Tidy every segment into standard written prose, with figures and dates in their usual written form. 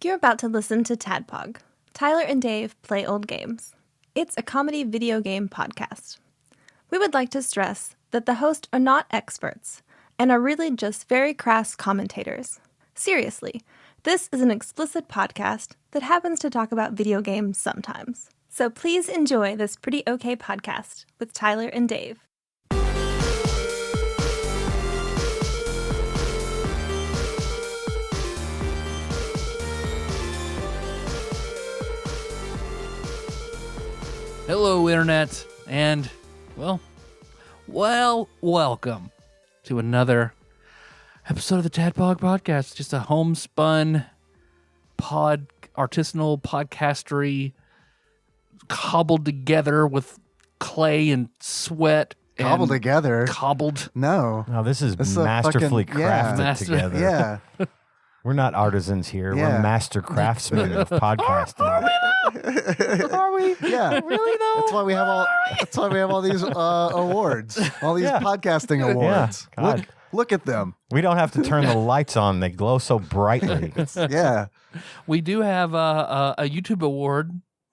You're about to listen to TADPOG. Tyler and Dave play old games. It's a comedy video game podcast. We would like to stress that the hosts are not experts and are really just very crass commentators. Seriously, this is an explicit podcast that happens to talk about video games sometimes. So please enjoy this pretty okay podcast with Tyler and Dave. Hello, Internet, and, welcome to another episode of the TADPOG podcast. Just a homespun, artisanal podcastery, cobbled together with clay and sweat. Cobbled together? Cobbled. No. No, this is masterfully crafted together. Yeah. We're not artisans here. Yeah. We're master craftsmen of podcasting. Are we? Yeah. Really, though? That's why we have all these awards. All these podcasting awards. Yeah, God. Look at them. We don't have to turn the lights on. They glow so brightly. Yeah. We do have a YouTube award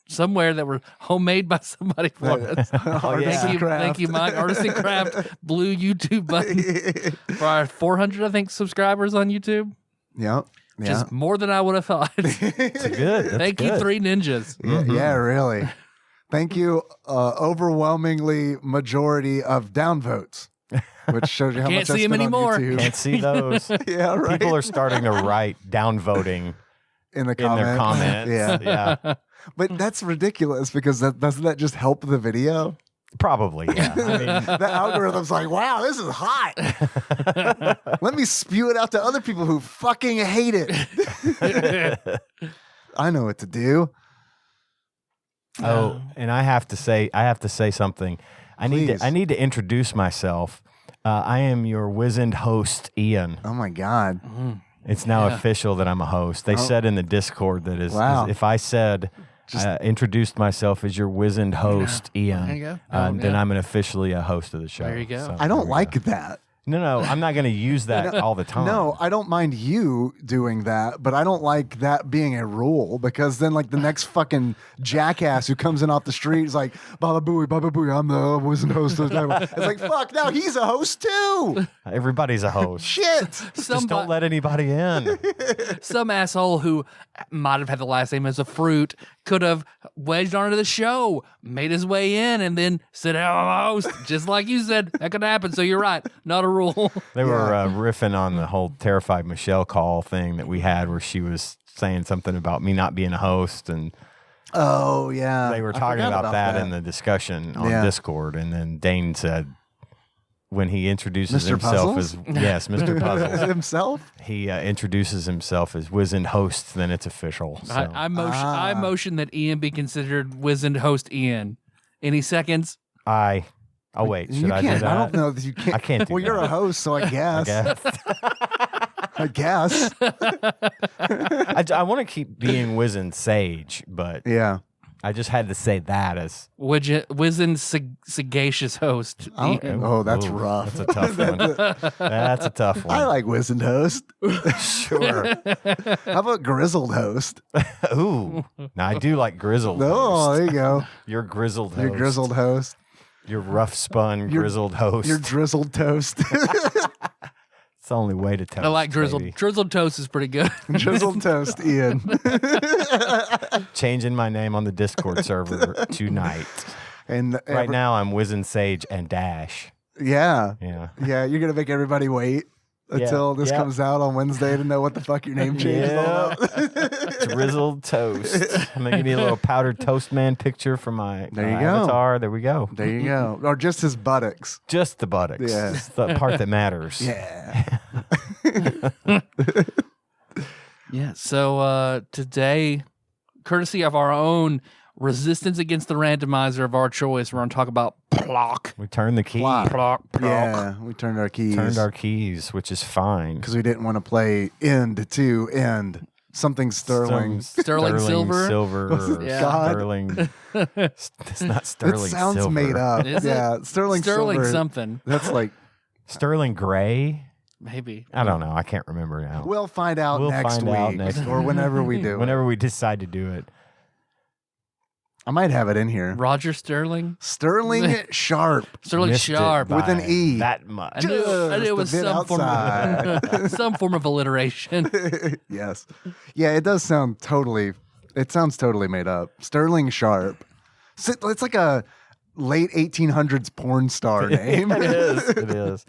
somewhere that were homemade by somebody for us. Thank you, Mike. Artisan Craft blue YouTube button for our 400, I think, subscribers on YouTube. Yep. Just more than I would have thought. It's good. Thank you, Three Ninjas. Yeah, really. Thank you, overwhelmingly majority of downvotes, which shows you how Can't much I see 'em spent anymore. on YouTube. Can't see those. Yeah, right. People are starting to write downvoting in in their comments. Yeah. But that's ridiculous because doesn't that just help the video? Probably, yeah. I mean, The algorithm's like, wow, this is hot. Let me spew it out to other people who fucking hate it. I know what to do. oh, and I have to say something. I Please. need to introduce myself. I am your wizened host, Ian. Oh my God. It's now official that I'm a host. They said in the Discord that Wow. if I said introduced myself as your wizened host, Ian, There you go. then I'm officially a host of the show. There you go. So, I don't there we like go. that. No, I'm not going to use that all the time. No, I don't mind you doing that, but I don't like that being a rule because then like the next fucking jackass who comes in off the street is like, Baba Booey, I'm the wizened host of the table. It's like, fuck, now he's a host too. Everybody's a host. Shit. Just don't let anybody in. Some asshole who might have had the last name as a fruit could have wedged onto the show, made his way in, and then said, I'm a host. Just like you said, that could happen. So you're right. Not a rule. They were riffing on the whole Terrified Michelle call thing that we had where she was saying something about me not being a host, and Oh, yeah. they were I talking forgot about that in the discussion on Yeah. Discord, and then Dane said when he introduces Mr. himself Puzzles? as yes, Mr. Puzzles, himself? he introduces himself as wizened host, then it's official. So. I motion that Ian be considered wizened host Ian. Any seconds? Oh wait, should I do that? I don't know that you can't. I can't do Well, you're that. a host, so I guess. I guess. I guess. I want to keep being wizened sage, but Yeah. I just had to say that as Wizened sagacious host Ian. Oh, that's Ooh, rough. That's a tough one. That's a tough one. I like wizened host. Sure. How about grizzled host? Ooh. Now I do like grizzled. Oh, host. there you go. You're grizzled host. Your grizzled host. You're rough spun grizzled host. Your drizzled toast. It's the only way to tell. I like drizzled. Baby. Drizzled toast is pretty good. Drizzled toast, Ian. Changing my name on the Discord server tonight. And Right now I'm Wizened Sage and Dash. Yeah. Yeah. Yeah, you're gonna make everybody wait until this comes out on Wednesday to know what the fuck your name change is all about. Drizzled toast. I'm making you a little powdered toast man picture for my There you go. avatar. There we go. There you go. Or just his buttocks. Just the buttocks. Yeah. It's the part that matters. Yeah. Yeah. So today, courtesy of our own resistance against the randomizer of our choice, we're going to talk about Plok. We turned the key. Plok. Yeah. We turned our keys. Turned our keys, which is fine. because we didn't want to play end to end. Something sterling. Sterling silver? Silver. Yeah. God. Sterling. It's not sterling It sounds silver. made up. Is it? Yeah. Sterling Sterling silver. something. That's like, Sterling gray. Maybe. I don't know. I can't remember now. We'll find out next week or whenever we do Whenever we decide to do it. I might have it in here. Roger Sterling? Sterling Sharp. Sterling Missed Sharp. it With an by E. That much. I knew it was Just a bit some form of alliteration. Yes. Yeah, it does sound totally made up. Sterling Sharp. It's like a late 1800s porn star name. It is. It is.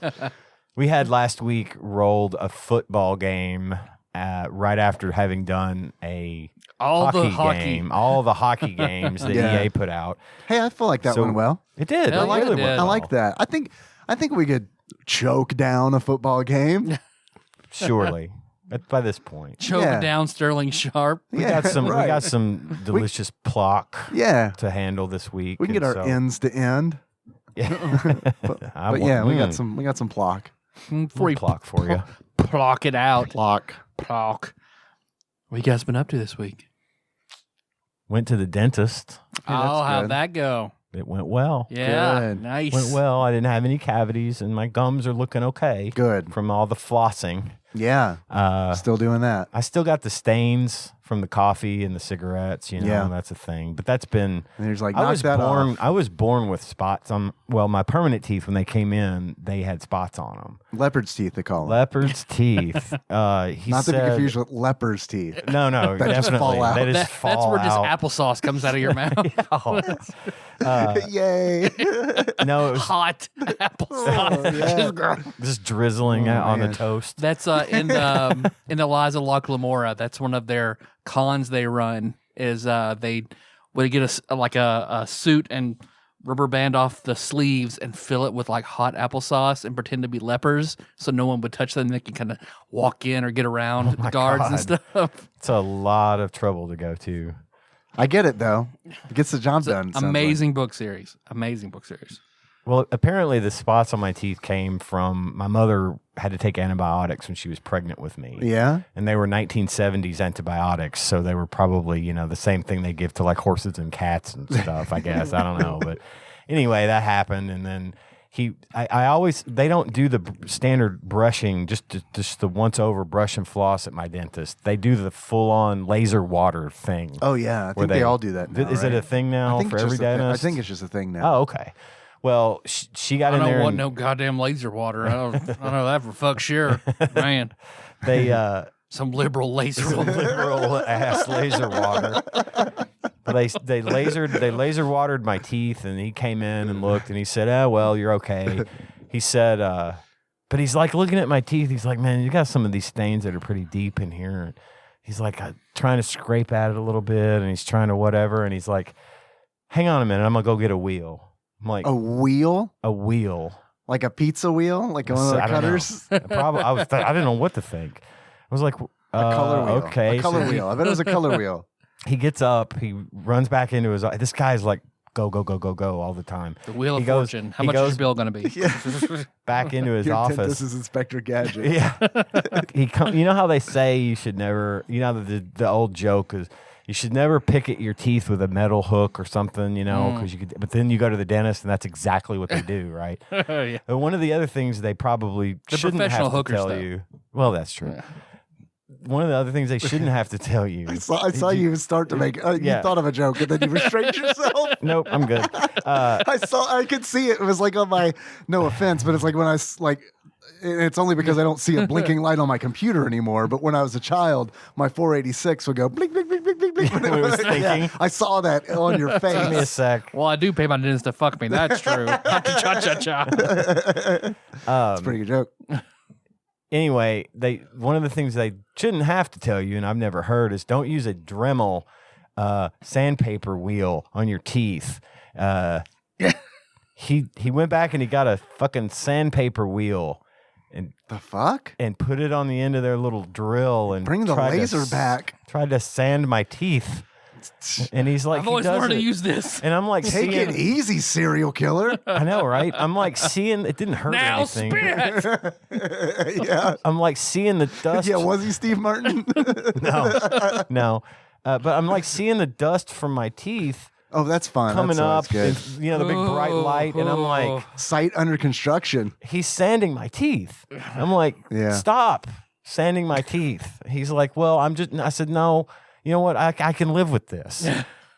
We had last week rolled a football game right after having done a hockey game. All the hockey games that EA put out. Hey, I feel like that went well. It did. Hell yeah, it did. I like that. I think we could choke down a football game. Surely. By this point. Choke down Sterling Sharp. We got some delicious Plok to handle this week. We can get our ends to end. Yeah. But yeah, we got some Plok. Free Plok for you. Plok it out. Plok. What you guys been up to this week? Went to the dentist. How'd that go? It went well. Yeah, Good. nice. Went well. I didn't have any cavities, and my gums are looking okay. Good. From all the flossing. Yeah. Still doing that. I still got the stains from the coffee and the cigarettes, that's a thing. But that's been. And he's like, I off. was born with spots on. Well, my permanent teeth, when they came in, they had spots on them. Leopard's teeth, they call them. Leopard's teeth. He Not to be confused with leper's teeth. No, That definitely. just fall out. They just fall That's where just out. applesauce comes out of your mouth. Yay. No, it was Hot applesauce. just drizzling out on the toast. That's in Eliza Loch Lamora. That's one of their cons they run. Is they would get a suit and rubber band off the sleeves and fill it with like hot applesauce and pretend to be lepers, so no one would touch them. They can kind of walk in or get around the guards and stuff. It's a lot of trouble to go to. I get it, though. It gets the job done. Amazing book series. Amazing book series. Well, apparently the spots on my teeth came from my mother had to take antibiotics when she was pregnant with me. Yeah? And they were 1970s antibiotics, so they were probably, the same thing they give to like horses and cats and stuff, I guess. I don't know. But anyway, that happened. And then they don't do the standard brushing, just the once over brush and floss at my dentist. They do the full on laser water thing. Oh, yeah. I think they all do that now, Is it a thing now for every dentist? I think it's just a thing now. Oh, okay. Well, she got in there. I don't want no goddamn laser water. I don't know that for fuck sure, man. They some liberal laser liberal ass laser water. But they laser watered my teeth, and he came in and looked, and he said, "Oh well, you're okay." He said, but he's like looking at my teeth. He's like, "Man, you got some of these stains that are pretty deep in here." And he's like trying to scrape at it a little bit, and he's trying to whatever, and he's like, "Hang on a minute, I'm gonna go get a wheel." I'm like, a wheel? A wheel. Like a pizza wheel? Like one of the cutters? I didn't know what to think. I was like, a color wheel. Okay. A color wheel. I bet it was a color wheel. He gets up. He runs back into his. This guy's like, go all the time. The wheel of fortune. How much is your bill going to be? Yeah. Back into his office. This is Inspector Gadget. Yeah. You know how they say you should never. The old joke is. You should never pick at your teeth with a metal hook or something, because you could. But then you go to the dentist, and that's exactly what they do, right? Yeah. And one of the other things they probably shouldn't have to tell you. Well, that's true. Yeah. One of the other things they shouldn't have to tell you. I saw you start to make. You thought of a joke, and then you restrained yourself. Nope, I'm good. I could see it. It was like on my. No offense, but it's like when I like. It's only because I don't see a blinking light on my computer anymore. But when I was a child, my 486 would go blink, blink, blink, blink, blink, blink. When it was thinking. Yeah, I saw that on your face. Give me a sec. Well, I do pay my dentist to fuck me. That's true. Cha-cha-cha. It's a pretty good joke. Anyway, one of the things they shouldn't have to tell you, and I've never heard, is don't use a Dremel sandpaper wheel on your teeth. He went back and he got a fucking sandpaper wheel. And the fuck? And put it on the end of their little drill and bring the laser back. Tried to sand my teeth. And he's like, I've always wanted to use this. And I'm like, take it easy, serial killer. I know, right? I'm like seeing it didn't hurt now anything. Spit. Yeah. I'm like seeing the dust. Yeah, was he Steve Martin? No. But I'm like seeing the dust from my teeth. Oh, that's fun. coming That's up, good. and, you know, the big bright light, and I'm like, Site under construction. he's sanding my teeth. I'm like, Yeah. stop sanding my teeth. He's like, well, I said, no, you know what? I can live with this.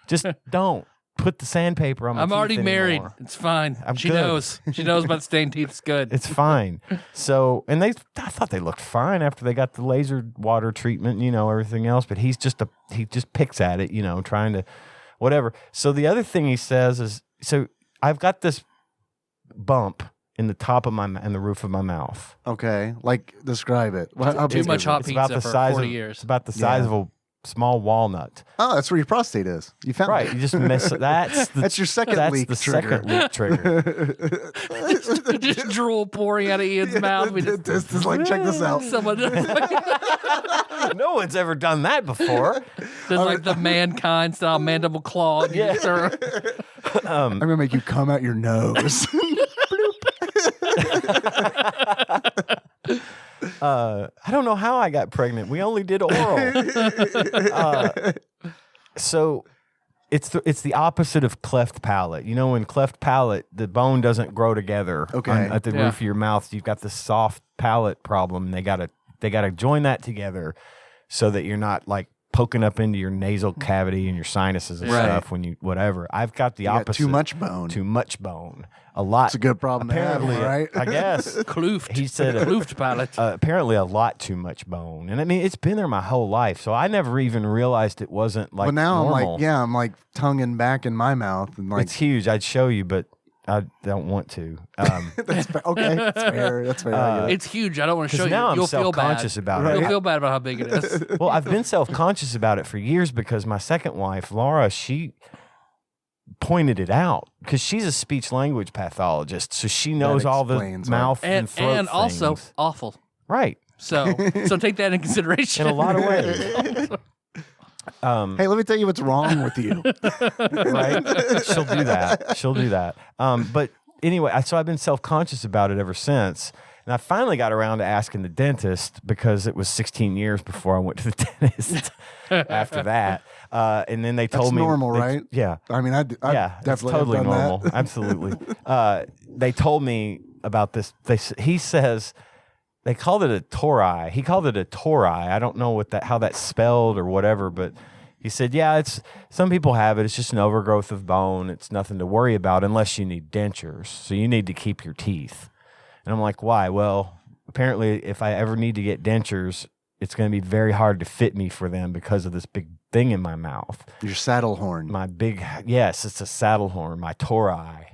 Just don't put the sandpaper on my I'm teeth already married. anymore. It's fine. I'm She good. knows. She knows about stained teeth. It's good. It's fine. So, and I thought they looked fine after they got the laser water treatment, you know, everything else. But he just picks at it, you know, trying to, whatever. So the other thing he says is, so I've got this bump in the top of in the roof of my mouth. Okay, like describe it. How Too big much is it? hot It's pizza about the for size 40 of years. It's about the size of a small walnut. Oh, that's where your prostate is. You found Right. it. You just miss it. That's your second that's leak the trigger. second leak trigger. Just drool pouring out of Ian's mouth. We just, This is like, check this out. someone does No one's ever done that before. like the mankind style mandible claw. Yeah. I'm gonna make you come out your nose. I don't know how I got pregnant. We only did oral. So it's the opposite of cleft palate. You know, in cleft palate, the bone doesn't grow together. Okay. At the roof of your mouth, you've got the soft palate problem. They gotta join that together so that you're not like poking up into your nasal cavity and your sinuses and Right. stuff when you whatever. I've got the You got opposite. too much bone. Too much bone. A lot. It's a good problem to have, Apparently, right? I guess. Kloofed. He said Kloofed palate. apparently a lot too much bone. And I mean, it's been there my whole life. So I never even realized it wasn't like But now normal. I'm like tonguing back in my mouth and like It's huge. I'd show you, but I don't want to. that's fair. Okay, that's fair. That's fair. I get it. It's huge. I don't want to show Because you. now I'm You'll feel bad. self-conscious about Right. it. You'll feel bad about how big it is. Well, I've been self-conscious about it for years because my second wife, Laura, she pointed it out because she's a speech language pathologist, so she knows all the explains mouth and and throat also things. awful. Right, So take that in consideration. in a lot of ways. Hey, let me tell you what's wrong with you. Right? She'll do that. But anyway, so I've been self-conscious about it ever since. And I finally got around to asking the dentist because it was 16 years before I went to the dentist after that. And then they told That's me. normal, right? Yeah. I mean, I Yeah. It's definitely totally have done normal. That. Absolutely. They told me about this. He says they called it a tori. He called it a tori. I don't know how that's spelled or whatever, but he said, yeah, some people have it. It's just an overgrowth of bone. It's nothing to worry about unless you need dentures. So you need to keep your teeth. And I'm like, why? Well, apparently if I ever need to get dentures, it's going to be very hard to fit me for them because of this big thing in my mouth. Your saddle horn. Yes, it's a saddle horn, my tori.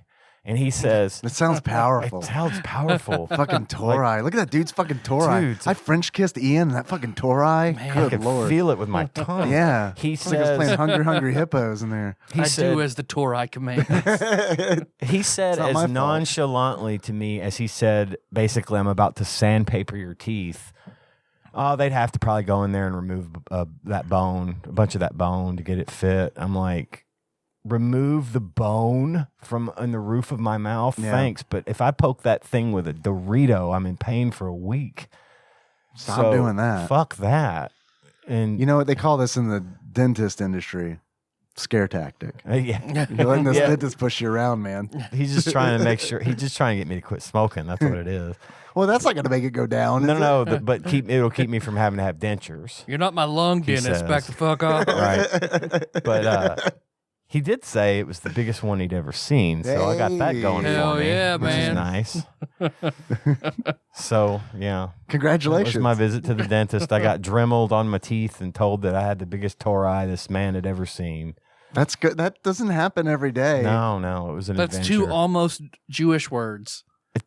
And he says, That sounds powerful. it sounds powerful. Fucking Tori. Look at that dude's fucking Tori. Dude, I French kissed Ian and that fucking Tori. I Good could lord. feel it with my tongue. Yeah. He It's like I was playing says, Hungry Hungry Hippos in there. I do as the Torah I command. he said It's not my as fault. nonchalantly to me as he said, basically, I'm about to sandpaper your teeth. Oh, they'd have to probably go in there and remove that bone, a bunch of that bone to get it fit. I'm like, remove the bone from in the roof of my mouth? Yeah. Thanks. But if I poke that thing with a Dorito, I'm in pain for a week. Stop doing that. Fuck that. And You know what they call this in the dentist industry? Scare tactic. yeah. You're letting this Yeah. dentist push you around, man. He's just trying to make sure. He's just trying to get me to quit smoking. That's what it is. Well, that's not going to make it go down. No, is no. But it'll keep me from having to have dentures. You're not my lung dentist. says. Back the fuck off. Right. But he did say it was the biggest one he'd ever seen. So I got that going Hell for me. yeah, which man. is nice. So yeah. That Congratulations. was my visit to the dentist. I got dremeled on my teeth and told that I had the biggest tori this man had ever seen. That's good. That doesn't happen every day. No, it was an That's adventure. two almost Jewish words.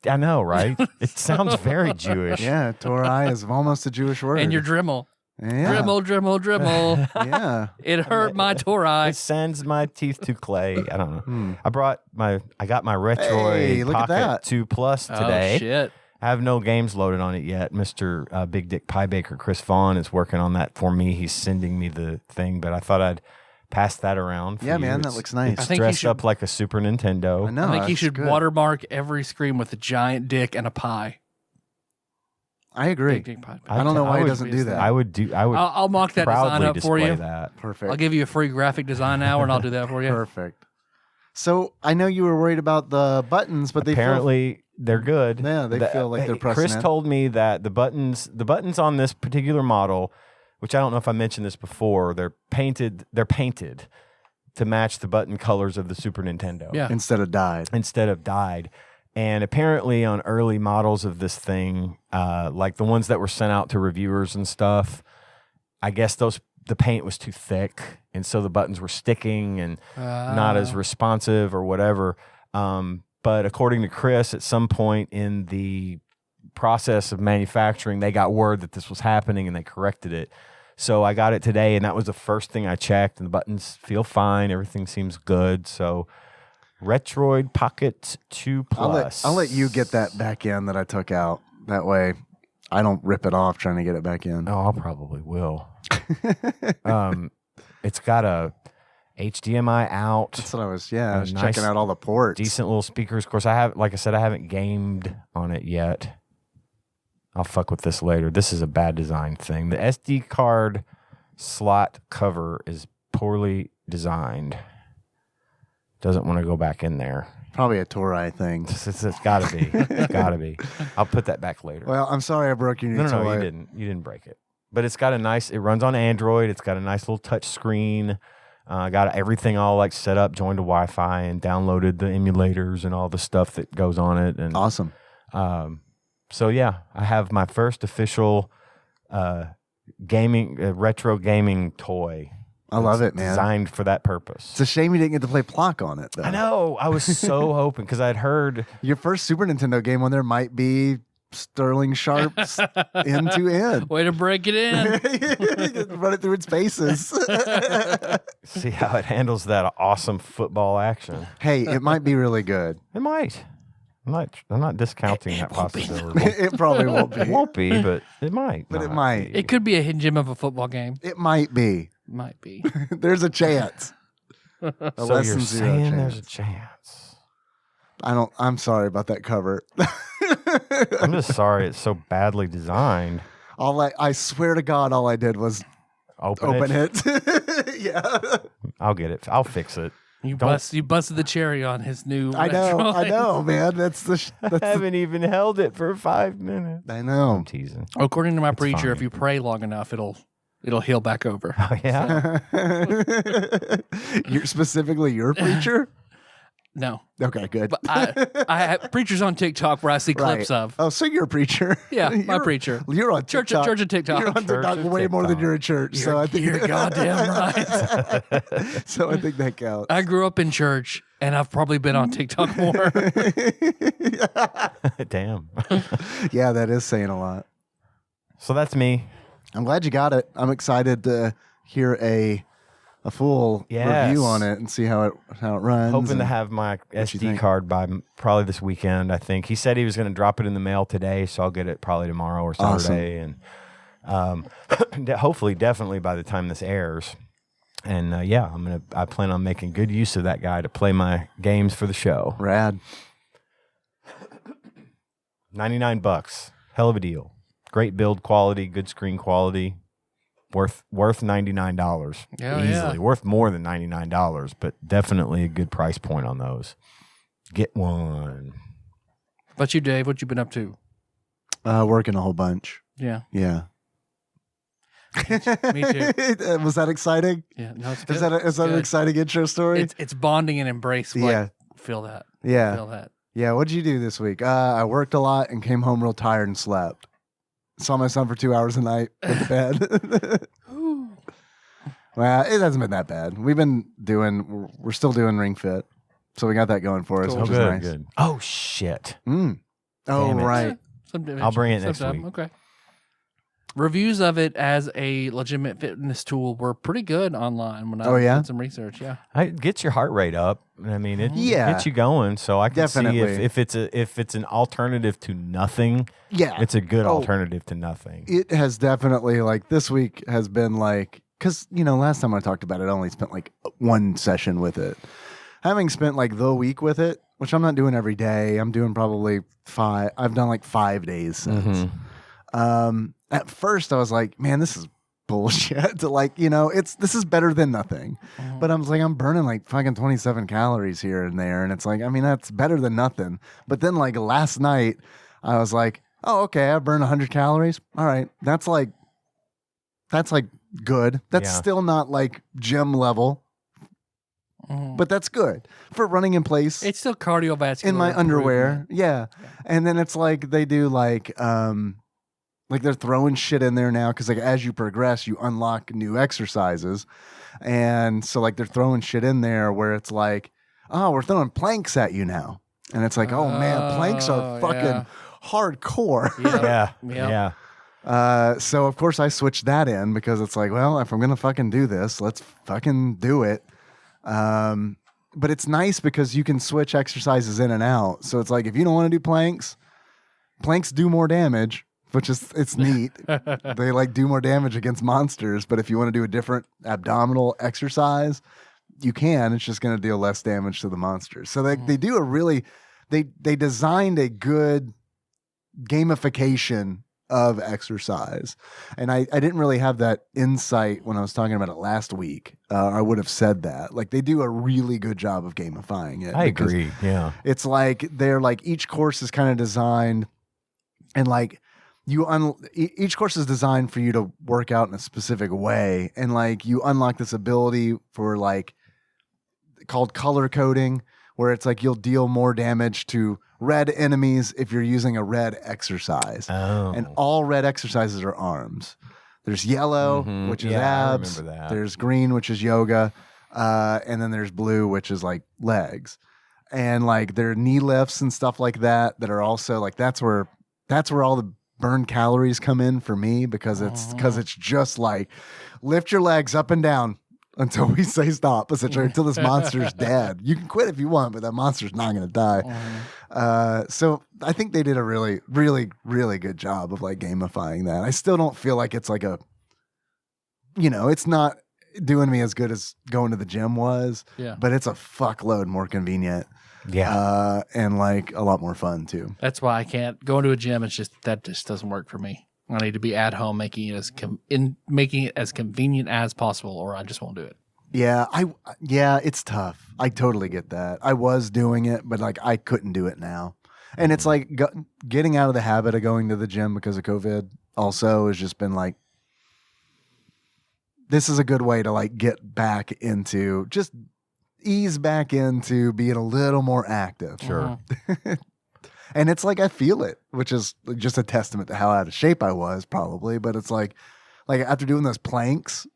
I know, right? It sounds very Jewish. Yeah, Tori is almost a Jewish word. And your Dremel. yeah. Dremel. Yeah. It hurt my Torah. It sends my teeth to clay. I don't know. I got my Retroid Hey, look at Pocket that. 2 Plus today. Oh, shit. I have no games loaded on it yet. Mr. Big Dick Pie Baker Chris Vaughn is working on that for me. He's sending me the thing, but I thought I'd pass that around. For Yeah, you. man, that It's- looks nice. I It's think you dressed should- up like a Super Nintendo. I know. I think you that's should good. watermark every screen with a giant dick and a pie. I agree. Big dick pie. I don't know why he would doesn't be do that. I would I'll mock that design proudly up for display you. that. Perfect. I'll give you a free graphic design hour and I'll do that for you. Perfect. So I know you were worried about the buttons, but apparently they're good. Yeah, they feel like they're pressing Chris in. told me that the buttons on this particular model, which I don't know if I mentioned this before, they're painted to match the button colors of the Super Nintendo. Yeah. Instead of dyed. And apparently on early models of this thing, like the ones that were sent out to reviewers and stuff, I guess the paint was too thick, and so the buttons were sticking and not as responsive or whatever. But according to Chris, at some point in the process of manufacturing, they got word that this was happening and they corrected it. So I got it today, and that was the first thing I checked, and the buttons feel fine. Everything seems good. So Retroid Pocket 2 Plus. I'll let you get that back in that I took out. That way I don't rip it off trying to get it back in. Oh, I probably will. It's got a HDMI out. That's what I was nice, checking out all the ports. Decent little speakers. Of course, I haven't gamed on it yet. I'll fuck with this later. This is a bad design thing. The SD card slot cover is poorly designed. Doesn't want to go back in there. Probably a Torai thing. It's got to be. It's got to be. I'll put that back later. Well, I'm sorry I broke your new toy. No, you didn't. You didn't break it. But it's got it runs on Android. It's got a nice little touch screen. Got everything all like set up, joined to Wi-Fi, and downloaded the emulators and all the stuff that goes on it. And awesome. So yeah, I have my first official retro gaming toy. I love it, man. Designed for that purpose. It's a shame you didn't get to play Plok on it, though. I know. I was so hoping because I'd heard your first Super Nintendo game on there might be Sterling Sharp's end to end. Way to break it in. Run it through its paces. See how it handles that awesome football action. Hey, it might be really good. It might. I'm not discounting that possibility. It probably won't be. It won't be, but it might. But it might. It could be a hidden gem of a football game. It might be. Might be. There's a chance. So you're saying there's a chance. I'm sorry about that cover. I'm just sorry it's so badly designed. I swear to God, all I did was open it. Yeah. I'll get it. I'll fix it. You busted the cherry on his new. I know, man. That's I haven't even held it for 5 minutes. I know. I'm teasing. According to my preacher, if you pray long enough, it'll heal back over. Oh yeah. You're specifically your preacher? No. Okay, good. But I have preachers on TikTok where I see clips of. Oh, so you're a preacher? Yeah, my preacher. You're on TikTok. Church of TikTok. You're on TikTok way more than you're at church. So I think you're goddamn right. So I think that counts. I grew up in church, and I've probably been on TikTok more. Damn. Yeah, that is saying a lot. So that's me. I'm glad you got it. I'm excited to hear a full review on it and see how it runs. Hoping to have my SD card by probably this weekend, I think. He said he was going to drop it in the mail today, so I'll get it probably tomorrow or Saturday. Awesome. And hopefully, definitely by the time this airs. And I plan on making good use of that guy to play my games for the show. Rad. $99. Hell of a deal. Great build quality, good screen quality. Worth $99 easily. Yeah. Worth more than $99, but definitely a good price point on those. Get one. But you, Dave, what you been up to? Working a whole bunch. Yeah. Yeah. Me too. Was that exciting? Yeah. No, it's good. Is that an exciting intro story? It's bonding and embrace. Yeah. Feel that. Yeah. Feel that. Yeah. What'd you do this week? I worked a lot and came home real tired and slept. Saw my son for 2 hours a night in bed. Well, it hasn't been that bad. We're still doing Ring Fit. So we got that going for us, Cool. which is nice. Good. Oh, shit. Oh, Damn it. right. I'll bring it next week. Okay. Reviews of it as a legitimate fitness tool were pretty good online when I did some research. Yeah, It gets your heart rate up. I mean, it Yeah. gets you going. So I can Definitely. see if it's an alternative to nothing. Yeah. It's a good alternative to nothing. It has definitely, like, this week has been like, because, last time I talked about it, I only spent like one session with it. Having spent like the week with it, which I'm not doing every day, I'm doing probably 5. I've done like 5 days since. At first, I was like, man, this is bullshit. Like, this is better than nothing. But I'm burning like fucking 27 calories here and there. And it's like, I mean, that's better than nothing. But then like last night, I was like, oh, okay, I burned 100 calories. All right. That's like good. That's still not like gym level. But that's good for running in place. It's still cardiovascular in my underwear. Yeah. And then it's like they do like they're throwing shit in there now because like as you progress, you unlock new exercises. And so like they're throwing shit in there where it's like, oh, we're throwing planks at you now. And it's like, oh man, planks are fucking hardcore. So of course I switched that in because it's like, well, if I'm gonna fucking do this, let's fucking do it. But it's nice because you can switch exercises in and out. So it's like if you don't want to do planks do more damage, which is it's neat. They like do more damage against monsters. But if you want to do a different abdominal exercise, you can. It's just going to deal less damage to the monsters. So they do a really they designed a good gamification of exercise. And I didn't really have that insight when I was talking about it last week. I would have said that. Like they do a really good job of gamifying it. I agree. Yeah. It's like they're like each course is kind of designed and like each course is designed for you to work out in a specific way. And like you unlock this ability for like called color coding, where it's like you'll deal more damage to red enemies if you're using a red exercise. Oh. And all red exercises are arms. There's yellow, which is abs. I remember that. There's green, which is yoga. And then there's blue, which is like legs. And like there are knee lifts and stuff like that are also like that's where all the burn calories come in for me because it's just like lift your legs up and down until we say stop, essentially, until this monster's dead. You can quit if you want, but that monster's not going to die. So I think they did a really, really, really good job of like gamifying that. I still don't feel like it's like it's not doing me as good as going to the gym was, but it's a fuckload more convenient. Yeah. And like a lot more fun too. That's why I can't go into a gym. That just doesn't work for me. I need to be at home making it as convenient as possible, or I just won't do it. Yeah, it's tough. I totally get that. I was doing it, but like I couldn't do it now. And it's like getting out of the habit of going to the gym because of COVID also has just been like, this is a good way to like get back into just ease back into being a little more active. Sure. And it's like I feel it, which is just a testament to how out of shape I was probably. But it's like after doing those planks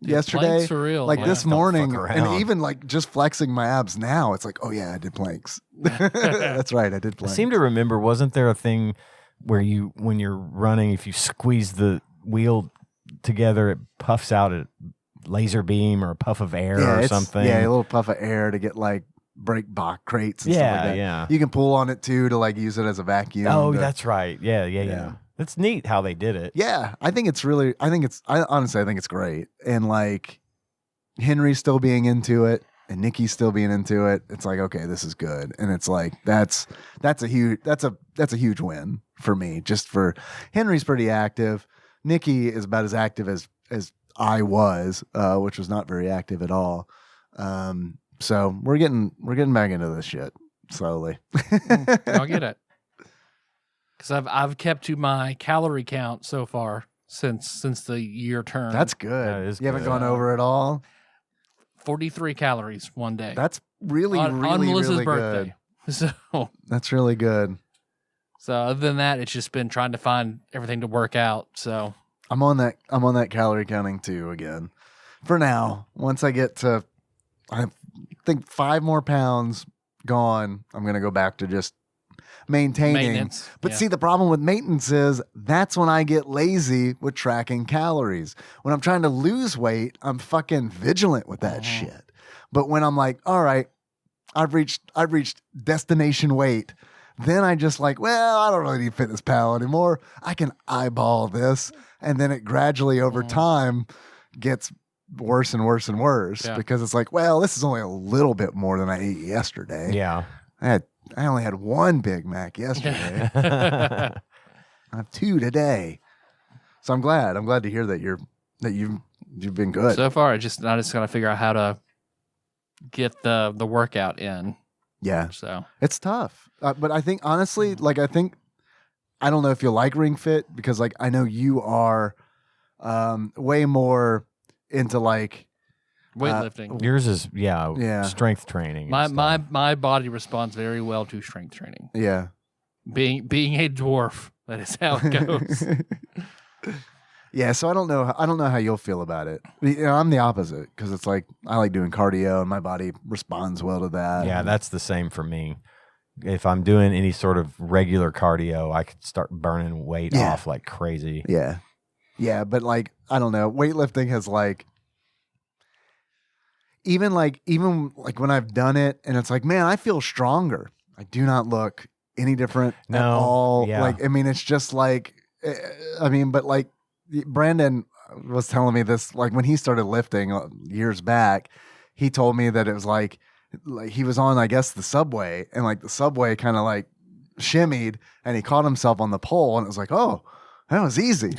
yesterday, planks for real. Like this morning, fuck and around. even like just flexing my abs now, it's like, oh yeah, I did planks. That's right, I did I planks. seem to remember, wasn't there a thing where when you're running, if you squeeze the wheel together, it puffs out a laser beam or a puff of air or something? Yeah, a little puff of air to get like break box crates and stuff like that. Yeah. You can pull on it too to like use it as a vacuum. Oh, that's right. Yeah. That's neat how they did it. Yeah, I think it's great. And like Henry's still being into it and Nikki's still being into it. It's like, okay, this is good. And it's like that's a huge win for me. Just for Henry's pretty active. Nikki is about as active as I was, which was not very active at all. So we're getting back into this shit slowly. I'll get it. Because I've kept to my calorie count so far since the year turned. That's good. That is you haven't good. gone over at all? 43 calories one day. That's really, on really, Melissa's really birthday. good. So That's really good. other than that, it's just been trying to find everything to work out. So I'm on that calorie counting too again. For now, once I get to, I think 5 more pounds gone, I'm going to go back to just maintaining. maintenance. But yeah. see, the problem with maintenance is that's when I get lazy with tracking calories. When I'm trying to lose weight, I'm fucking vigilant with that shit. But when I'm like, all right, I've reached destination weight, then I just like, well, I don't really need Fitness Pal anymore. I can eyeball this. And then it gradually over time gets worse and worse and worse because it's like, well, this is only a little bit more than I ate yesterday. Yeah. I only had 1 Big Mac yesterday. I have 2 today. So I'm glad to hear that you're that you've been good. So far, I just gotta figure out how to get the workout in. Yeah. So It's tough. But I think, honestly, like, I don't know if you like Ring Fit because, like, I know you are way more into, like, weightlifting. Yours is Yeah. strength training. My body responds very well to strength training. yeah. Being a dwarf, that is how it goes. Yeah, so I don't know how you'll feel about it. You know, I'm the opposite because it's like I like doing cardio and my body responds well to that. Yeah, that's the same for me. If I'm doing any sort of regular cardio, I could start burning weight off like crazy. Yeah. Yeah, but like I don't know, weightlifting has like even when I've done it and it's like, man, I feel stronger. I do not look any different at all. Yeah. Like I mean, it's just like but like Brandon was telling me this, like when he started lifting years back, he told me that it was like he was on, I guess, the subway, and like the subway kind of like shimmied, and he caught himself on the pole, and it was like, oh, that was easy.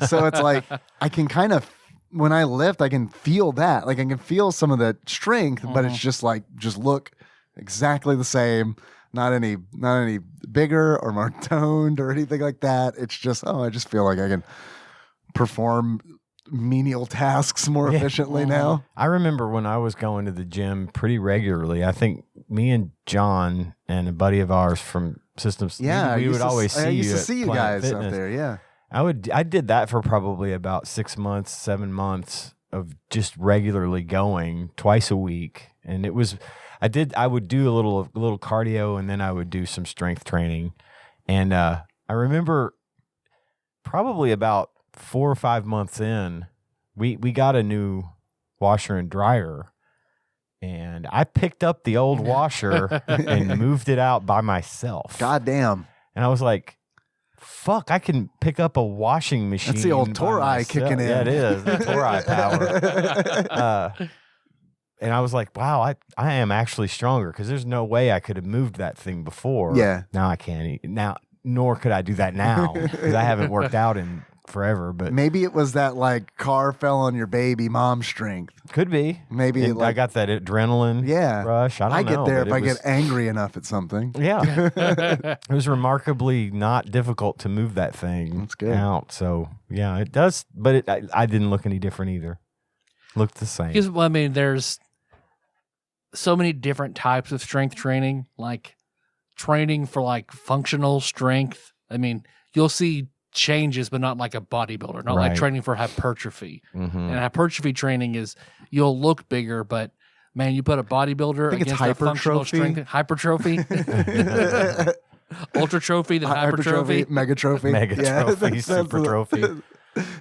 So it's like I can kind of, when I lift, I can feel that, like I can feel some of the strength, but it's just like look exactly the same. Not any bigger or more toned or anything like that. It's just I just feel like I can perform menial tasks more efficiently now. I remember when I was going to the gym pretty regularly. I think me and John and a buddy of ours from Systems, we would always see you. I used to see you guys Fitness. Up there. Yeah, I did that for probably about 6 months, 7 months of just regularly going twice a week, and it was. I would do a little cardio, and then I would do some strength training, and I remember probably about 4 or 5 months in, we got a new washer and dryer, and I picked up the old washer and moved it out by myself. God damn. And I was like, fuck, I can pick up a washing machine. That's the old Torai kicking in. Yeah, it is. The Torai power. And I was like, wow, I am actually stronger because there's no way I could have moved that thing before. Yeah. Now I can't. Nor could I do that now because I haven't worked out in forever. But maybe it was that like car fell on your baby mom strength. Could be. Maybe I got that adrenaline rush. I don't know. I get there if I get angry enough at something. Yeah. It was remarkably not difficult to move that thing out. So yeah, it does. But I didn't look any different either. Looked the same. Because, well, I mean, there's so many different types of strength training, like training for like functional strength. I mean, you'll see changes, but not like a bodybuilder, not like training for hypertrophy. Mm-hmm. And hypertrophy training is you'll look bigger, but man, you put a bodybuilder against a functional strength hypertrophy. Ultra trophy, then hypertrophy. Megatrophy. Super trophy.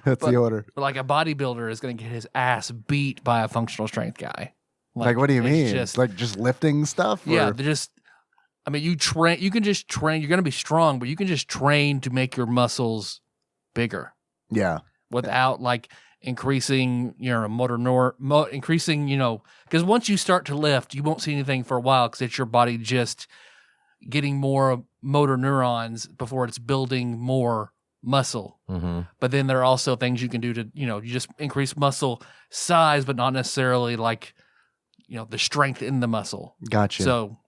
That's the order. But like a bodybuilder is going to get his ass beat by a functional strength guy. Like what do you mean? Just lifting stuff? Yeah, they're just. I mean, you can just train. You're going to be strong, but you can just train to make your muscles bigger. Yeah. Without like increasing, increasing, because once you start to lift, you won't see anything for a while because it's your body just getting more motor neurons before it's building more muscle. Mm-hmm. But then there are also things you can do to, you just increase muscle size, but not necessarily like, the strength in the muscle. Gotcha. So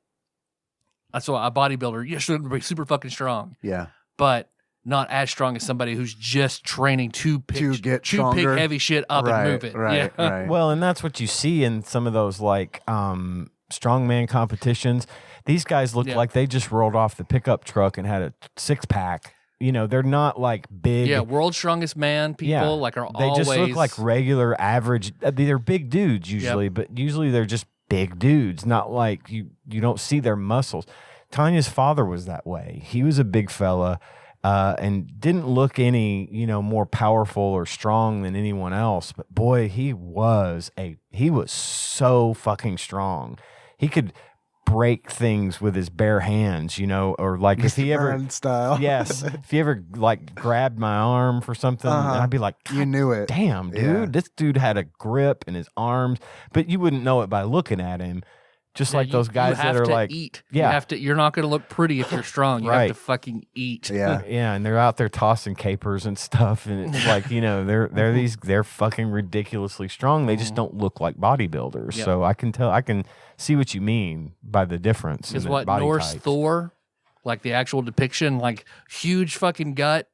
that's why a bodybuilder, you should be super fucking strong. Yeah. But not as strong as somebody who's just training to pick heavy shit up and move it. Right. Well, and that's what you see in some of those like strongman competitions. These guys look like they just rolled off the pickup truck and had a 6-pack. They're not like big. Yeah, world's strongest man people they just look like regular average. They're big dudes usually, but usually they're just big dudes. Not like you don't see their muscles. Tanya's father was that way. He was a big fella and didn't look any more powerful or strong than anyone else. But boy, he was so fucking strong. He could break things with his bare hands, or like Mr. if he ever Burns style. Yes, if he ever like grabbed my arm for something, I'd be like, you knew it. Damn, dude, this dude had a grip in his arms, but you wouldn't know it by looking at him. Just like those guys that are like, eat. Yeah. You're not going to look pretty if you're strong. You have Right. to fucking eat. Yeah. yeah, and they're out there tossing capers and stuff, and it's like, they're fucking ridiculously strong. They just don't look like bodybuilders. Yep. So I can see what you mean by the difference. Because in what body Norse types. Thor, like the actual depiction, like huge fucking gut,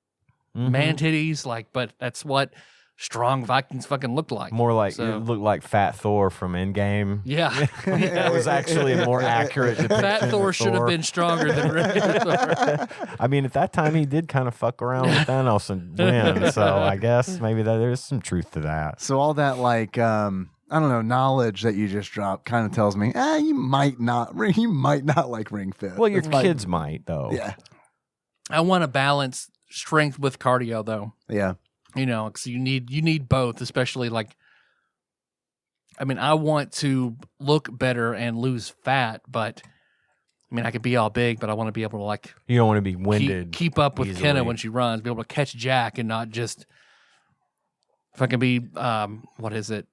man titties, like, but that's what strong Vikings fucking looked like. More like So- it looked like Fat Thor from Endgame. Yeah. That was actually a more accurate depiction. Fat Thor of should have been stronger than regular Thor. I mean, at that time, he did kind of fuck around with Thanos and win. So I guess maybe there's some truth to that. So all that like I don't know, knowledge that you just dropped kind of tells me, you might not like Ring Fit. Well, your It's like- kids might though. Yeah. I want to balance strength with cardio, though. Yeah. Because you need both, especially like. I mean, I want to look better and lose fat, but I mean, I could be all big, but I want to be able to like You don't want to be winded. keep up with easily. Kenna when she runs, be able to catch Jack and not just fucking be what is it?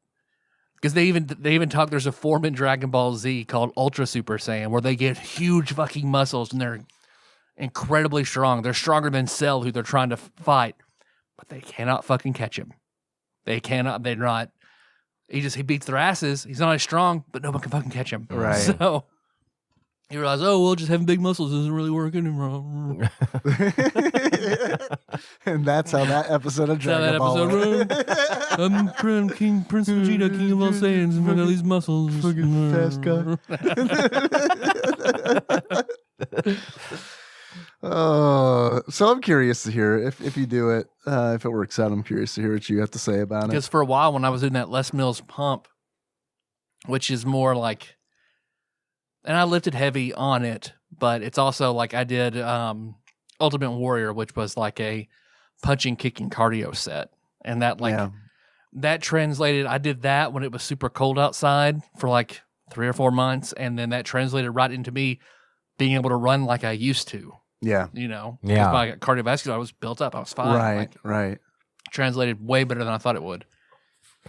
Because they even talk. There's a form in Dragon Ball Z called Ultra Super Saiyan where they get huge fucking muscles and they're incredibly strong. They're stronger than Cell, who they're trying to fight, but they cannot fucking catch him. They cannot. They're not. He beats their asses. He's not as strong, but no one can fucking catch him. Right. So you realize, just having big muscles isn't really working anymore. And that's how that episode of That's how Dragon Ball that went. I'm Prince Vegeta, King of all Saiyans, and I got these muscles. Fucking fast guy. So I'm curious to hear if you do it, if it works out. I'm curious to hear what you have to say about it. Because for a while, when I was doing that Les Mills pump, which is more like, and I lifted heavy on it, but it's also like I did Ultimate Warrior, which was like a punching, kicking cardio set, and that that translated. I did that when it was super cold outside for like 3 or 4 months, and then that translated right into me being able to run like I used to. Yeah. Yeah. My cardiovascular, I was built up. I was fine. Right. Translated way better than I thought it would.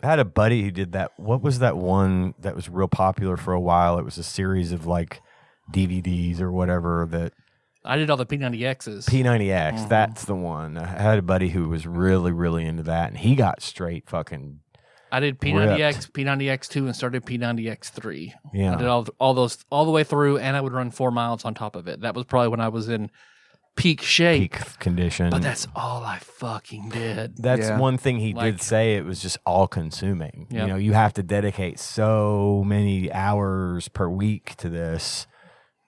I had a buddy who did that. What was that one that was real popular for a while? It was a series of like DVDs or whatever that. I did all the P90Xs. P90X, that's the one. I had a buddy who was really, really into that, and he got straight fucking. I did P90X, P90X2, and started P90X3. Yeah. I did all those all the way through, and I would run 4 miles on top of it. That was probably when I was in peak shape. Peak condition. But that's all I fucking did. That's one thing he Like- did say. It was just all consuming. Yep. You know, you have to dedicate so many hours per week to this,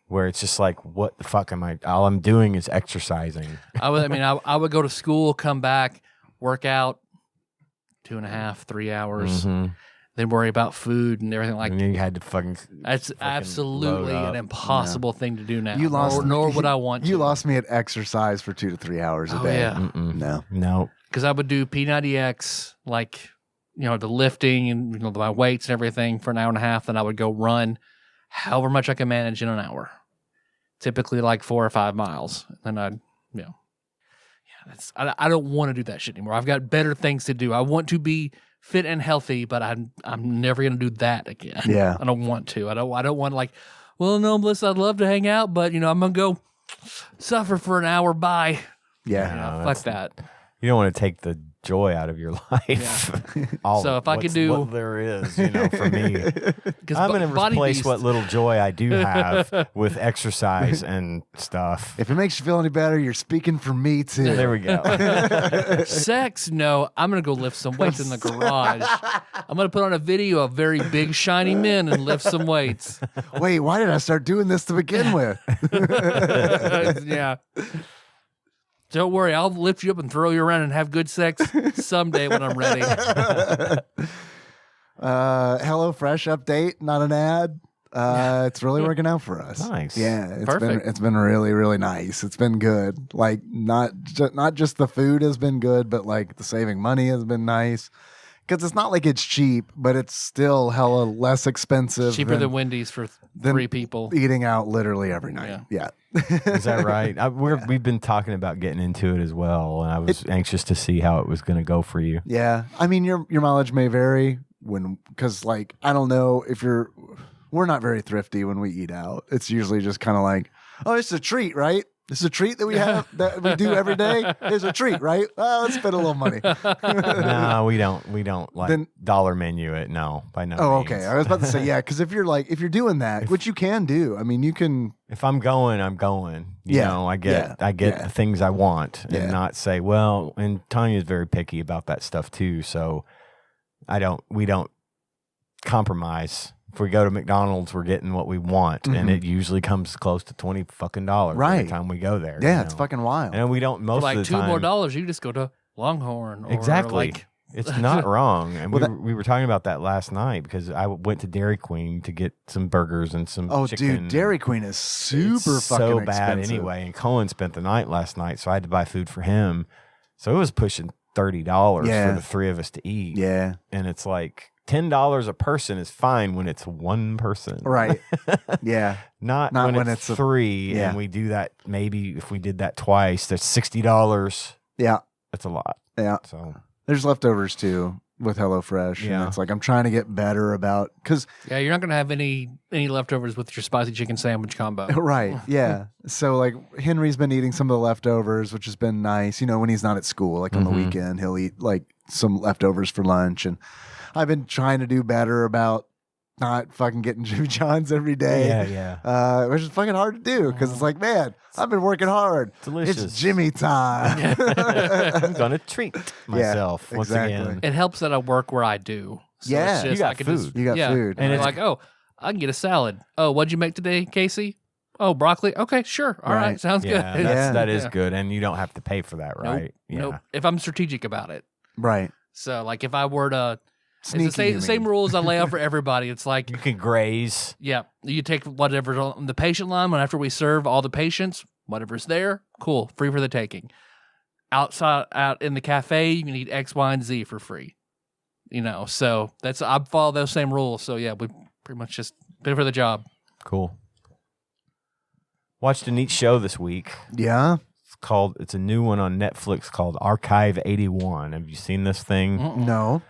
where it's just like, what the fuck am I? All I'm doing is exercising. I would go to school, come back, work out 2.5, 3 hours, then worry about food and everything like And that. you had to fucking. That's absolutely load up. an impossible thing to do now. You lost, nor would I want to. You lost me at exercise for 2 to 3 hours a Oh, day. yeah. No. Because I would do P90X, like, the lifting and my weights and everything for an hour and a half. Then I would go run however much I can manage in an hour, typically like 4 or 5 miles. And I'd, I don't want to do that shit anymore. I've got better things to do. I want to be fit and healthy, but I'm never going to do that again. Yeah. I don't want to. I don't want like, well, no, Melissa, I'd love to hang out, but I'm going to go suffer for an hour. Bye. Yeah. Fuck that. You don't want to take the joy out of your life. So if I could do- what there is, for me, Because I'm going to Body replace Beast- what little joy I do have with exercise and stuff. If it makes you feel any better, you're speaking for me too. There we go. Sex? No, I'm gonna go lift some weights in the garage. I'm gonna put on a video of very big, shiny men and lift some weights. Wait, why did I start doing this to begin with? Yeah. Don't worry, I'll lift you up and throw you around and have good sex someday when I'm ready. Hello Fresh update, not an ad. It's really working out for us. Nice. Yeah, Perfect. it's been really, really nice. It's been good. Like not just the food has been good, but like the saving money has been nice. Because it's not like it's cheap, but it's still hella less expensive. Cheaper than Wendy's for than 3 people. eating out literally every night. Yeah. Is that right? We've been talking about getting into it as well, and I was anxious to see how it was going to go for you. Yeah. I mean, your mileage may vary because like I don't know if you're we're not very thrifty when we eat out. It's usually just kind of like, oh, it's a treat, right? This is a treat that we have that we do every day. It's a treat, right? Well, let's spend a little money. No, we don't. We don't like dollar menu it. No, by no Oh, means. okay. I was about to say, yeah, because if you're doing that, which you can do, I mean, you can. If I'm going, I'm going. You know, I get the things I want, and not say, well. And Tanya's very picky about that stuff too. So we don't compromise. If we go to McDonald's, we're getting what we want, and it usually comes close to $20 fucking every time we go there. Yeah, it's fucking wild. And we don't most For like of the time. $2 more, you just go to Longhorn. Or Exactly. Like, it's not wrong. And we were talking about that last night because I went to Dairy Queen to get some burgers and some chicken. Dude, Dairy Queen is super it's fucking so bad expensive. anyway. And Colin spent the night last night, so I had to buy food for him. So it was pushing $30 for the three of us to eat. Yeah. And it's like $10 a person is fine when it's one person. Right. Yeah. Not when it's three. And we do that, maybe if we did that twice, that's $60. Yeah. That's a lot. Yeah. So there's leftovers too with HelloFresh. Yeah. And it's like I'm trying to get better about because yeah, you're not going to have any leftovers with your spicy chicken sandwich combo. right. Yeah. So like Henry's been eating some of the leftovers, which has been nice. You know, when he's not at school, like on the weekend, he'll eat like some leftovers for lunch. And I've been trying to do better about not fucking getting Jimmy John's every day. Yeah. Which is fucking hard to do because it's like, man, I've been working hard. Delicious. It's Jimmy time. I'm gonna treat myself once again. It helps that I work where I do. So Yeah. it's just, You got I can food. Just, You got food. And it's like, oh, I can get a salad. Oh, what'd you make today, Casey? Oh, broccoli. Okay, sure. All right. Sounds Yeah, good. that is good, and you don't have to pay for that, right? Nope. If I'm strategic about it. Right. So, like, if I were to, Sneaky, it's the same rules I lay out for everybody. It's like, You can graze. yeah, you take whatever's on the patient line. When after we serve all the patients, whatever's there, cool, free for the taking. Out in the cafe, you can eat X, Y, and Z for free. You know, so I follow those same rules. So yeah, we pretty much just been for the job. Cool. Watched a neat show this week. Yeah. It's a new one on Netflix called Archive 81. Have you seen this thing? No.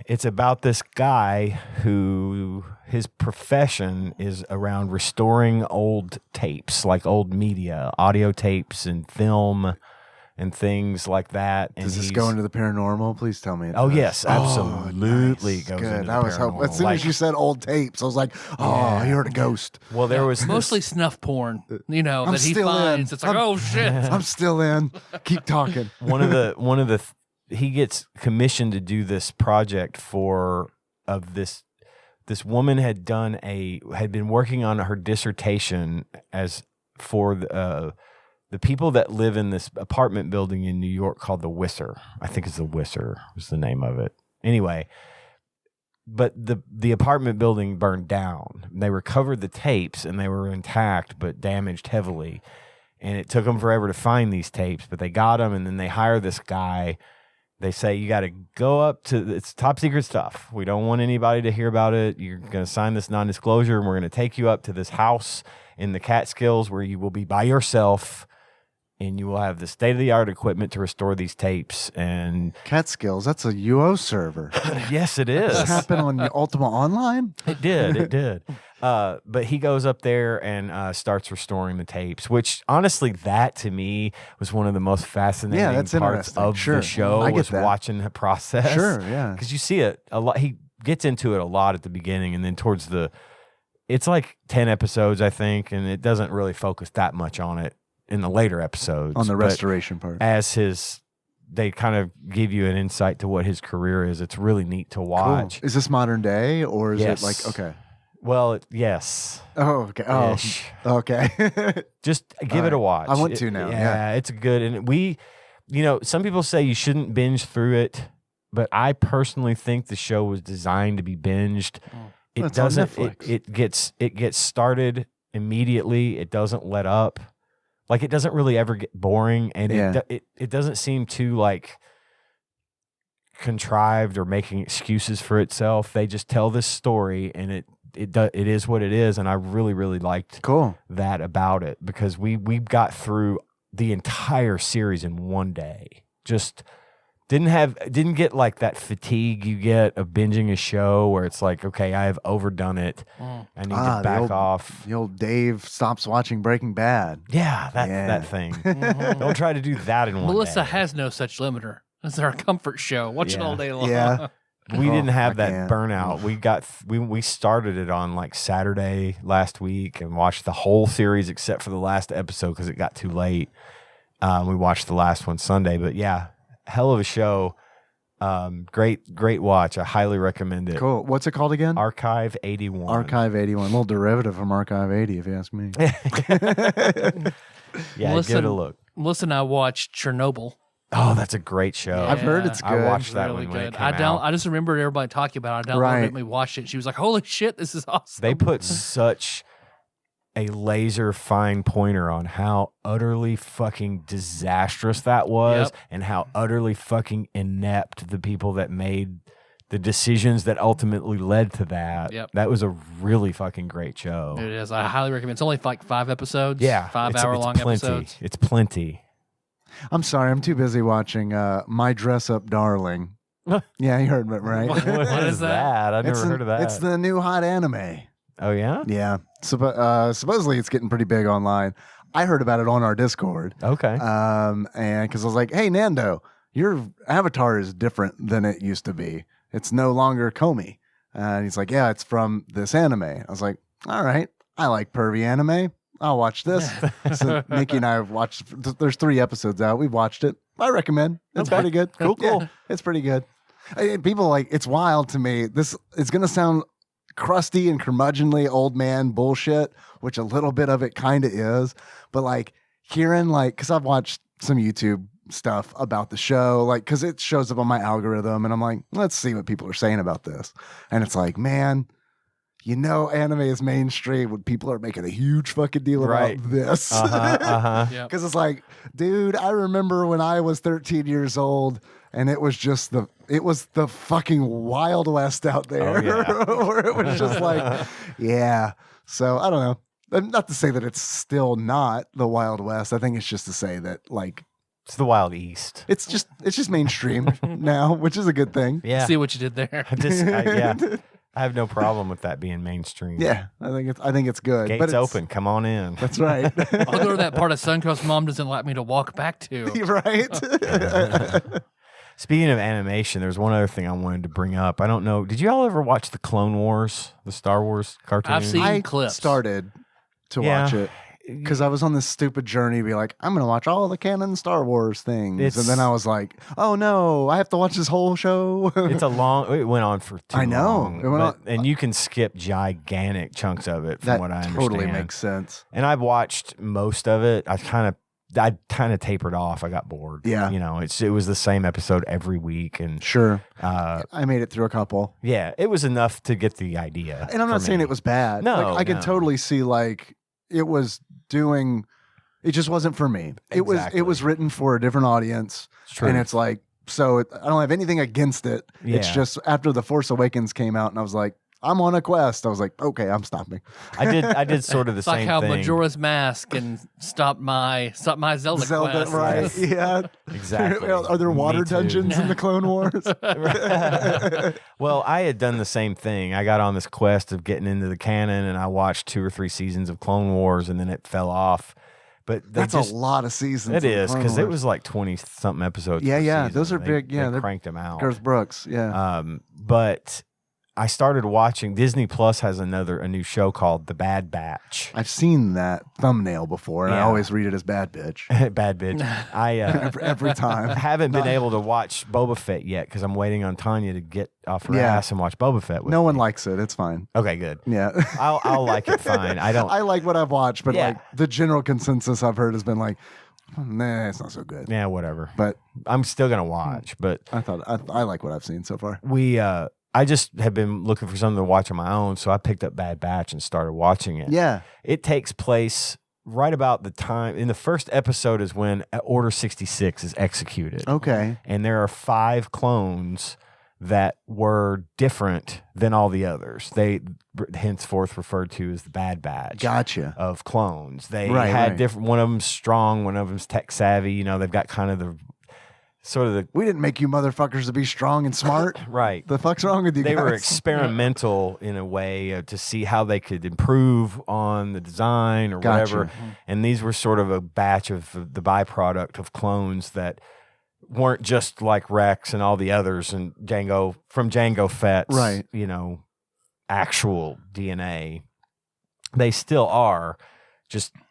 It's about this guy who his profession is around restoring old tapes, like old media, audio tapes and film and things like that. And Does this go into the paranormal? Please tell me. It Oh does. yes, absolutely Nice. goes Good. into That the was helpful. paranormal. As soon as you said old tapes, I was like, oh, you heard a ghost. Well, there was Mostly snuff porn, you know, I'm that he still finds. in. It's like, oh shit. I'm still in. Keep talking. he gets commissioned to do this project this woman had been working on her dissertation for the people that live in this apartment building in New York called the Wisser. I think it's the Wisser was the name of it. Anyway, but the apartment building burned down. They recovered the tapes and they were intact but damaged heavily. And it took them forever to find these tapes, but they got them, and then they hire this guy. They say, you got to go up to, it's top secret stuff. We don't want anybody to hear about it. You're going to sign this non-disclosure, and we're going to take you up to this house in the Catskills where you will be by yourself, and you will have the state-of-the-art equipment to restore these tapes. And Catskills, that's a UO server. yes, it Does is. this happen on Ultima Online? It did. But he goes up there and starts restoring the tapes, which honestly, that to me was one of the most fascinating that's parts interesting. of Sure. the show, I get was that. watching the process. Sure, yeah. Because you see it a lot. He gets into it a lot at the beginning, and then towards it's like 10 episodes, I think, and it doesn't really focus that much on it in the later episodes. On the But restoration part. they kind of give you an insight to what his career is. It's really neat to watch. Cool. Is this modern day or is Yes. it like, okay. Well, yes. Oh, okay. Oh, Ish. okay. Just give it a watch. I want to now, yeah. It's good. And some people say you shouldn't binge through it, but I personally think the show was designed to be binged. It It's on doesn't. Netflix. It gets started immediately. It doesn't let up. Like, it doesn't really ever get boring, and it doesn't seem too like contrived or making excuses for itself. They just tell this story, and it is what it is. And I really, really liked that about it, because we got through the entire series in one day. Just Didn't get like that fatigue you get of binging a show where it's like, okay, I have overdone it. I need to back off. The old Dave stops watching Breaking Bad. Yeah, that thing. Don't try to do that in one Melissa day. has no such limiter. It's our comfort show. Watch it all day long. Yeah. We didn't have I that can't. burnout. We started it on like Saturday last week and watched the whole series except for the last episode because it got too late. We watched the last one Sunday, but yeah, hell of a show. Great watch. I highly recommend it. Cool. What's it called again? Archive 81. Archive 81. A little derivative from Archive 80, if you ask me. Yeah, give it a look. Melissa and I watched Chernobyl. Oh, that's a great show. I've heard it's good. I watched that really one when good. it came out. I just remembered everybody talking about it. I downloaded it and we watched it. She was like, holy shit, this is awesome. They put such a laser fine pointer on how utterly fucking disastrous that was and how utterly fucking inept the people that made the decisions that ultimately led to that. Yep. That was a really fucking great show. It is. I highly recommend. It's only like 5 episodes. Yeah. 5 it's hour long plenty. episodes. It's plenty. I'm sorry. I'm too busy watching My Dress Up Darling. Yeah, you heard it, right? What is that? I've never heard of that. It's the new hot anime. Oh, yeah? Yeah. Supposedly it's getting pretty big online. I heard about it on our Discord. Okay. And because I was like, hey, Nando, your avatar is different than it used to be. It's no longer Comey. And he's like, yeah, it's from this anime. I was like, all right, I like pervy anime. I'll watch this. So Nikki and I have watched, there's 3 episodes out. We've watched it. I recommend. It's pretty good. Cool. Yeah, it's pretty good. People like, it's wild to me. This is going to sound crusty and curmudgeonly old man bullshit, which a little bit of it kind of is. But like hearing because I've watched some YouTube stuff about the show, because it shows up on my algorithm and I'm like, let's see what people are saying about this. And it's like, man, anime is mainstream when people are making a huge fucking deal about this. Because it's like, dude, I remember when I was 13 years old and it was just the fucking Wild West out there. Where it was just like, yeah. So I don't know. Not to say that it's still not the Wild West. I think it's just to say that it's the Wild East. it's just mainstream now, which is a good thing. Yeah. See what you did there. I have no problem with that being mainstream. Yeah, I think it's good. Gates but it's open. Come on in. That's right. I'll go to that part of Suncross mom doesn't let me to walk back to. Right. Speaking of animation, there's one other thing I wanted to bring up. I don't know. Did you all ever watch the Clone Wars, the Star Wars cartoon? I've seen I clips. started to watch it because I was on this stupid journey to be like, I'm going to watch all the canon Star Wars things. And then I was like, oh no, I have to watch this whole show. It went on for too I know. long. It went on- and you can skip gigantic chunks of it from That what I understand. totally makes sense. And I've watched most of it. I kind of tapered off. I got bored. Yeah. It was the same episode every week. And Sure. I made it through a couple. yeah, it was enough to get the idea. And I'm not for saying me. it was bad. No, I could no. totally see it was doing, it just wasn't for me. It Exactly. was written for a different audience. It's true. And it's like, I don't have anything against it. It's Yeah. just after The Force Awakens came out and I was like, I'm on a quest. I was like, okay, I'm stopping. I did sort of the It's same like how thing. Majora's Mask and stop my Zelda quest. right? Yeah, Exactly. Are there water Me too. dungeons in the Clone Wars? Well, I had done the same thing. I got on this quest of getting into the canon, and I watched 2 or 3 seasons of Clone Wars, and then it fell off. But That's a lot of seasons. It of is Clone because it Wars. was like 20-something episodes. Yeah, per yeah. season. Those are They- big. Yeah, they they're cranked them out. Garth Brooks. Yeah. But I started watching. Disney Plus has a new show called The Bad Batch. I've seen that thumbnail before, and I Yeah. always read it as bad bitch Bad bitch. I every time. haven't been able to watch Boba Fett yet because I'm waiting on Tanya to get off her Yeah. ass and watch Boba Fett with No one me. likes it. It's fine. Okay, good. Yeah. I'll like it fine. I don't. I like what I've watched, but Yeah. the general consensus I've heard has been like, nah, it's not so good. Yeah, whatever. But I'm still gonna watch. But I like what I've seen so far. I just have been looking for something to watch on my own, so I picked up Bad Batch and started watching it. Yeah. It takes place right about the time in the first episode is when Order 66 is executed. Okay. And there are 5 clones that were different than all the others. They henceforth referred to as the Bad Batch. Gotcha. Of clones. They Right, had right. different, one of them's strong, one of them's tech savvy. They've got kind of sort of the We didn't make you motherfuckers to be strong and smart. right. The fuck's wrong with you They guys? were experimental in a way to see how they could improve on the design or whatever. And these were sort of a batch of the byproduct of clones that weren't just like Rex and all the others and Jango Fett's, Right. actual DNA. They still are.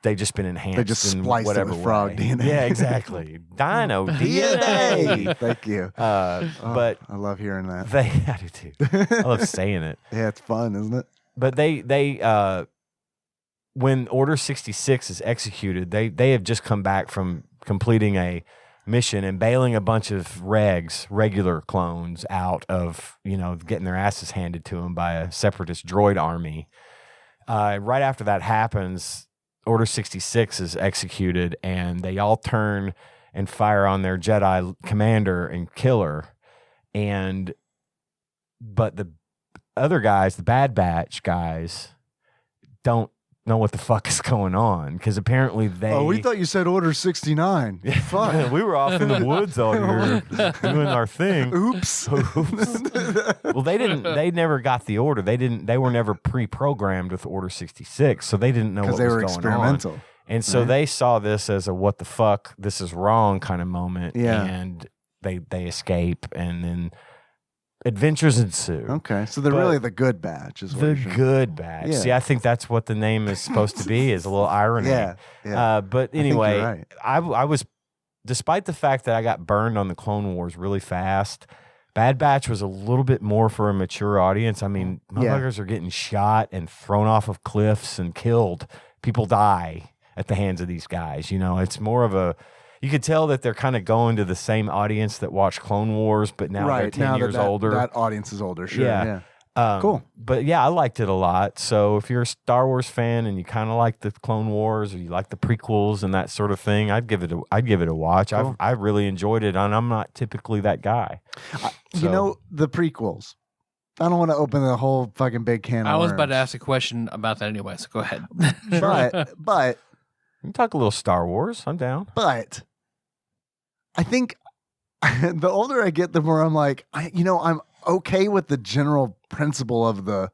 They've just been enhanced. They just in spliced it whatever with frog way. DNA. Yeah, exactly. Dino DNA. Thank you. But I love hearing that. I do too. I love saying it. Yeah, it's fun, isn't it? But they when Order 66 is executed, they have just come back from completing a mission and bailing a bunch of regular clones out of, getting their asses handed to them by a separatist droid army. Right after that happens, Order 66 is executed, and they all turn and fire on their Jedi commander and killer. But the other guys, the Bad Batch guys, don't know what the fuck is going on, because apparently they... Oh, we thought you said Order 69. Fuck. We were off in the woods all year doing our thing. Oops. Well, they never got the order. They were never pre-programmed with Order 66, so they didn't know what was Because they were going experimental. on. And so they saw this as a what the fuck, this is wrong kind of moment. Yeah. And they escape, and then adventures ensue. Okay, so they're But really the good batch, is what The you're saying. good batch. Yeah. See, I think that's what the name is supposed to be, is a little irony. Yeah. But think anyway, you're right. I was, despite the fact that I got burned on the Clone Wars really fast, Bad Batch was a little bit more for a mature audience. I mean, motherfuckers are getting shot and thrown off of cliffs and killed. People die at the hands of these guys. It's more of a... You could tell that they're kind of going to the same audience that watched Clone Wars, but now they're 10 years older. That audience is older, sure. Yeah. Yeah. Cool. But yeah, I liked it a lot. So if you're a Star Wars fan and you kind of like the Clone Wars, or you like the prequels and that sort of thing, I'd give it a watch. Cool. I really enjoyed it, and I'm not typically that guy. The prequels. I don't want to open the whole fucking big can of I was worms. about to ask a question about that anyway, so go ahead. But You can talk a little Star Wars. I'm down. But I think the older I get, the more I'm like, I'm okay with the general principle of the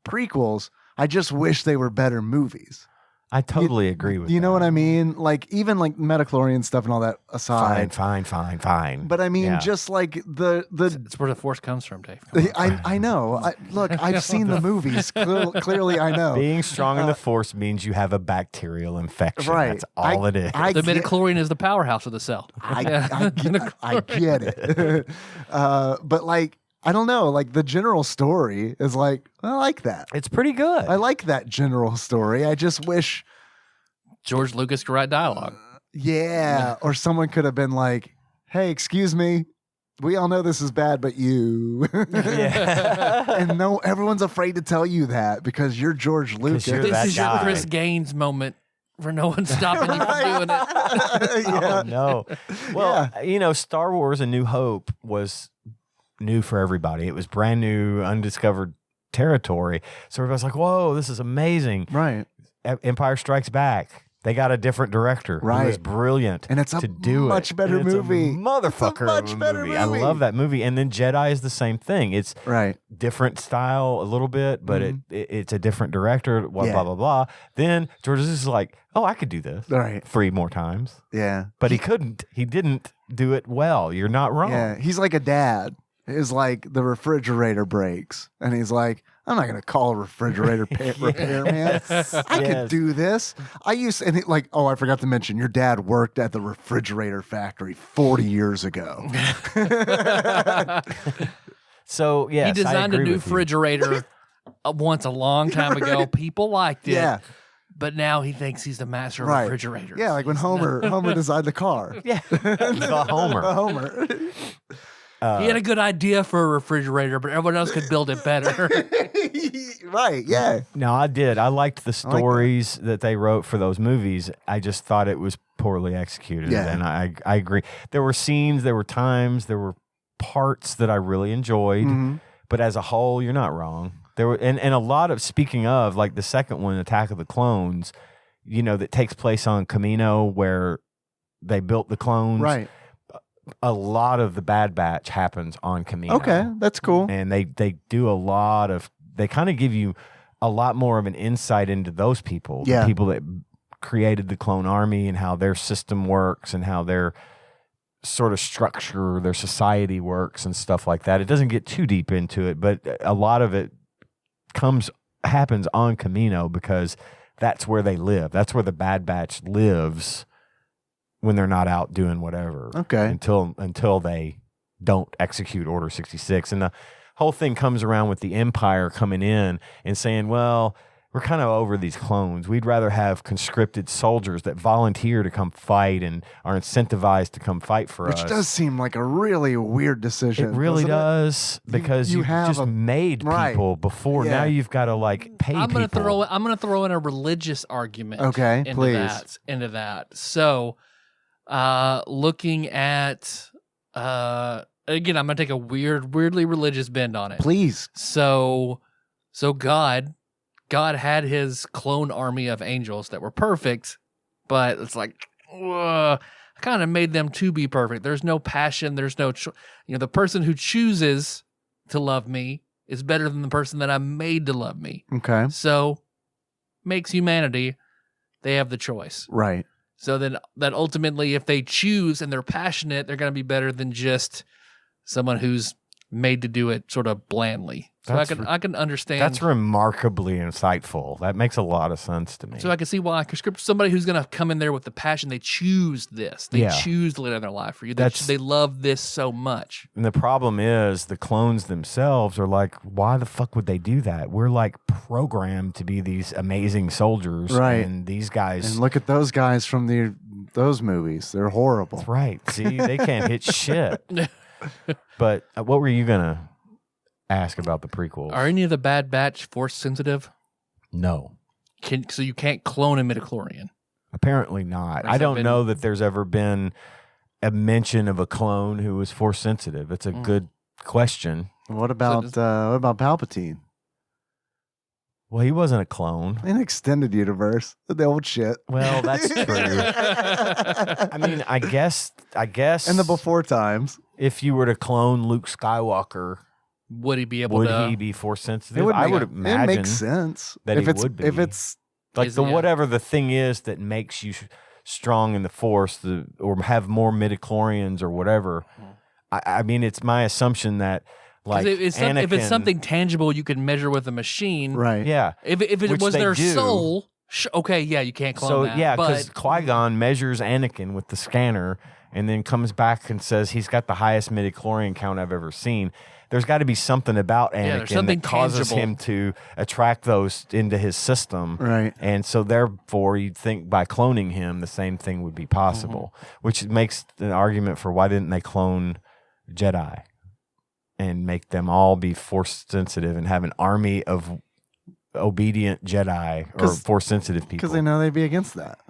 prequels. I just wish they were better movies. I totally agree with You that. know what I mean? Like, even like Metachlorian stuff and all that aside. Fine. But I mean, Yeah. just like the It's where the force comes from, Dave. Come on. I know. Look, I've seen the movies. Clearly, I know. Being strong in the Force means you have a bacterial infection. Right. That's all it is. I The get- midichlorian is the powerhouse of the cell. I get it. But like, I don't know. Like, the general story is like, I like that. It's pretty good. I like that general story. I just wish, George Lucas could write dialogue. or someone could have been like, hey, excuse me. We all know this is bad, but you. Yeah. And no, everyone's afraid to tell you that because you're George Lucas. you're This that is your guy. Chris Gaines moment where no one's stopping you from doing it. Yeah. Oh, no. Well, Star Wars: A New Hope was new for everybody. It was brand new, undiscovered territory. So everybody's like, whoa, this is amazing. Right. Empire Strikes Back. They got a different director who was Right. brilliant. And it's a to do much it. better And it's movie. A motherfucker. It's a much of a better I movie. love that movie. And then Jedi is the same thing. It's Right. different style a little bit, but it's a different director, blah, Yeah. blah, blah, blah. Then George is like, oh, I could do this Right. 3 more times. Yeah. But he couldn't. He didn't do it well. You're not wrong. Yeah. He's like a dad. It's like the refrigerator breaks. And he's like, I'm not going to call a refrigerator repairman. I could do this. I forgot to mention, your dad worked at the refrigerator factory 40 years ago. So, yes, He designed a I agree new with you. refrigerator once a long time ago. People liked it. Yeah. But now he thinks he's the master of Right. refrigerators. Yeah, like when Homer designed the car. Yeah. The Homer. The Homer. He had a good idea for a refrigerator, but everyone else could build it better. Right, yeah. No, I did. I liked the stories that they wrote for those movies. I just thought it was poorly executed. Yeah. And I agree. There were scenes, there were times, there were parts that I really enjoyed. Mm-hmm. But as a whole, you're not wrong. There were and a lot of, speaking of, like the second one, Attack of the Clones, that takes place on Camino where they built the clones. Right. a lot of the Bad Batch happens on Camino. Okay, that's cool. And they do a lot of, they kind of give you a lot more of an insight into those people, the people that created the clone army and how their system works and how their sort of structure, their society works and stuff like that. It doesn't get too deep into it, but a lot of it happens on Camino because that's where they live. That's where the Bad Batch lives when they're not out doing whatever. Okay. Until they don't execute Order 66. And the whole thing comes around with the Empire coming in and saying, well, we're kind of over these clones. We'd rather have conscripted soldiers that volunteer to come fight and are incentivized to come fight for us. Which does seem like a really weird decision. It really does, because you just made people before. Yeah. Now you've got to like pay I'm gonna people. I'm gonna throw in a religious argument. Okay, into please. Into that. So, looking at again, I'm gonna take a weirdly religious bend on it. Please. So God had his clone army of angels that were perfect, but it's like, I kind of made them to be perfect. There's no passion. There's no, the person who chooses to love me is better than the person that I made to love me. Okay. So makes humanity, they have the choice. Right. So then that ultimately, if they choose and they're passionate, they're going to be better than just someone who's made to do it sort of blandly. So I can understand. That's remarkably insightful. That makes a lot of sense to me. So I can see why somebody who's going to come in there with the passion, they choose this. They choose to live their life for you. They love this so much. And the problem is the clones themselves are like, why the fuck would they do that? We're like programmed to be these amazing soldiers. Right. And these guys. And look at those guys from those movies. They're horrible. That's right. See, they can't hit shit. But what were you going to ask about the prequels? Are any of the Bad Batch force sensitive? No. So you can't clone a midichlorian? Apparently not. I don't know that there's ever been a mention of a clone who was force sensitive. It's a good question. What about Palpatine? Well, he wasn't a clone. In extended universe, the old shit. Well, that's true. I mean, I guess. In the before times, if you were to clone Luke Skywalker, would he be able to? Would he be force sensitive? I would imagine. It makes sense that he would be. If it's like whatever the thing is that makes you strong in the force, or have more midichlorians or whatever. I mean, it's my assumption that. Like if it's something tangible you can measure with a machine, right? Yeah. If it was their soul, okay, yeah, you can't clone that. So yeah, because Qui-Gon measures Anakin with the scanner, and then comes back and says he's got the highest midichlorian count I've ever seen. There's got to be something about Anakin that causes him to attract those into his system, right? And so therefore, you'd think by cloning him, the same thing would be possible, which makes an argument for why didn't they clone Jedi and make them all be force sensitive and have an army of obedient Jedi or force sensitive people. Because they know they'd be against that.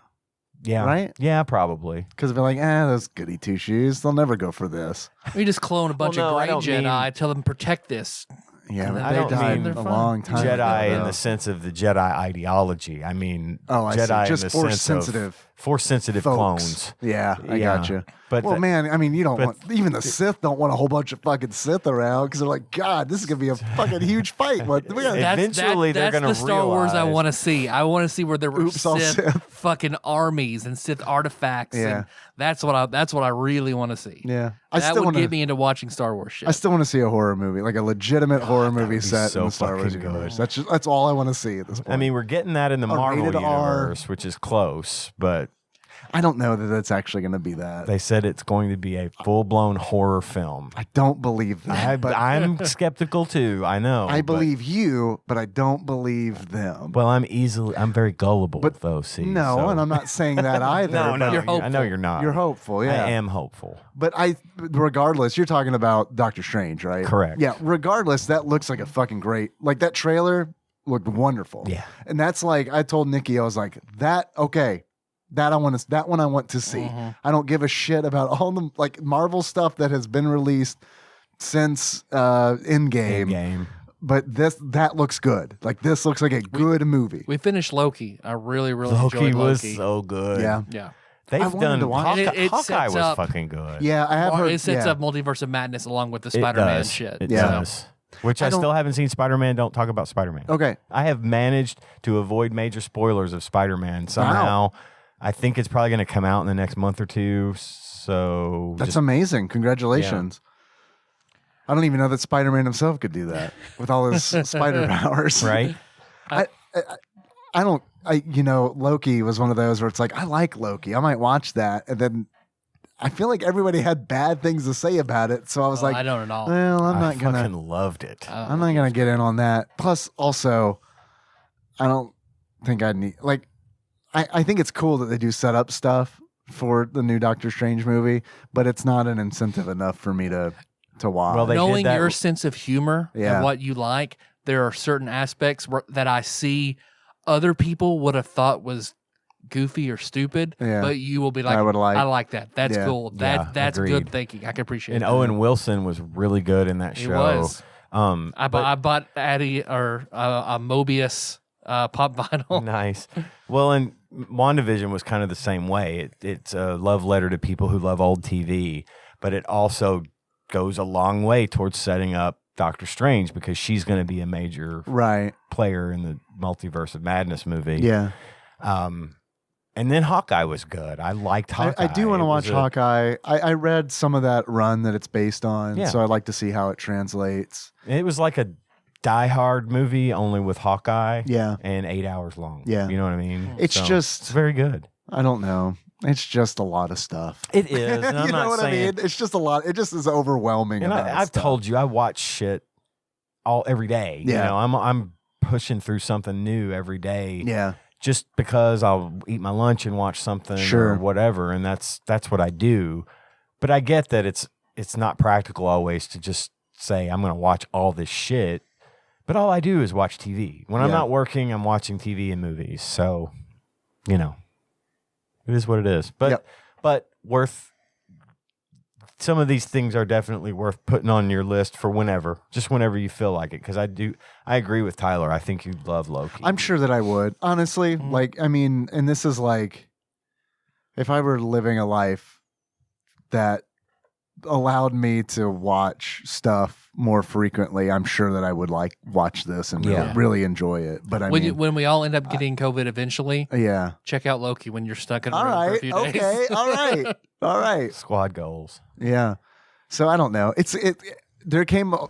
Yeah. Right? Yeah, probably. Because they're like, those goody two shoes, they'll never go for this. We just clone a bunch of gray Jedi, tell them protect this. Yeah, but I don't died mean a long time Jedi ago, in the sense of the Jedi ideology. I mean Jedi just in the force sense sensitive. of force sensitive Folks. clones. Yeah, I got you. But man, I mean, you don't want, even the Sith don't want a whole bunch of fucking Sith around because they're like, God, this is gonna be a fucking huge fight. Eventually, they're gonna that's the Star Wars I want to see. I want to see where there were Sith fucking armies and Sith artifacts. Yeah. And that's what I really want to see. Yeah, that would get me into watching Star Wars shit. I still want to see a horror movie, like a legitimate horror movie set in the Star Wars universe. That's all I want to see at this point. I mean, we're getting that in the Marvel universe, which is close, but I don't know that that's actually going to be that. They said it's going to be a full-blown horror film. I don't believe that. I'm skeptical too. I know. I believe you, but I don't believe them. Well, I'm very gullible, though. See, and I'm not saying that either. No, you're hopeful. I know you're not. You're hopeful. Yeah, I am hopeful. But regardless, you're talking about Doctor Strange, right? Correct. Yeah. Regardless, that looks like a fucking great. Like that trailer looked wonderful. Yeah. And that's like I told Nikki, I was like, that okay. That one I want to see. I don't give a shit about all the like Marvel stuff that has been released since Endgame. But that looks good. Like this looks like a good movie. We finished Loki. I really enjoyed Loki. Loki was so good. Yeah. Yeah. They've wanted done to watch it. It Hawkeye sets was up- fucking good. Yeah, I have heard. It sets yeah. up Multiverse of Madness along with the It Spider-Man does. shit. It Yeah. does. Which I don't- still haven't seen Spider-Man. Don't talk about Spider-Man. Okay. I have managed to avoid major spoilers of Spider-Man somehow. I think it's probably going to come out in the next month or two. So That's amazing. Congratulations. I don't even know that Spider-Man himself could do that with all his spider powers. right. I don't, Loki was one of those where it's like, I like Loki. I might watch that. And then I feel like everybody had bad things to say about it. So I was like, I don't at all. well, I'm I not going fucking to, loved it. I'm not going to get in on that. Plus also, I don't think I need, like, I think it's cool that they do set up stuff for the new Doctor Strange movie, but it's not an incentive enough for me to watch. Well, they did Knowing that- your sense of humor Yeah. and what you like, there are certain aspects that I see other people would have thought was goofy or stupid, Yeah. but you will be like, I would like- I like that. That's Yeah. cool. Yeah, That's agreed. good thinking. I can appreciate And that. Owen Wilson was really good in that He show. was. But- I bought Addie or a Mobius pop vinyl. Nice. Well, and WandaVision was kind of the same way. It's a love letter to people who love old TV, but it also goes a long way towards setting up Doctor Strange because she's going to be a major right. player in the Multiverse of Madness movie. Yeah. And then Hawkeye was good. I liked Hawkeye. I do want to It was watch Hawkeye. I read some of that run that it's based on, Yeah. so I'd like to see how it translates. It was like a Die Hard movie, only with Hawkeye. Yeah. And 8 hours long. Yeah. You know what I mean? It's So, just- it's very good. I don't know. It's just a lot of stuff. It is. And I'm you know not what saying, I mean? It's just a lot. It just is overwhelming. And amount of I've stuff. told you, I watch shit every day. Yeah. You know, I'm pushing through something new every day. Yeah. Just because I'll eat my lunch and watch something Sure. or whatever, and that's what I do. But I get that it's not practical always to just say I'm going to watch all this shit. But all I do is watch TV. When I'm Yeah. not working, I'm watching TV and movies. So, you know, it is what it is. But Yep. but worth. Some of these things are definitely worth putting on your list for whenever, just whenever you feel like it. Because I agree with Tyler. I think you'd love Loki. I'm sure that I would. Honestly, Mhm. like, I mean, and this is like, if I were living a life that allowed me to watch stuff more frequently, I'm sure that I would watch this and Yeah. really enjoy it. But I mean, When we all end up getting COVID eventually, yeah. check out Loki when you're stuck in a All room for a right. few days. Okay. All right. All right. Squad goals. Yeah. So I don't know.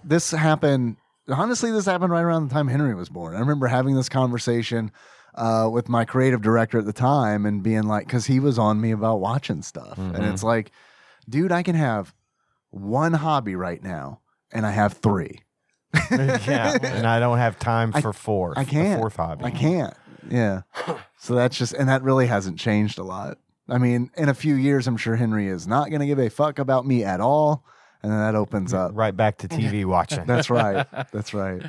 This happened. Honestly, this happened right around the time Henry was born. I remember having this conversation with my creative director at the time and being like, because he was on me about watching stuff. And Mhm. it's like, dude, I can have one hobby right now and I have three. Yeah, and I don't have time I- for four. I can't. A fourth hobby. I can't. Yeah. So that's just, and that really hasn't changed a lot. I mean, in a few years, I'm sure Henry is not going to give a fuck about me at all. And then that opens up. Right back to TV watching. That's right. That's right.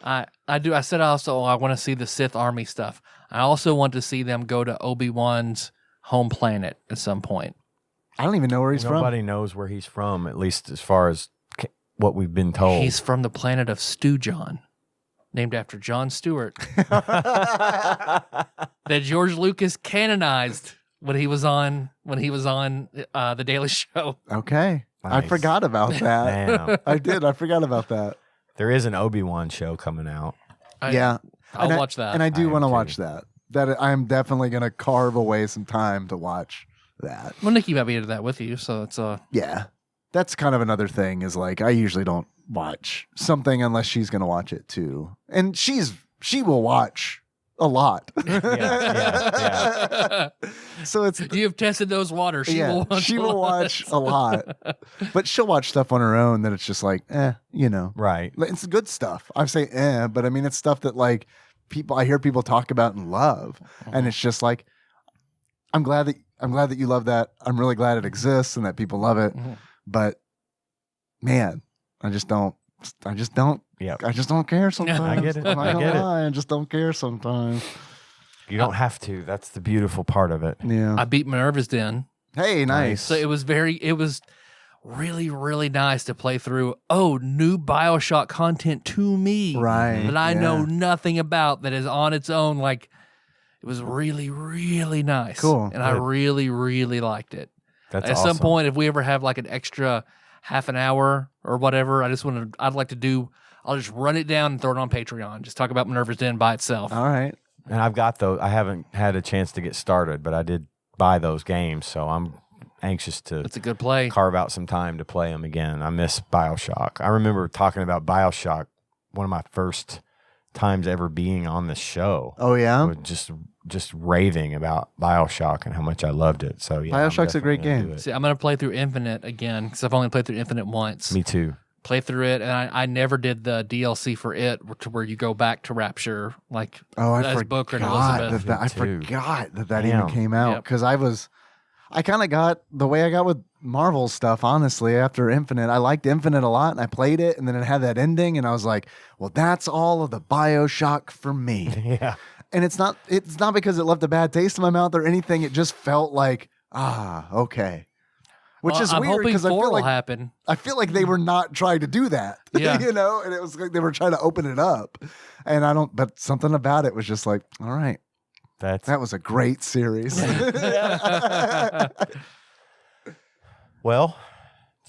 I do. I said also I want to see the Sith Army stuff. I also want to see them go to Obi-Wan's home planet at some point. I don't even know where he's Nobody knows where he's from, at least as far as what we've been told. He's from the planet of Stew John, named after Jon Stewart, that George Lucas canonized when he was on the Daily Show. from. Okay. I Nice. forgot about that. Damn. I did. I forgot about that. There is an Obi-Wan show coming out. Yeah. I'll And watch that. And I do I want to am watch too. that. That I'm definitely going to carve away some time to watch that. well, Nikki might be into that with you, so it's Yeah. That's kind of another thing is like, I usually don't watch something unless she's going to watch it too. And she will watch a lot. Yeah. So it's, You have tested those waters. She will watch. she a will lot. watch a lot. But she'll watch stuff on her own that it's just like, you know. Right. Like, it's good stuff. I say but I mean it's stuff that like I hear people talk about and love. And it's just like I'm glad that you love that. I'm really glad it exists and that people love it. Mhm. But man, I just don't Yep. I just don't care sometimes. I get it. I'm not I gonna get it. lie, I just don't care sometimes. You don't have to. That's the beautiful part of it. Yeah. I beat Minerva's Den. Hey, nice. So it was really, really nice to play through. Oh, new BioShock content to me Right. that I yeah. know nothing about that is on its own. Like It was really, really nice. Cool. And I really, really liked it. That's At awesome. some point, if we ever have like an extra half an hour or whatever, I'd like to do, I'll just run it down and throw it on Patreon. Just talk about Minerva's Den by itself. All right. And I've got those. I haven't had a chance to get started, but I did buy those games, so I'm anxious to It's a good play. carve out some time to play them again. I miss BioShock. I remember talking about BioShock, one of my first times ever being on the show. Oh yeah. Was just raving about BioShock and how much I loved it. So yeah, BioShock's a great game. See, I'm going to play through Infinite again because I've only played through Infinite once. Me too. Play through it, and I never did the DLC for it to where you go back to Rapture, like Oh, I as forgot Booker and Elizabeth. I Me too. forgot that Damn. even came out Yep. because I kind of got the way I got with Marvel stuff. Honestly, after Infinite, I liked Infinite a lot, and I played it, and then it had that ending, and I was like, well, that's all of the BioShock for me. Yeah. And it's not because it left a bad taste in my mouth or anything. It just felt like, okay. Which Well, is I'm weird hoping because 4 will happen. I feel like they were not trying to do that. Yeah. And it was like they were trying to open it up. And but something about it was just like, all right, That's that was a great series. well.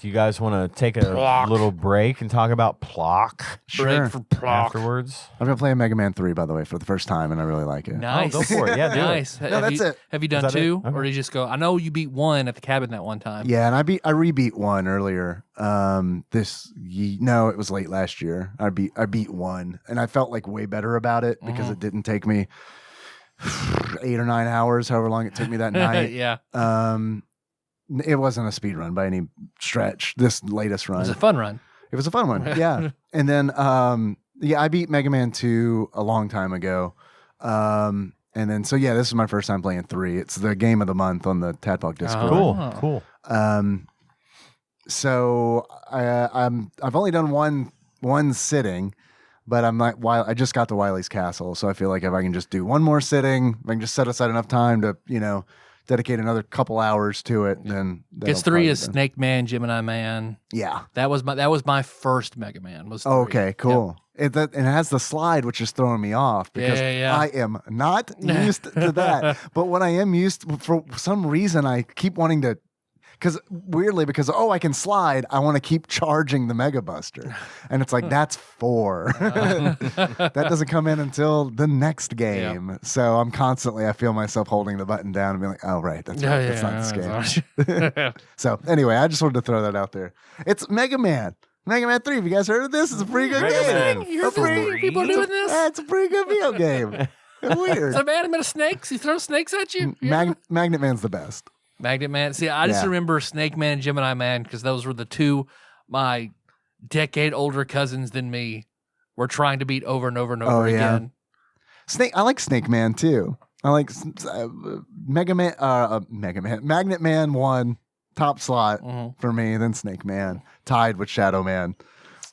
Do you guys want to take a Plok. little break and talk about Plok Break for Plok. afterwards? I've been playing Mega Man 3, by the way, for the first time, and I really like it. Nice. Oh, go for it. Yeah, do it. nice. No, that's it. Have you done Is that it? 2, Okay. or did you just go? I know you beat 1 at the cabin that one time. Yeah, and I rebeat 1 earlier. No, it was late last year. I beat 1, and I felt like way better about it because it didn't take me 8 or 9 hours, however long it took me that night. yeah. It wasn't a speed run by any stretch. This latest It run, was a fun run. it was a fun one. Yeah, and then I beat Mega Man 2 a long time ago. And then this is my first time playing 3. It's the game of the month on the TADPOG Discord. Oh. Cool. So I've only done one sitting, but I'm like, I just got to Wily's Castle, so I feel like if I can just do one more sitting, if I can just set aside enough time to dedicate another couple hours to it, then Because that'll 3 probably is be done. Snake Man, Gemini Man. Yeah. That was my first Mega Man. Was 3. Okay. Cool. It has the slide, which is throwing me off because Yeah. I am not used to that. But when I am used, for some reason, I keep wanting to. Because I can slide, I want to keep charging the Mega Buster. And it's like, that's 4. That doesn't come in until the next game. Yeah. So I feel myself holding the button down and being like, oh, right, that's right. That's not this game. So anyway, I just wanted to throw that out there. It's Mega Man. Mega Man 3. Have you guys heard of this? It's a pretty good Mega game. Man You heard this? People doing this? It's a pretty good video game. Weird. Is that man made of snakes? He throws snakes at you? Yeah. Magnet Man's the best. Magnet Man. See, I just Yeah. remember Snake Man and Gemini Man because those were the two my decade older cousins than me were trying to beat over and over and over Oh, yeah. again. I like Snake Man too. I like Magnet Man 1 top slot Mhm. for me, then Snake Man tied with Shadow Man.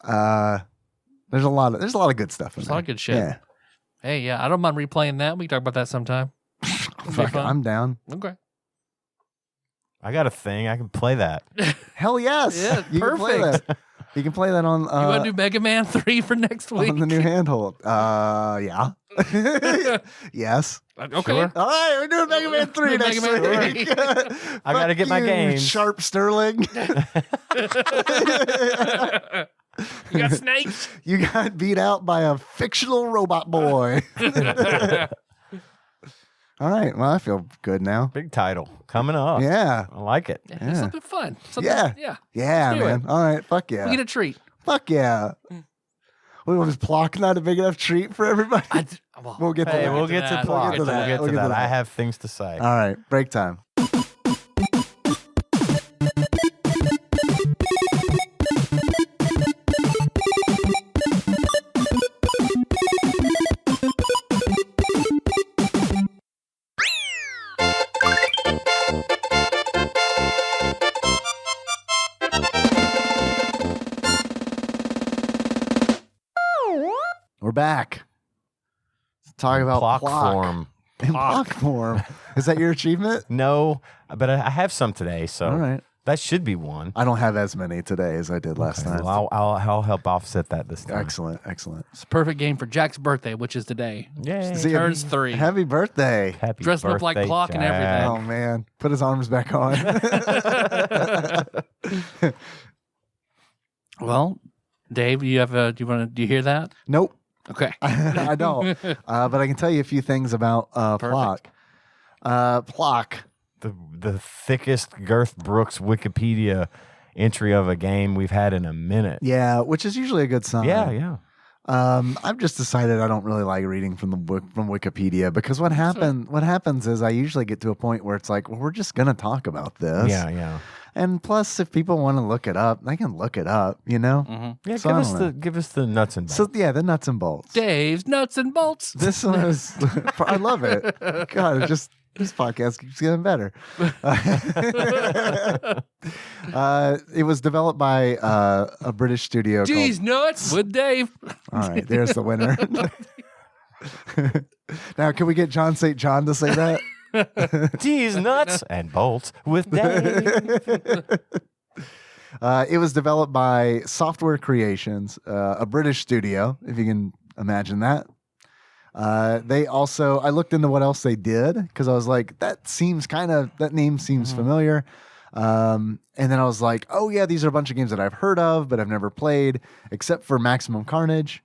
There's a lot of good stuff in There's a there. lot of good shit. Yeah. Hey, yeah, I don't mind replaying that. We can talk about that sometime. It'll be Fuck, fun. I'm down. Okay. I got a thing. I can play that. Hell yes. Yeah, You can play perfect. that. You can play that on You want to do Mega Man 3 for next week? on the new handhold. Yeah. Yes. Okay. Sure. All right, we're doing Mega Man 3 Mega next Man week. 3. I gotta Fuck get my you, games. Sharp Sterling. You got snakes? You got beat out by a fictional robot boy. All right. Well, I feel good now. Big title coming up. Yeah. I like it. Yeah, something fun. Something, Yeah. Yeah. Yeah, Let's do man. All right. Fuck yeah. We get a treat. Fuck yeah. What was Plok not a big enough treat for everybody? We'll get to Hey, that. we'll get to that. Plok. We'll get to We'll that. get We'll to get to that. I that. have things to say. All right. Break time. We're back. Let's talk about Plok Plok. form. In Plok form. Is that your achievement? No, but I have some today. So All right. That should be one. I don't have as many today as I did last time. Well, I'll help offset that this time. Excellent. It's a perfect game for Jack's birthday, which is today. Yay. See, Turns 3. Happy birthday. Happy Dressed up like birthday, Plok and Jack. everything. Oh, man. Put his arms back on. Well, Dave, do you hear that? Nope. Okay. I don't. But I can tell you a few things about Plok. Plok. The thickest Girth Brooks Wikipedia entry of a game we've had in a minute. Yeah, which is usually a good sign. Yeah. I've just decided I don't really like reading from the book from Wikipedia because what happens is I usually get to a point where it's like, well, we're just gonna talk about this. Yeah. And plus, if people want to look it up, they can look it up. You know. Mm-hmm. Yeah, So give us the nuts and bolts. So yeah, the nuts and bolts. Dave's nuts and bolts. This was I love it. God, this podcast keeps getting better. It was developed by a British studio. Jeez, nuts with Dave. All right, there's the winner. Now, can we get John St. John to say that? Tease nuts and bolts with Dave. It was developed by Software Creations, a British studio, if you can imagine that. They also, I looked into what else they did because I was like, that name seems familiar. And then I was like, oh yeah, these are a bunch of games that I've heard of, but I've never played, except for Maximum Carnage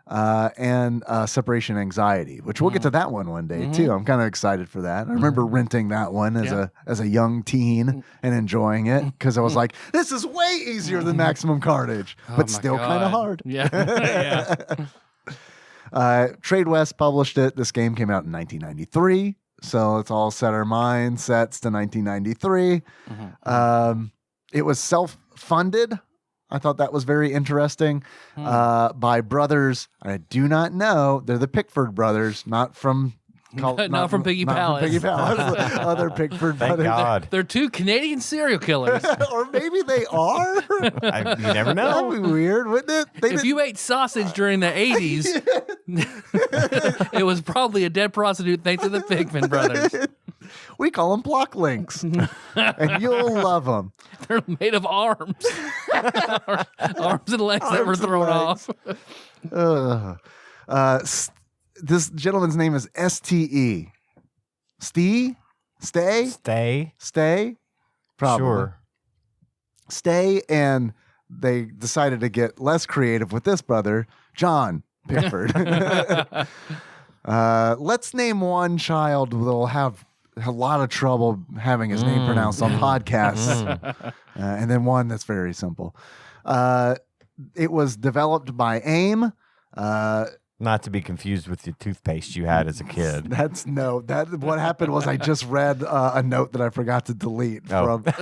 and Separation Anxiety, which we'll get to that one day too. I'm kind of excited for that. I remember renting that one as a young teen and enjoying it because I was like, this is way easier than Maximum Carnage, but still kind of hard. Yeah. Trade West published it. This game came out in 1993. So let's all set our mindsets to 1993. It was self-funded. I thought that was very interesting. By brothers, I do not know. They're the Pickford brothers, not from Not from Piggy Palace. Piggy Palace. Other Pickford Thank brothers. God. They're 2 Canadian serial killers. Or maybe they are. You never know. That'd be weird, wouldn't it? If you ate sausage during the 80s, it was probably a dead prostitute thanks to the Pigman brothers. We call them block links, and you'll love them. They're made of arms. Arms and legs that were Arms and thrown legs. off. This gentleman's name is S.T.E. Stay? Probably. Sure. Stay, and they decided to get less creative with this brother, John Pickford. Let's name one child that'll have a lot of trouble having his name pronounced on podcasts, and then one that's very simple. It was developed by AIM. Not to be confused with the toothpaste you had as a kid. What happened was I just read a note that I forgot to delete from. No,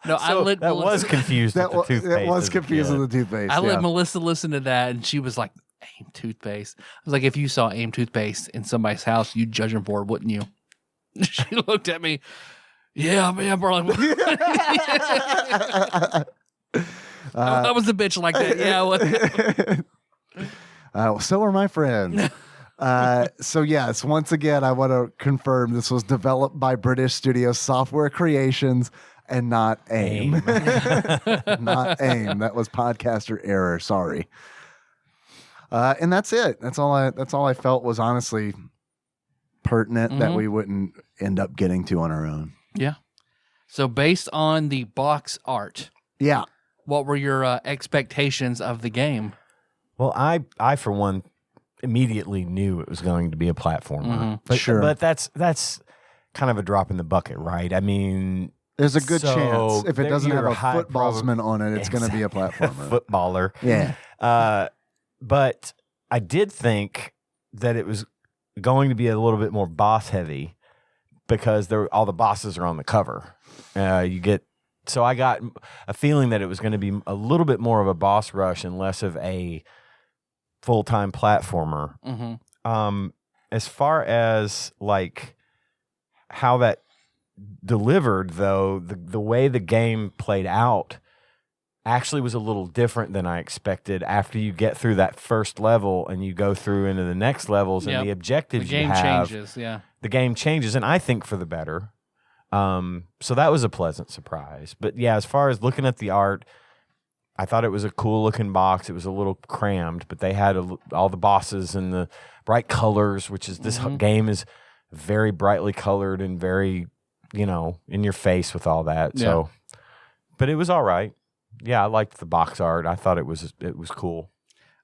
That was confused with the toothpaste. That was as a confused kid. with the toothpaste. I yeah. let Melissa listen to that, and she was like, AIM toothpaste. I was like, if you saw AIM toothpaste in somebody's house, you'd judge them for it, wouldn't you? She looked at me. Yeah, man, bro. I was a bitch like that. Yeah. So are my friends. So yes, once again, I want to confirm this was developed by British studio Software Creations and not AIM. Not AIM. That was podcaster error. Sorry. And that's it. That's all I felt was honestly pertinent that we wouldn't end up getting to on our own. Yeah. So based on the box art, Yeah. what were your expectations of the game? Well, I for one immediately knew it was going to be a platformer. But, Sure. But that's kind of a drop in the bucket, right? I mean, There's a good So, chance if it doesn't have you're a high footballsman on it, it's going to be a platformer. footballer. Yeah. But I did think that it was going to be a little bit more boss heavy because all the bosses are on the cover. So I got a feeling that it was going to be a little bit more of a boss rush and less of a full-time platformer. As far as like how that delivered, though, the way the game played out actually was a little different than I expected. After you get through that first level and you go through into the next levels and the objectives The game you have, changes, yeah. the game changes, and I think for the better. So that was a pleasant surprise. But yeah, as far as looking at the art, I thought it was a cool looking box. It was a little crammed, but they had all the bosses and the bright colors, which is this game is very brightly colored and very, in your face with all that. Yeah. So, but it was all right. Yeah, I liked the box art. I thought it was cool.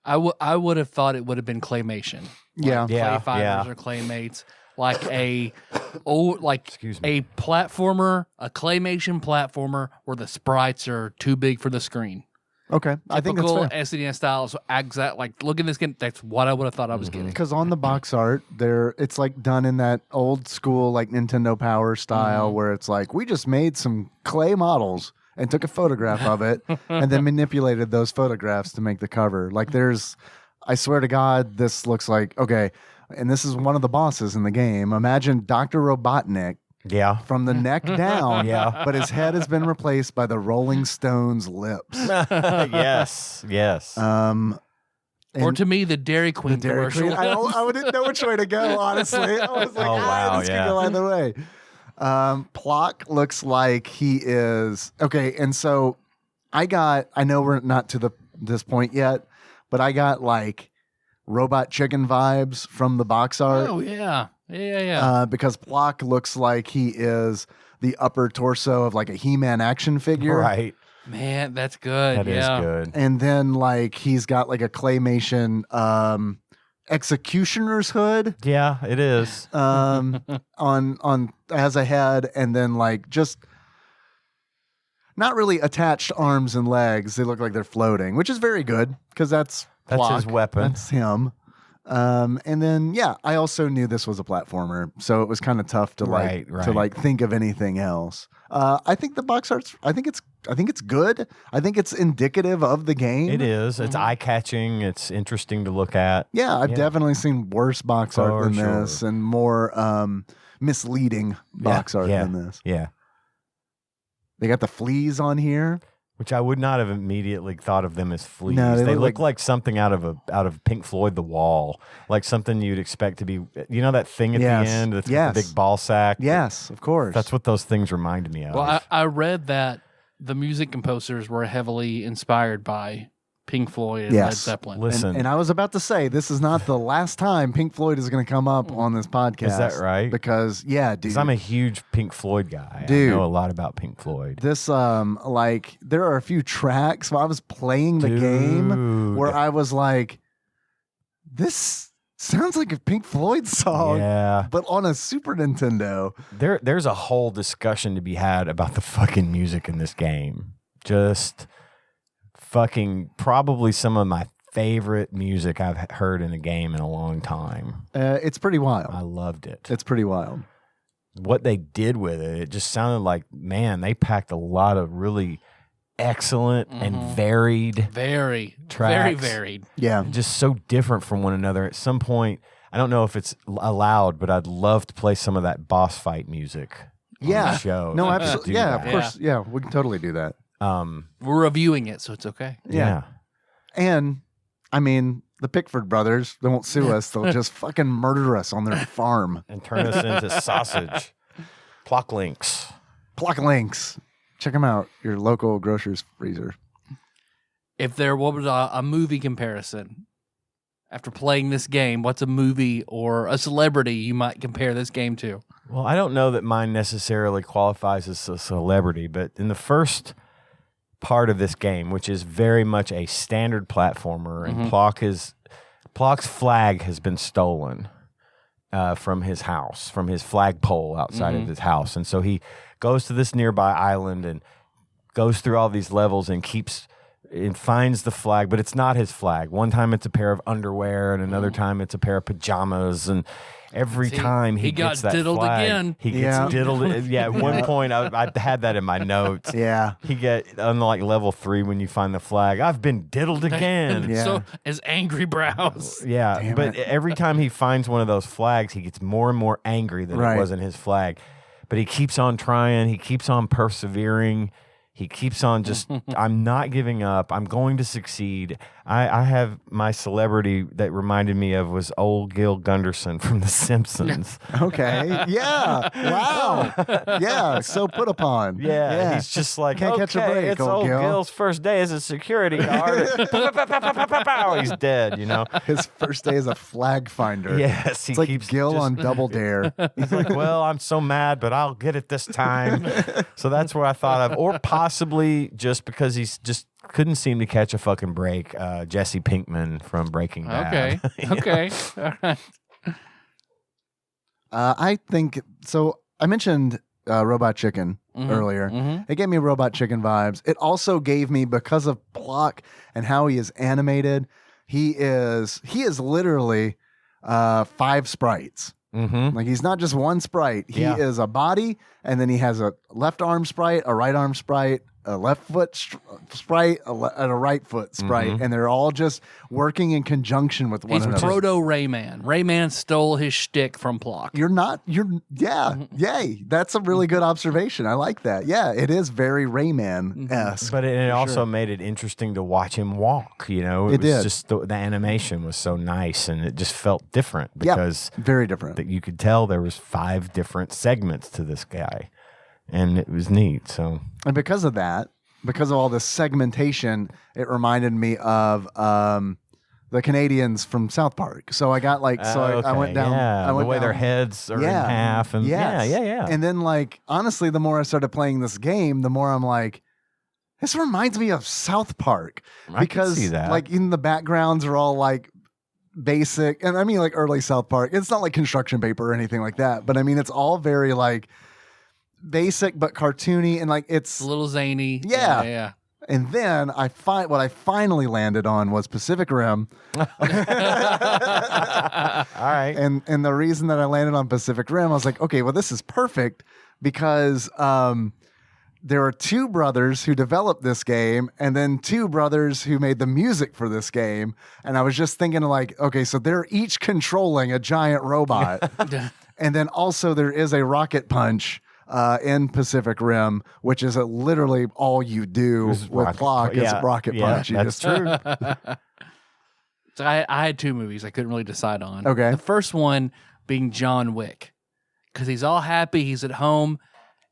I would have thought it would have been claymation. Yeah. Clay Yeah, fibers yeah. or claymates. Like a platformer, a claymation platformer where the sprites are too big for the screen. Okay. I think that's Typical fair. SNES style. So exact, like look at this game. That's what I would have thought I was getting. Because on the box art, it's like done in that old school like Nintendo Power style where it's like we just made some clay models and took a photograph of it and then manipulated those photographs to make the cover. Like I swear to God, this looks like okay, and this is one of the bosses in the game. Imagine Dr. Robotnik. Yeah. From the neck down, Yeah. but his head has been replaced by the Rolling Stones' lips. Yes. Or to me, the Dairy Queen Dairy commercial. Queen. I didn't know which way to go, honestly. I was like, Oh, wow, this yeah. could go either way. Plok looks like he is okay, and so I know we're not to this point yet, but I got like Robot Chicken vibes from the box art. Oh yeah. Because Plok looks like he is the upper torso of like a He-Man action figure. Right. Man, that's good. That is good. And then like he's got like a claymation executioner's hood Yeah, it is. on as a head, and then like just not really attached arms and legs. They look like they're floating, which is very good because that's Plok. his weapon. That's him. And then I also knew this was a platformer, so it was kind of tough to Right. think of anything else. I think the box art's I think it's good. I think it's indicative of the game. It is. It's eye catching. It's interesting to look at. Yeah, I've definitely seen worse box art For than sure. this and more misleading box art than this. Yeah. They got the fleas on here. Which I would not have immediately thought of them as fleas. No, they they look look like something out of Pink Floyd The Wall, like something you'd expect to be. You know that thing at Yes. the end that's Yes. the big ball sack. Yes, of course. That's what those things reminded me of. Well, I read that the music composers were heavily inspired by Pink Floyd and Led Yes. Zeppelin. Listen, And I was about to say, this is not the last time Pink Floyd is going to come up on this podcast. Is that right? Because, dude. because I'm a huge Pink Floyd guy. Dude. I know a lot about Pink Floyd. This, there are a few tracks while I was playing the game Dude. where I was like, this sounds like a Pink Floyd song, Yeah, but on a Super Nintendo. there's a whole discussion to be had about the fucking music in this game. Just fucking probably some of my favorite music I've heard in a game in a long time. It's pretty wild. I loved it. It's pretty wild. What they did with it, it just sounded like, man, they packed a lot of really excellent and varied, very Tracks. varied. Yeah. just so different from one another. At some point, I don't know if it's allowed, but I'd love to play some of that boss fight music on Yeah. the show. No, if we could absolutely. do Yeah, that. of course. Yeah, we can totally do that. We're reviewing it, so it's okay. Yeah. And, I mean, the Pickford brothers, they won't sue us. They'll just fucking murder us on their farm. And turn us into sausage. Plok links. Plok links. Check them out. Your local grocer's freezer. If there was a movie comparison after playing this game, what's a movie or a celebrity you might compare this game to? Well, I don't know that mine necessarily qualifies as a celebrity, but in the first part of this game, which is very much a standard platformer, and Plok's flag has been stolen from his house, from his flagpole outside of his house, and so he goes to this nearby island and goes through all these levels and finds the flag, but it's not his flag. One time it's a pair of underwear, and another time it's a pair of pajamas, and every time he got gets that diddled flag, again. he gets Yeah. diddled. Yeah, at one point I had that in my notes. Yeah. He get on like level 3 when you find the flag. I've been diddled again. Yeah. So as angry brows. Yeah, Damn but it. every time he finds one of those flags, he gets more and more angry that Right. it wasn't his flag. But he keeps on trying. He keeps on persevering. He keeps on just, I'm not giving up. I'm going to succeed. I have my celebrity that reminded me of was old Gil Gunderson from The Simpsons. Okay. Yeah. Wow. Yeah. So put upon. Yeah. He's just like, Can't catch a break, it's old old Gil. Gil's first day as a security guard. He's dead, you know? His first day as a flag finder. Yes. He It's like keeps Gil just- on Double Dare. He's like, well, I'm so mad, but I'll get it this time. So that's what I thought of. Or possibly just because he's just couldn't seem to catch a fucking break. Jesse Pinkman from Breaking Bad. Okay. All right. I think so. I mentioned Robot Chicken earlier. It gave me Robot Chicken vibes. It also gave me, because of Plok and how he is animated, he is literally 5 sprites. Like, he's not just one sprite. He is a body, and then he has a left arm sprite, a right arm sprite, a left foot sprite, and a right foot sprite, and they're all just working in conjunction with one He's another. proto Rayman. Rayman stole his shtick from Plok. Yay. That's a really good observation. I like that. Yeah, it is very Rayman-esque. But it also made it interesting to watch him walk, you know? It was did. just the animation was so nice, and it just felt different because Very different. that you could tell there was 5 different segments to this guy, and it was neat. So And because of that, because of all this segmentation, it reminded me of the Canadians from South Park. So I got like, I went down. I went the way down, their heads are in half, and Yes. yeah. And then, like, honestly, the more I started playing this game, the more I'm like, this reminds me of South Park, I can see that. like, in the backgrounds are all like basic, and I mean like early South Park. It's not like construction paper or anything like that, but I mean it's all very like basic but cartoony, and like it's a little zany. Yeah. Yeah. And then what I finally landed on was Pacific Rim. All right. And the reason that I landed on Pacific Rim, I was like, okay, well, this is perfect because there are 2 brothers who developed this game, and then 2 brothers who made the music for this game. And I was just thinking, like, okay, so they're each controlling a giant robot. And then also there is a rocket punch in Pacific Rim, which is literally all you do with Plok is rocket punch. That's true. So I had 2 movies I couldn't really decide on. Okay. The first one being John Wick, because he's all happy, he's at home,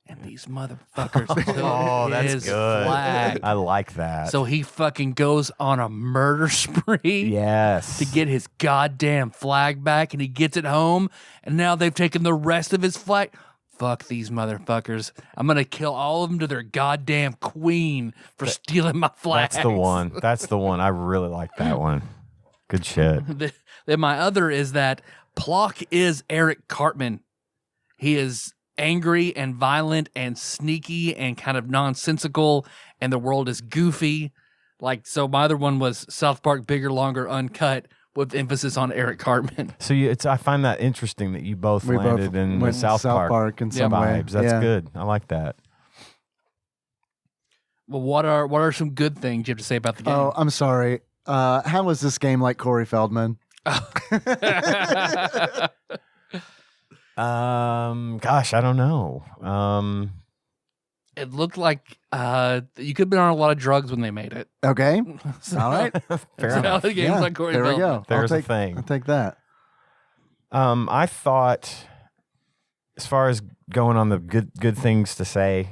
and these motherfuckers took that's his good. flag. I like that. So he fucking goes on a murder spree yes. to get his goddamn flag back, and he gets it home, and now they've taken the rest of his flag. Fuck these motherfuckers. I'm going to kill all of them to their goddamn queen for stealing my flag. That's the one. That's the one. I really like that one. Good shit. Then my other is that Plok is Eric Cartman. He is angry and violent and sneaky and kind of nonsensical, and the world is goofy. Like, so my other one was South Park Bigger, Longer, Uncut, with emphasis on Eric Cartman. So I find that interesting that you both landed in the went South Park in some way. vibes. That's Yeah. good. I like that. Well, what are some good things you have to say about the game? Oh, I'm sorry. How was this game like Corey Feldman? Gosh, I don't know. It looked like you could have been on a lot of drugs when they made it. Okay. So, All right. Fair so enough. the game's Yeah, like Corey there we Feldman. go. There's I'll a thing. I'll take that. I thought, as far as going on the good things to say,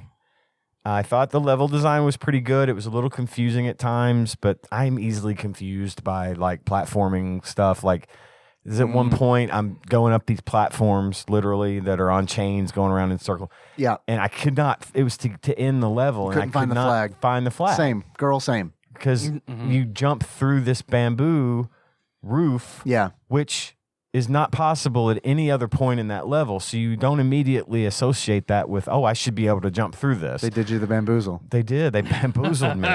I thought the level design was pretty good. It was a little confusing at times, but I'm easily confused by like platforming stuff. Like, is at one point I'm going up these platforms literally that are on chains going around in a circle. Yeah. And I could not, it was to end the level, and I Couldn't could find the not flag. find the flag. Same. Girl, same. Because you jump through this bamboo roof, Yeah. which is not possible at any other point in that level. So you don't immediately associate that with, oh, I should be able to jump through this. They did you the bamboozle. They did. They bamboozled me.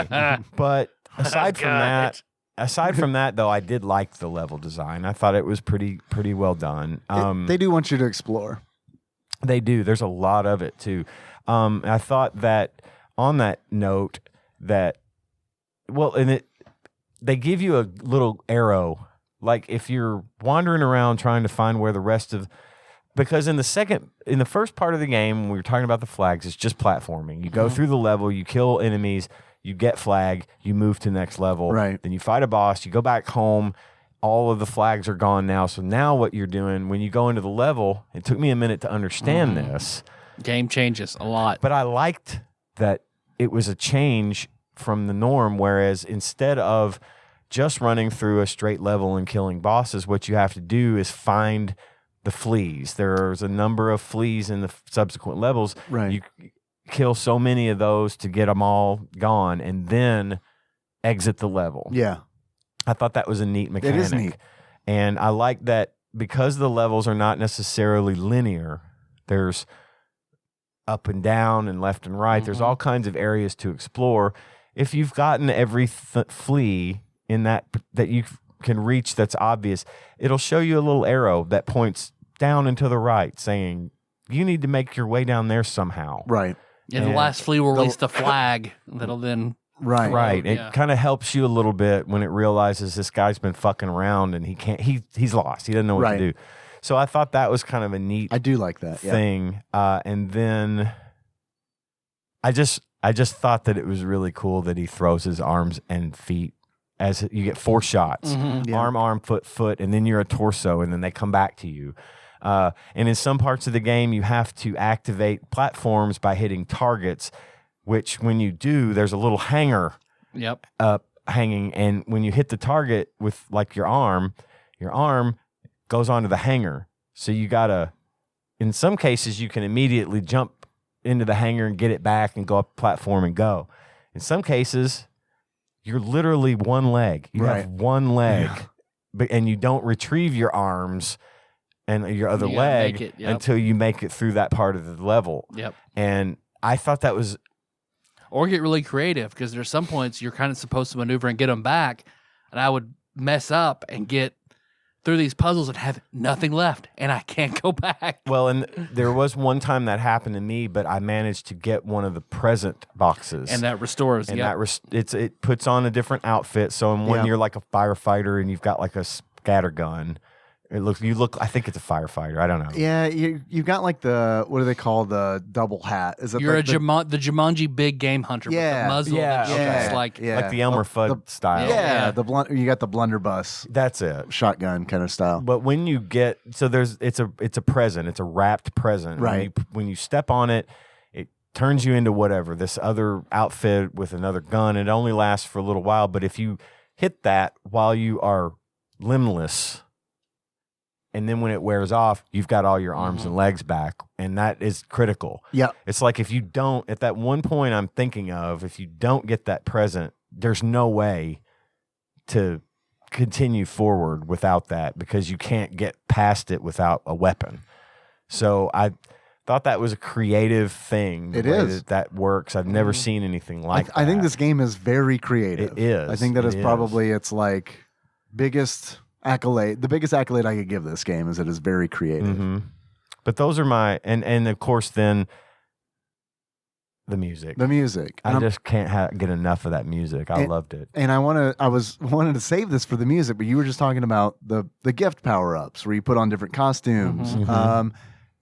But aside from that, though, I did like the level design. I thought it was pretty well done. They do want you to explore. They do. There's a lot of it too. I thought that on that note that, well, they give you a little arrow. Like if you're wandering around trying to find where the rest of because in the first part of the game, when we were talking about the flags, it's just platforming. You go through the level, you kill enemies, you get flag, you move to the next level. Right. Then you fight a boss, you go back home. All of the flags are gone now. So now what you're doing when you go into the level, it took me a minute to understand this. Game changes a lot. But I liked that it was a change from the norm, whereas instead of just running through a straight level and killing bosses, what you have to do is find the fleas. There's a number of fleas in the subsequent levels. Right. You kill so many of those to get them all gone and then exit the level. Yeah. I thought that was a neat mechanic. It is neat. And I like that because the levels are not necessarily linear, there's up and down and left and right. There's all kinds of areas to explore. If you've gotten every flea in that you can reach that's obvious, it'll show you a little arrow that points down and to the right saying, you need to make your way down there somehow. Right. And the last flea will release the flag that'll then... Right. Right. Yeah. It kind of helps you a little bit when it realizes this guy's been fucking around and he's lost. He doesn't know what to do. So I thought that was kind of a neat I do like that thing. And then I just thought that it was really cool that he throws his arms and feet as you get 4 shots. Yeah. Arm, foot, and then you're a torso, and then they come back to you. And in some parts of the game, you have to activate platforms by hitting targets, which when you do, there's a little hanger up hanging. And when you hit the target with like your arm goes onto the hanger. So you got to, in some cases, you can immediately jump into the hanger and get it back and go up the platform and go. In some cases, you're literally one leg. You have one leg, and you don't retrieve your arms and your other leg until you make it through that part of the level. Yep. And I thought that was... Or get really creative, because there's some points you're kind of supposed to maneuver and get them back, and I would mess up and get through these puzzles and have nothing left, and I can't go back. Well, and there was one time that happened to me, but I managed to get one of the present boxes. And that restores. And it puts on a different outfit. So in one, you're like a firefighter, and you've got like a scatter gun. I think it's a firefighter. I don't know. Yeah, you got like what do they call the double hat? Is it you're like the Jumanji big game hunter with the muzzle that shoots like the Elmer Fudd style. Yeah, you got the blunderbuss. That's it. Shotgun kind of style. But when you get it's a present. It's a wrapped present. Right. When you step on it, it turns you into whatever, this other outfit with another gun. It only lasts for a little while, but if you hit that while you are limbless, and then when it wears off, you've got all your arms and legs back, and that is critical. Yeah. It's like if you don't, at that one point I'm thinking of, if you don't get that present, there's no way to continue forward without that, because you can't get past it without a weapon. So I thought that was a creative thing. It is. That works. I've never seen anything like that. I think this game is very creative. It is. I think that is probably its like biggest accolade. The biggest accolade I could give this game is that it's very creative. Mm-hmm. But those are my and of course then the music. I just can't get enough of that music. I loved it. And I wanted to save this for the music, but you were just talking about the gift power ups where you put on different costumes.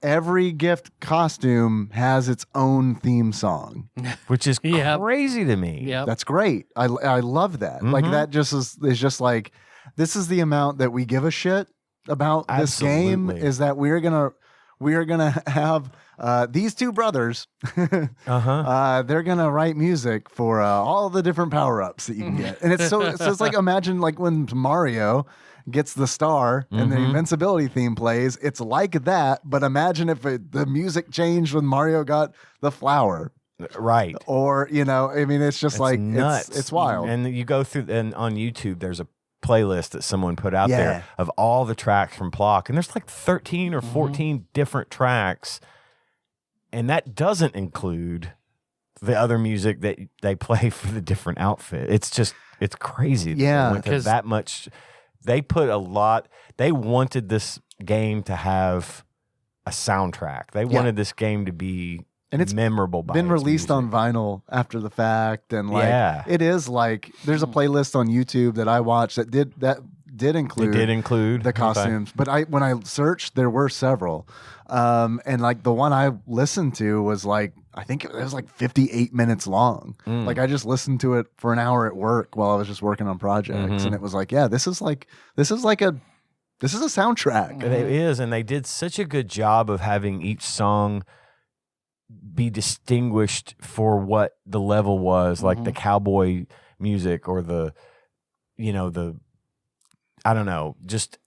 Every gift costume has its own theme song, which is crazy to me. Yep. That's great. I love that. Like that just is just like, this is the amount that we give a shit about this game, is that we are gonna have these two brothers. They're gonna write music for all the different power ups that you can get, and so it's like, imagine like when Mario gets the star and the invincibility theme plays. It's like that, but imagine if the music changed when Mario got the flower. Right. Or I mean, it's just like nuts. It's wild. And you go through, and on YouTube there's a playlist that someone put out there of all the tracks from Plok, and there's like 13 or 14 different tracks, and that doesn't include the other music that they play for the different outfit. It's crazy. Because that much, they put a lot. They wanted this game to have a soundtrack. They wanted this game to be and it's memorable. Been released on vinyl after the fact, and like it is like there's a playlist on YouTube that I watched that did include the costumes, but when I searched, there were several, and like the one I listened to was like, I think it was like 58 minutes long. Like I just listened to it for an hour at work while I was just working on projects, and it was like, yeah, this is a soundtrack. It is, and they did such a good job of having each song be distinguished for what the level was, like the cowboy music or the I don't know, just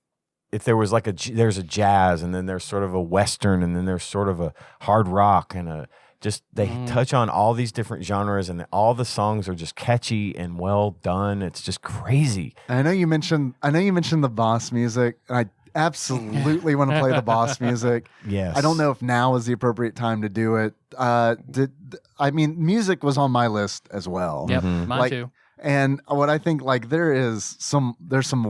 if there was like there's a jazz, and then there's sort of a western, and then there's sort of a hard rock, and they touch on all these different genres, and all the songs are just catchy and well done. It's just crazy. I know you mentioned the boss music, and I absolutely want to play the boss music. Yes. I don't know if now is the appropriate time to do it. Music was on my list as well. Yep, mine too. And what I think, like, there's some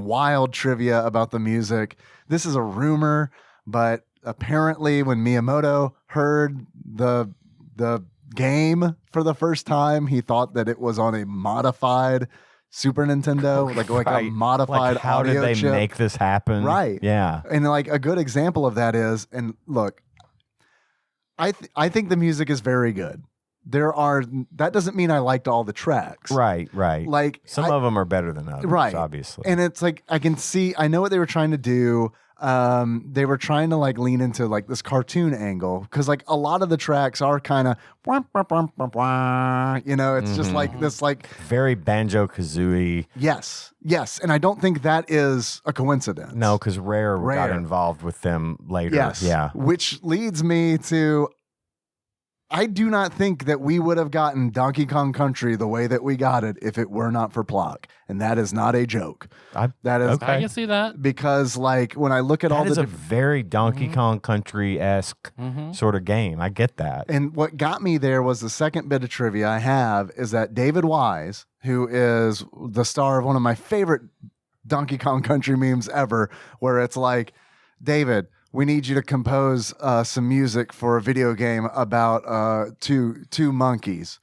wild trivia about the music. This is a rumor, but apparently when Miyamoto heard the game for the first time, he thought that it was on a modified Super Nintendo, like a modified how audio did they chip. make this happen? Right. Yeah. And like a good example of that is, and look, I think the music is very good. That doesn't mean I liked all the tracks. Right. Like some of them are better than others, right. obviously. And it's like I know what they were trying to do. They were trying to like lean into like this cartoon angle, because like a lot of the tracks are kind of it's just like this, like very Banjo-Kazooie. Yes, and I don't think that is a coincidence. No, because Rare got involved with them later. Yes, yeah. Which leads me to, I do not think that we would have gotten Donkey Kong Country the way that we got it if it were not for Plok. And that is not a joke. That is I can see that. Because like when I look at all that is a very Donkey Kong Country-esque sort of game. I get that. And what got me there was the second bit of trivia I have is that David Wise, who is the star of one of my favorite Donkey Kong Country memes ever, where it's like, David, we need you to compose some music for a video game about two monkeys.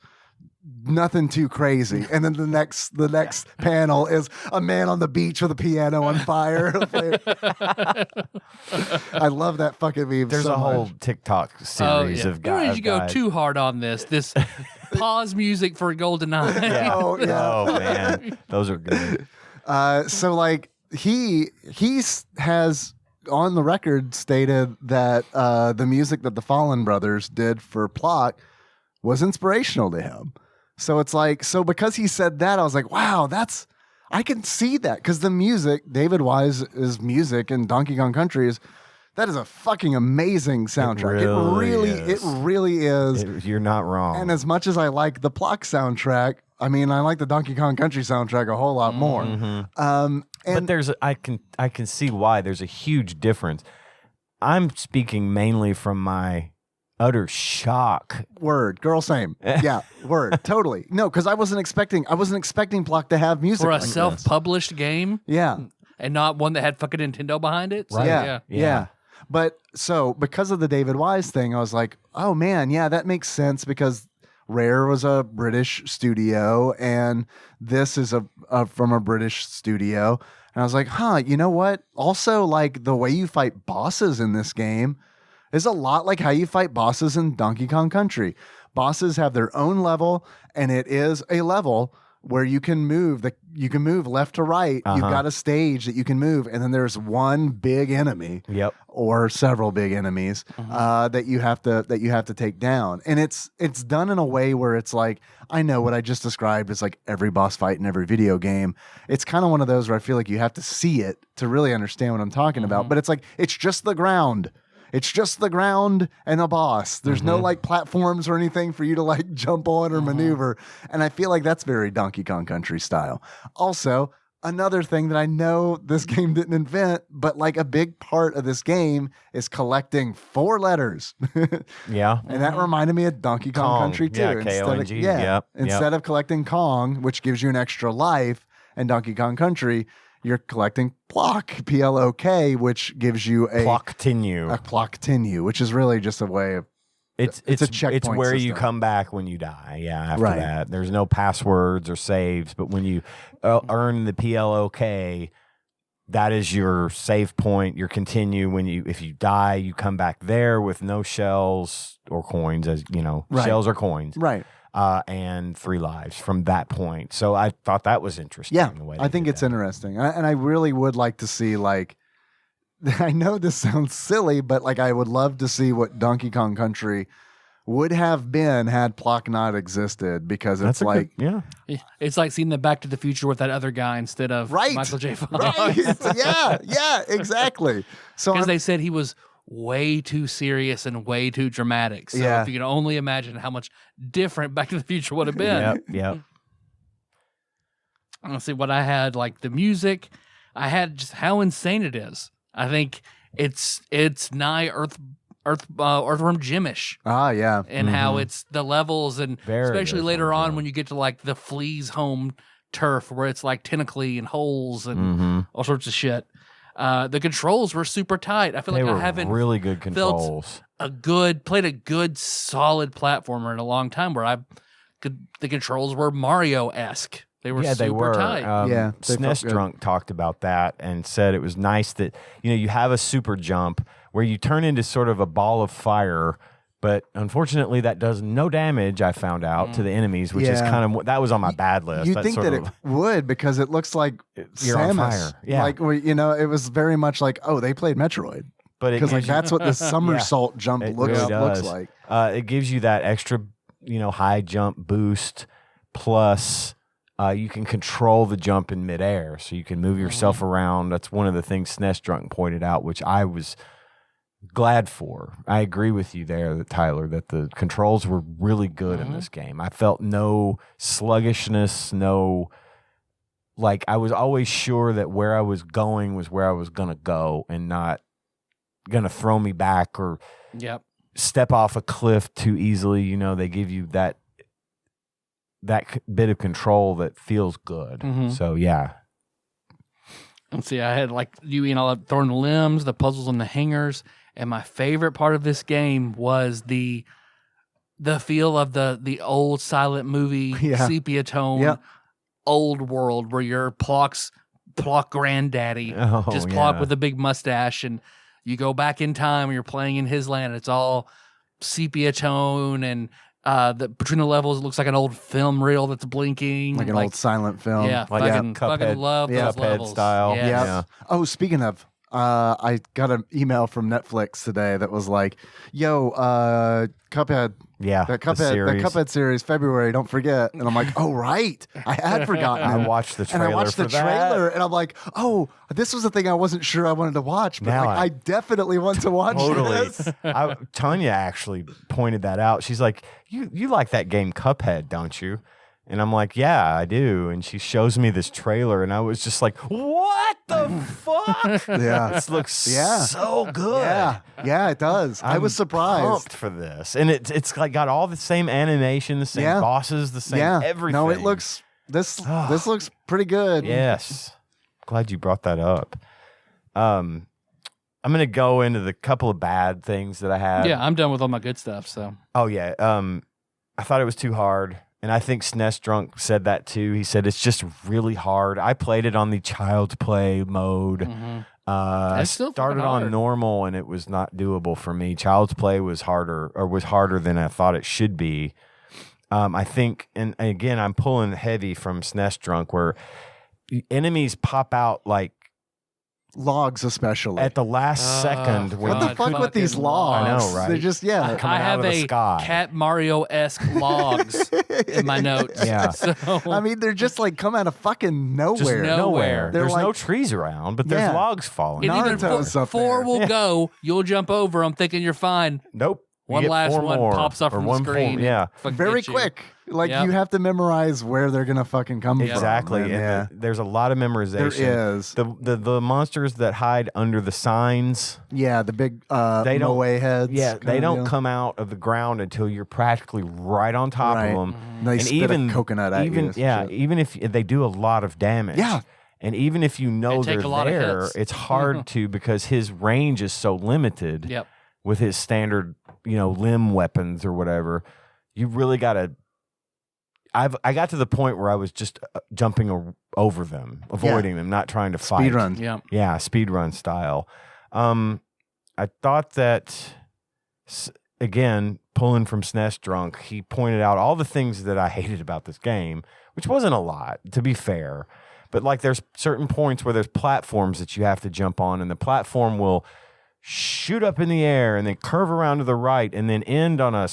Nothing too crazy. And then the next panel is a man on the beach with a piano on fire. I love that fucking meme. There's so a whole much. TikTok series of guys. You go too hard on this pause music for GoldenEye. Yeah. Oh, yeah. Oh man, those are good. So like he has on the record stated that the music that the Fallen Brothers did for Plok was inspirational to him. So it's like, because he said that, I was like, wow, I can see that, because the music, David Wise's music in Donkey Kong Country that is a fucking amazing soundtrack. It really is. You're not wrong. And as much as I like the Plok soundtrack, I mean, I like the Donkey Kong Country soundtrack a whole lot more. But I can see why there's a huge difference. I'm speaking mainly from my utter shock. Word, girl, same. Yeah, word, totally. No, because I wasn't expecting Plok to have music for a like self-published game. Yeah, and not one that had fucking Nintendo behind it. So, right. Yeah. But so because of the David Wise thing, I was like, oh man, yeah, that makes sense, because Rare was a British studio, and this is from a British studio. And I was like, you know what? Also, like, the way you fight bosses in this game is a lot like how you fight bosses in Donkey Kong Country. Bosses have their own level, and it is a level where you can move left to right. You've got a stage that you can move, and then there's one big enemy, or several big enemies that you have to take down. And it's done in a way where it's like, I know what I just described is like every boss fight in every video game. It's kind of one of those where I feel like you have to see it to really understand what I'm talking about. But it's like, it's just the ground. It's just the ground and a boss. There's no like platforms or anything for you to like jump on or maneuver. And I feel like that's very Donkey Kong Country style. Also, another thing that I know this game didn't invent, but like a big part of this game is collecting 4 letters. Yeah. And that reminded me of Donkey Kong Country too. Yeah, K-O-N-G. Instead of collecting Kong, which gives you an extra life, and Donkey Kong Country, you're collecting Plok, P-L-O-K, which gives you a Plok-tinu, which is really just a way of it's a checkpoint. It's where system. you come back when you die. Yeah, after that, there's no passwords or saves, but when you earn the Plok, that is your save point. Your continue if you die, you come back there with no shells or coins, as you know, shells or coins, right? And 3 lives from that point. So I thought that was interesting. Yeah, the way I think it's interesting, and I really would like to see like. I know this sounds silly, but like I would love to see what Donkey Kong Country would have been had Plok not existed, because it's like it's like seeing the Back to the Future with that other guy instead of Michael J. Fox. Right. yeah, exactly. So because they said he was way too serious and way too dramatic. So if you can only imagine how much different Back to the Future would have been. Yep. Let's see what I had, like the music. I had just how insane it is. I think it's nigh Earthworm Jim-ish. Yeah. And how it's the levels, and especially later on when you get to like the Flea's home turf where it's like tentacly and holes and all sorts of shit. The controls were super tight. I feel like I haven't really good controls. Played a good solid platformer in a long time where the controls were Mario-esque. They were super tight. SNES Drunk talked about that and said it was nice that you have a super jump where you turn into sort of a ball of fire, but unfortunately that does no damage. I found out to the enemies, which is kind of that was on my bad list. You think that it would, because it looks like you're on fire. Yeah, like it was very much like they played Metroid, but because like that's what the somersault jump looks like. It gives you that extra high jump boost plus. You can control the jump in midair, so you can move yourself around. That's one of the things SNES Drunk pointed out, which I was glad for. I agree with you there, Tyler, that the controls were really good in this game. I felt no sluggishness, I was always sure that where I was going was where I was going to go and not going to throw me back or step off a cliff too easily. They give you that bit of control that feels good. So let's see, I had like all throwing the limbs, the puzzles on the hangers, and my favorite part of this game was the feel of the old silent movie sepia tone old world where you're Plok granddaddy, Plok with a big mustache, and you go back in time and you're playing in his land. It's all sepia tone, and between the levels, it looks like an old film reel that's blinking, like an old silent film. Yeah, fucking love those levels. Style. Yeah. Oh, speaking of, I got an email from Netflix today that was like, "Yo, Cuphead, that Cuphead series, February, don't forget." And I'm like, "Oh right, I had forgotten." I watched the trailer. And I watched the trailer, and I'm like, "Oh, this was the thing I wasn't sure I wanted to watch, but I definitely want to watch this." Tanya actually pointed that out. She's like, "You like that game Cuphead, don't you?" And I'm like, "Yeah, I do." And she shows me this trailer, and I was just like, "What the fuck?" This looks so good. Yeah, it does. I was surprised. Pumped for this, and it's like got all the same animation, the same bosses, the same everything. No, it looks this looks pretty good. Yes, glad you brought that up. I'm gonna go into the couple of bad things that I had. Yeah, I'm done with all my good stuff. So. Oh yeah. I thought it was too hard. And I think SNES Drunk said that too. He said it's just really hard. I played it on the child's play mode. I started on normal, and it was not doable for me. Child's play was harder than I thought it should be. I think, and again, I'm pulling heavy from SNES Drunk, where enemies pop out like logs, especially at the last second. What the fuck with these logs? I know, right? They're just I have a Cat Mario-esque logs in my notes. Yeah, so, I mean, they're just like come out of fucking nowhere. Just nowhere. There's no trees around, but there's logs falling. And even four will go. You'll jump over them thinking you're fine. Nope. One last one pops up from the screen. Very quick. Like you have to memorize where they're gonna fucking come from. Exactly. And there's a lot of memorization. There is. The monsters that hide under the signs. Yeah, the big Moe heads. Yeah, they don't come out of the ground until you're practically right on top of them. They spit a coconut at you. Even if they do a lot of damage. Yeah. And even if you know they're there, it's hard to, because his range is so limited. Yep. With his standard, limb weapons or whatever, you really got to. I got to the point where I was just jumping over them, avoiding them, not trying to fight. Speed run. Yeah, speed run style. I thought that, again, pulling from SNES Drunk, he pointed out all the things that I hated about this game, which wasn't a lot, to be fair. But like there's certain points where there's platforms that you have to jump on, and the platform will shoot up in the air and then curve around to the right and then end on a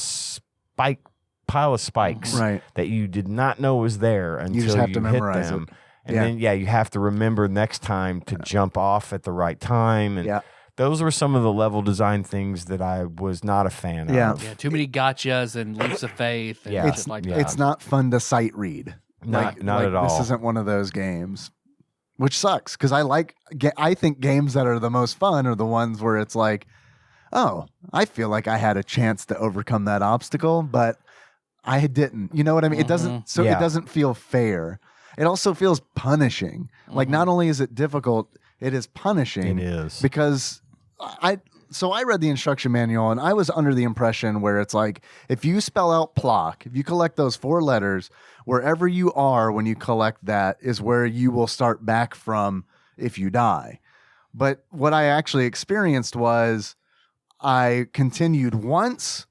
pile of spikes that you did not know was there until you just have to hit memorize them. it. And then, you have to remember next time to jump off at the right time. And those were some of the level design things that I was not a fan of. Yeah, too many gotchas and leaps of faith and shit like that. It's not fun to sight read. Not at all. This isn't one of those games, which sucks because I think games that are the most fun are the ones where it's like, oh, I feel like I had a chance to overcome that obstacle, but I didn't. You know what I mean? It doesn't. So it doesn't feel fair. It also feels punishing. Like not only is it difficult, it is punishing. It is because I read the instruction manual and I was under the impression where it's like if you spell out Plok, if you collect those 4 letters, wherever you are when you collect that is where you will start back from if you die. But what I actually experienced was I continued once.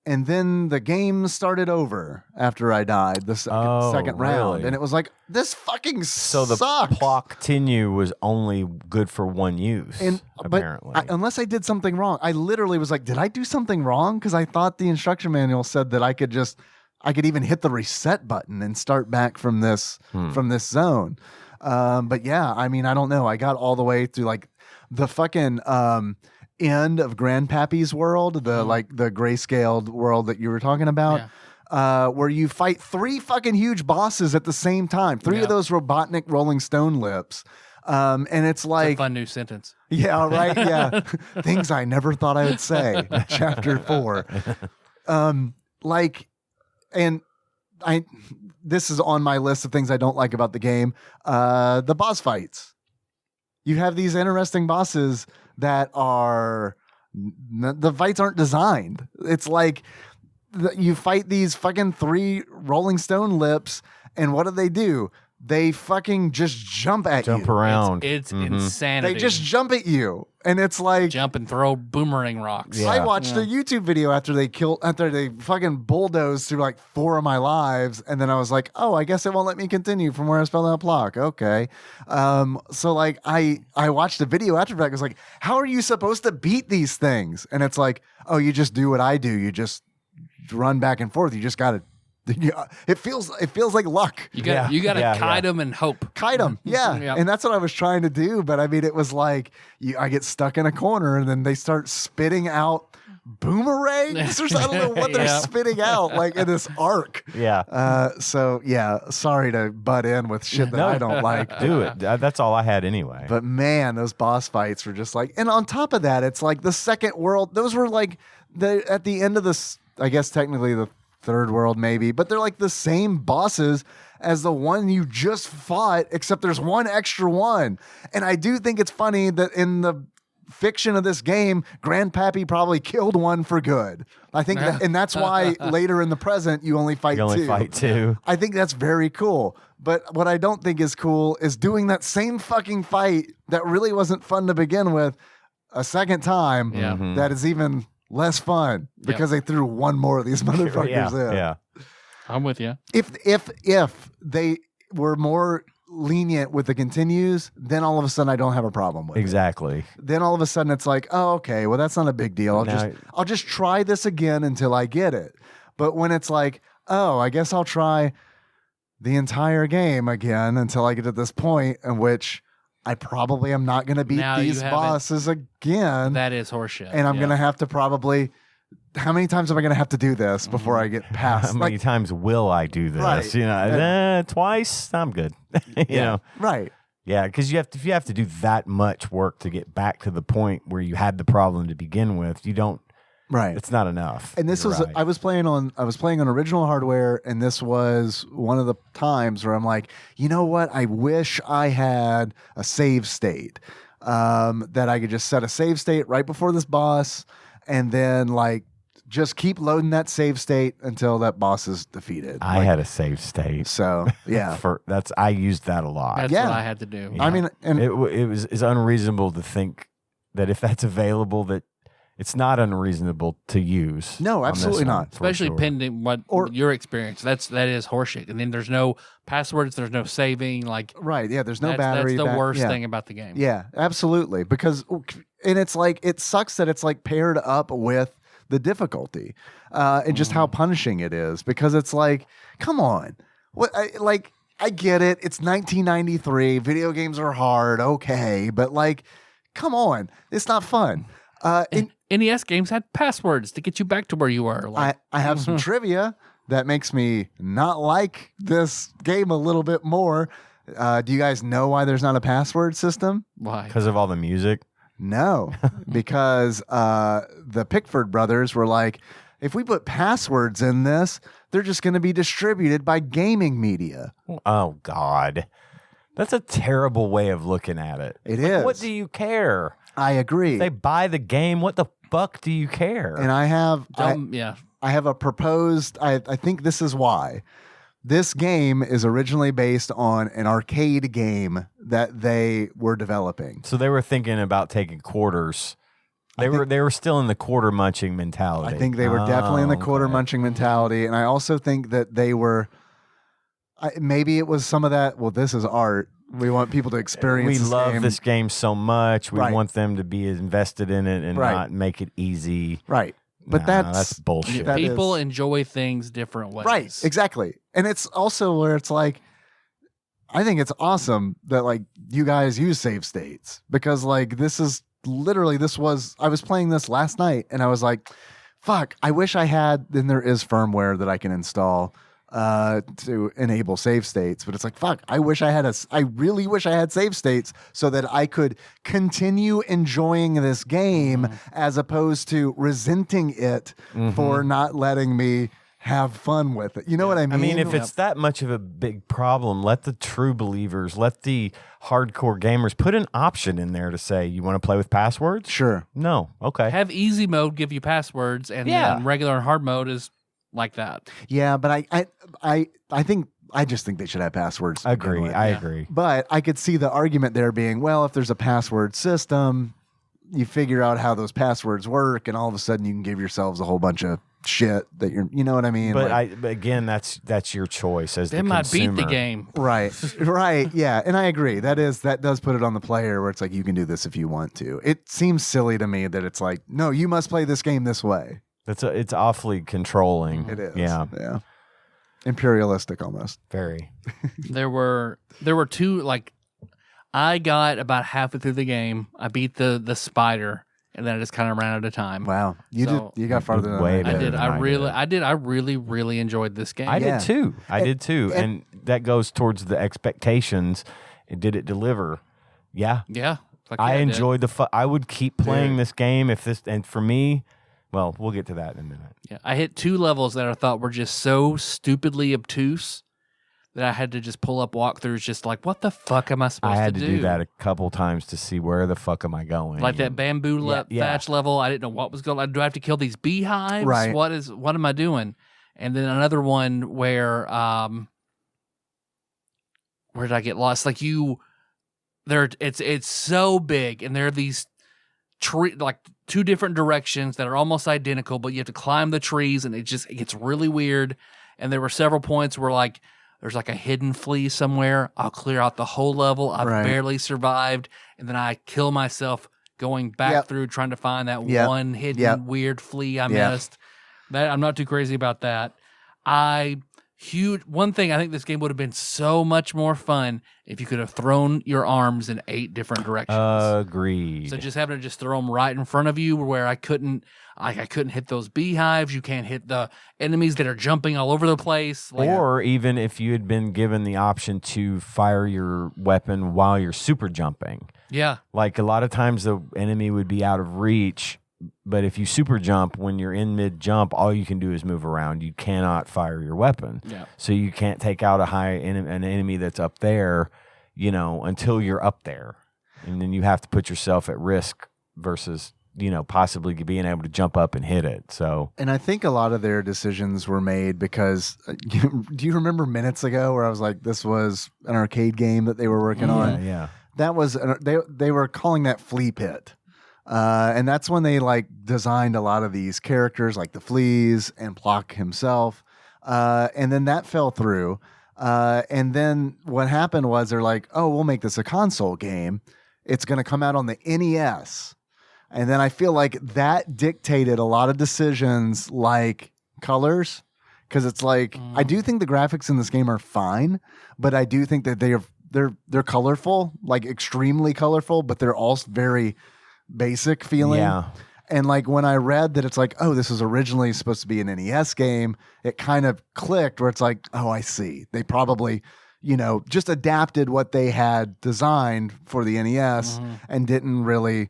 And then the game started over after I died the second round. Really? And it was like, this fucking So the sucks. Plok continue was only good for one use, apparently. But unless I did something wrong, I literally was like, did I do something wrong? Because I thought the instruction manual said that I could even hit the reset button and start back from this zone. But yeah, I mean, I don't know. I got all the way through like the fucking end of Grandpappy's world, the grayscaled world that you were talking about, where you fight 3 fucking huge bosses at the same time, 3 of those Robotnik Rolling Stone lips. And it's like a fun new sentence. Yeah, right. Yeah. Things I never thought I would say. Chapter 4. This is on my list of things I don't like about the game. The boss fights. You have these interesting bosses that are the fights aren't designed. It's like you fight these fucking 3 Rolling Stone lips, and what do? They fucking just jump at you. Jump around. It's insanity. They just jump at you, and it's like jump and throw boomerang rocks. Yeah. I watched a YouTube video after they fucking bulldozed through like 4 of my lives, and then I was like, oh, I guess it won't let me continue from where I spelled out Plok. Okay, so like I watched a video after that. I was like, how are you supposed to beat these things? And it's like, oh, you just do what I do. You just run back and forth. You just got to. It feels like luck. You got to kite them and hope. Kite them, yeah. And that's what I was trying to do. But I mean, it was like I get stuck in a corner, and then they start spitting out boomerangs. I don't know what they're spitting out, like in this arc. Yeah. So yeah, sorry to butt in with shit that I don't like. Do it. That's all I had anyway. But man, those boss fights were just like, and on top of that, it's like the second world. Those were like at the end of this. I guess technically the third world maybe, but they're like the same bosses as the one you just fought, except there's one extra one. And I do think it's funny that in the fiction of this game, Grandpappy probably killed one for good. I think and that's why later in the present you only fight 2. I think that's very cool. But what I don't think is cool is doing that same fucking fight that really wasn't fun to begin with a second time. That is even less fun because they threw one more of these motherfuckers in. Yeah, I'm with you. If they were more lenient with the continues, then all of a sudden I don't have a problem with it. Then all of a sudden it's like, oh, okay, well that's not a big deal. I'll just try this again until I get it. But when it's like, oh, I guess I'll try the entire game again until I get to this point in which I probably am not going to beat these bosses again. That is horseshit. And I'm going to have to probably... How many times am I going to have to do this before I get past? How many times will I do this? Right. You know, twice, I'm good. you know? Right. Yeah, because if you have to do that much work to get back to the point where you had the problem to begin with, you don't... Right. It's not enough. And this was I was playing on original hardware, and this was one of the times where I'm like, you know what? I wish I had a save state. That I could just set a save state right before this boss and then like just keep loading that save state until that boss is defeated. I had a save state. So yeah, I used that a lot. That's Yeah. what I had to do. I mean, and It was it's unreasonable to think that if that's available, that it's not unreasonable to use. No, on this absolutely one, not. for Especially sure. pending what your experience. That is horseshit. And then there's no passwords. There's no saving. Like right, yeah, there's no that's, battery. That's the worst yeah. thing about the game. Yeah, absolutely. Because, and it's like, it sucks that it's like paired up with the difficulty and just how punishing it is. Because it's like, come on. I get it. It's 1993. Video games are hard. Okay. But like, come on. It's not fun. NES games had passwords to get you back to where you were. Like, I have some trivia that makes me not like this game a little bit more. Do you guys know why there's not a password system? why? Because of all the music. No, because the Pickford brothers were like, if we put passwords in this, they're just going to be distributed by gaming media. Oh God, that's a terrible way of looking at it. It is. What do you care? I agree. If they buy the game. What the fuck do you care? And I have Yeah. I have a proposed. I think this is why. This game is originally based on an arcade game that they were developing. So they were thinking about taking quarters. They were still in the quarter munching mentality. I think they were definitely in the quarter okay. munching mentality, and I also think that they were. Maybe it was some of that. Well, this is art. We want people to experience. We this love game. this game so much. We Right. want them to be invested in it and Right. not make it easy. Right, but Nah, that's bullshit. that People is- enjoy things different ways. right, exactly, and it's also where it's like, I think it's awesome that like you guys use save states because like this is literally I was playing this last night and I was like, fuck, I wish I had. Then there is firmware that I can install to enable save states, but it's like, fuck, I really wish I had save states so that I could continue enjoying this game as opposed to resenting it for not letting me have fun with it. You know what I mean? I mean, if it's that much of a big problem, let the true believers, let the hardcore gamers put an option in there to say, you want to play with passwords? Sure. No. Okay. Have easy mode give you passwords, and then regular and hard mode is like that. Yeah, but I just think they should have passwords. to begin Agree. with. I agree. But I could see the argument there being, well, if there's a password system, you figure out how those passwords work, and all of a sudden you can give yourselves a whole bunch of shit that you know what I mean? But but again, that's your choice as They the might beat the consumer. game. right, yeah, and I agree. That does put it on the player where it's like you can do this if you want to. It seems silly to me that it's like, no, you must play this game this way. It's awfully controlling. It is, Yeah. Imperialistic almost. Very. There were two, like, I got about halfway through the game. I beat the spider, and then I just kind of ran out of time. Wow, you got farther than Way I I did. did. than I I really, I really enjoyed this game. I Yeah. did too. I did too. And that goes towards the expectations. Did it deliver? Yeah. Yeah. Like, I yeah, it did. enjoyed I would keep playing this game and for me, well, we'll get to that in a minute. Yeah, I hit 2 levels that I thought were just so stupidly obtuse that I had to just pull up walkthroughs, just like, what the fuck am I supposed I to had to do that a couple times to see where the fuck am I going. Like that bamboo Yeah. thatch level, I didn't know what was going on. Do I have to kill these beehives? Right. What am I doing? And then another one where did I get lost? Like it's so big, and there are these like 2 different directions that are almost identical, but you have to climb the trees, and it gets really weird. And there were several points where like there's like a hidden flea somewhere. I'll clear out the whole level. I've Right. barely survived, and then I kill myself going back Yep. through trying to find that Yep. one hidden Yep. weird flea I Yep. missed. That I'm not too crazy about that. One thing, I think this game would have been so much more fun if you could have thrown your arms in 8 different directions. Agreed. So just having to just throw them right in front of you, where I couldn't hit those beehives. You can't hit the enemies that are jumping all over the place. Like, or even if you had been given the option to fire your weapon while you're super jumping. yeah, Like a lot of times the enemy would be out of reach, but if you super jump when you're in mid jump, all you can do is move around. You cannot fire your weapon. yeah. So you can't take out an enemy that's up there, until you're up there. And then you have to put yourself at risk versus, possibly being able to jump up and hit it. So, and I think a lot of their decisions were made because do you remember minutes ago where I was like, this was an arcade game that they were working on? Yeah. That was they were calling that Flea Pit. And that's when they like designed a lot of these characters like the Fleas and Plok himself. And then that fell through. And then what happened was they're like, oh, we'll make this a console game. It's going to come out on the NES. And then I feel like that dictated a lot of decisions like colors. Because it's like, I do think the graphics in this game are fine, but I do think that they're colorful, like extremely colorful, but they're also very basic feeling. Yeah. And like when I read that it's like, oh, this was originally supposed to be an NES game, it kind of clicked where it's like, oh, I see. They probably, just adapted what they had designed for the NES and didn't really.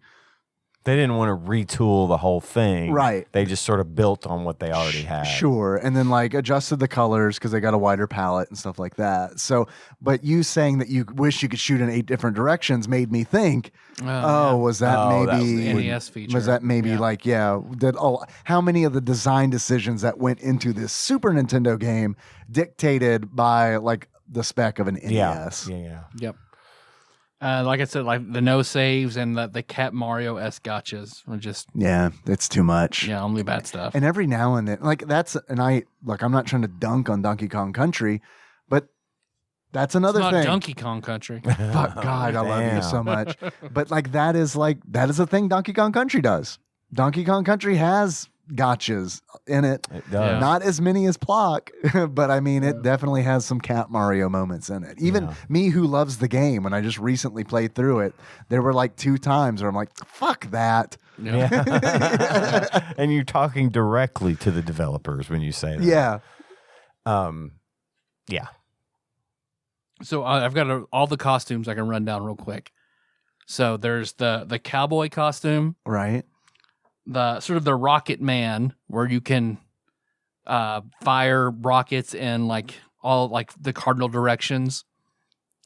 They didn't want to retool the whole thing. Right. They just sort of built on what they already had. Sure. And then like adjusted the colors because they got a wider palette and stuff like that. So, but you saying that you wish you could shoot in 8 different directions made me think, was that maybe that was the NES feature. Was that maybe how many of the design decisions that went into this Super Nintendo game dictated by like the spec of an NES? Yeah. Yep. Like I said, like the no saves and the Cat Mario-esque gotchas were just it's too much. Yeah, only bad stuff. And every now and then, I'm not trying to dunk on Donkey Kong Country, but that's another it's not thing. Donkey Kong Country. Fuck God, I love you so much. But that is a thing Donkey Kong Country does. Donkey Kong Country has gotchas in it. It does. Yeah. Not as many as Plok, but I mean, it definitely has some Cat Mario moments in it. Even me who loves the game, when I just recently played through it, there were like 2 times where I'm like, fuck that. Yeah. And you're talking directly to the developers when you say that. Yeah. Yeah. So I've got all the costumes I can run down real quick. So there's the cowboy costume. Right. The sort of the Rocket Man, where you can fire rockets in like all like the cardinal directions.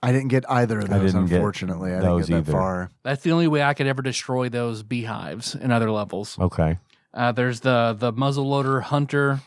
I didn't get either of those, unfortunately. I didn't get that either. far. That's the only way I could ever destroy those beehives in other levels. Okay. There's the muzzleloader hunter.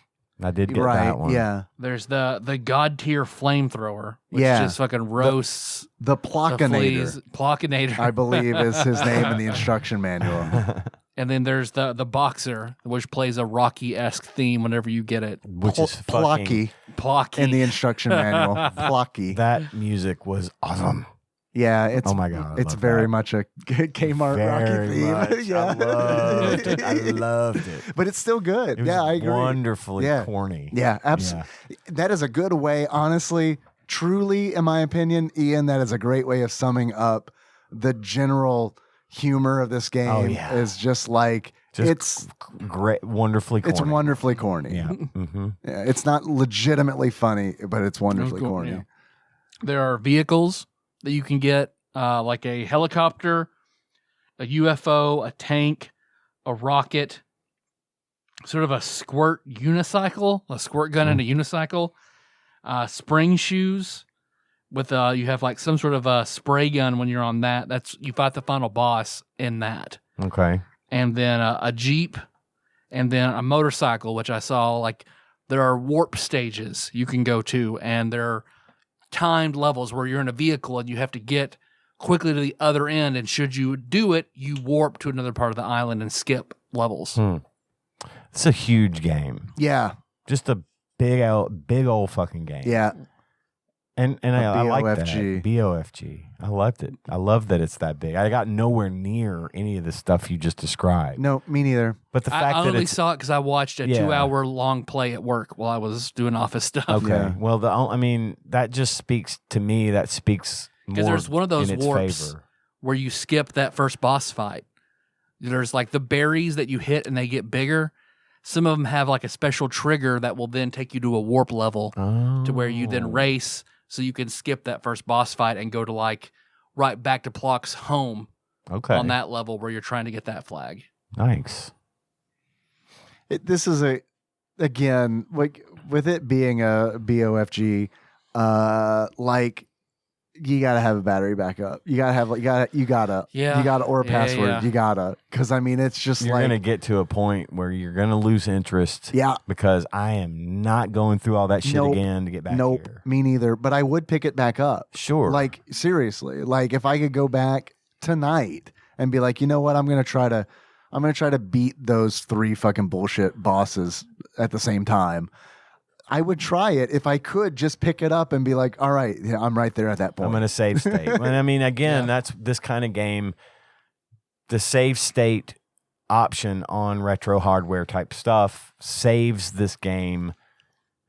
I did get Right. that one. Yeah. There's the god tier flamethrower, which Yeah. just fucking roasts The the Plokinator, fleas. Plokinator. I believe, is his name in the instruction manual. And then there's the boxer, which plays a Rocky-esque theme whenever you get it. Which is fucking, Plocky Plocky. in the instruction manual. Plocky. that music was awesome. Yeah, it's Oh my God, I it's love very that. much a Kmart Very Rocky theme. much. Yeah. I loved it. I loved it. But it's still good. It was Yeah, I agree. wonderfully Yeah. corny. Yeah, absolutely. That is a good way, honestly, truly, in my opinion, Ian, that is a great way of summing up the general humor of this game. Oh, yeah. Is just like it's Great, wonderfully corny. it's wonderfully corny. Yeah. Mm-hmm. Yeah, it's not legitimately funny, but it's wonderfully Cool, corny. yeah. There are vehicles that you can get, like a helicopter, a UFO, a tank, a rocket, sort of a squirt unicycle, a squirt gun and a unicycle, spring shoes with you have like some sort of a spray gun when you're on that. That's you fight the final boss in that, Okay. and then a jeep, and then a motorcycle, which I saw like there are warp stages you can go to, and there are timed levels where you're in a vehicle and you have to get quickly to the other end, and should you do it, you warp to another part of the island and skip levels. It's a huge game. Yeah, Just a big old fucking game. yeah. And I like BOFG. that. BOFG. I loved it. I love that it's that big. I got nowhere near any of the stuff you just described. No, me neither. But the I fact that only it's saw it because I watched a Yeah. 2-hour long play at work while I was doing office stuff. okay. Yeah. Well, that just speaks to me. That speaks more Because there's one of those in its warps favor. where you skip that first boss fight. There's like the berries that you hit and they get bigger. Some of them have like a special trigger that will then take you to a warp level to where you then race, so you can skip that first boss fight and go to like right back to Plok's home Okay. on that level where you're trying to get that flag. Nice. This is again, like with it being a BOFG, like you gotta have a battery backup. You gotta have or a password. Yeah. You gotta, because I mean, it's just You're gonna get to a point where you're gonna lose interest. Yeah. Because I am not going through all that shit again to get back here. Me neither. But I would pick it back up. Sure. Like seriously, like if I could go back tonight and be like, you know what, I'm gonna try to beat those 3 fucking bullshit bosses at the same time. I would try it if I could just pick it up and be like, all right, yeah, I'm right there at that point. I'm going to save state. And I mean, again, that's this kind of game. The save state option on retro hardware type stuff saves this game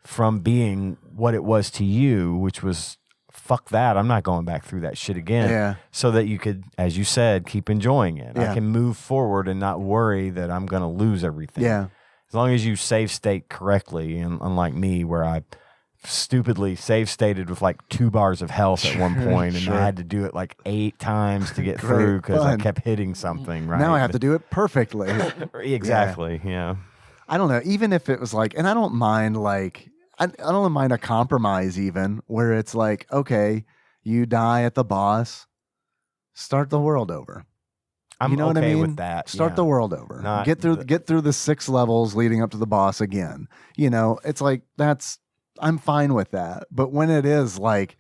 from being what it was to you, which was, fuck that. I'm not going back through that shit again. Yeah. So that you could, as you said, keep enjoying it. Yeah. I can move forward and not worry that I'm going to lose everything. Yeah. As long as you save state correctly, and unlike me, where I stupidly save stated with like 2 bars of health at one point, and I had to do it like 8 times to get through because I kept hitting something. Right now I have to do it perfectly. Exactly. Yeah. I don't know. Even if it was like, and I don't mind like, I don't mind a compromise even where it's like, okay, you die at the boss, start the world over. I'm you know okay what I mean? with that. Start the world over. Not Get through the 6 levels leading up to the boss again. You know, it's like I'm fine with that. But when it is like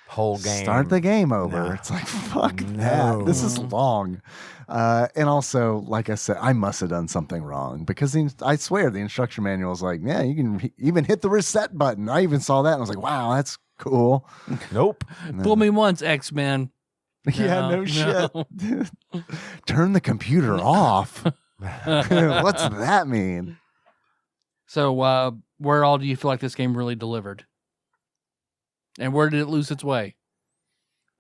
whole game, start the game over. No. It's like fuck that. This is long. And also, like I said, I must have done something wrong because I swear the instruction manual is like, yeah, you can even hit the reset button. I even saw that and I was like, wow, that's cool. Nope. Fool me once, X-Men. Yeah, no shit. Turn the computer off. What's that mean? So, where all do you feel like this game really delivered? And where did it lose its way?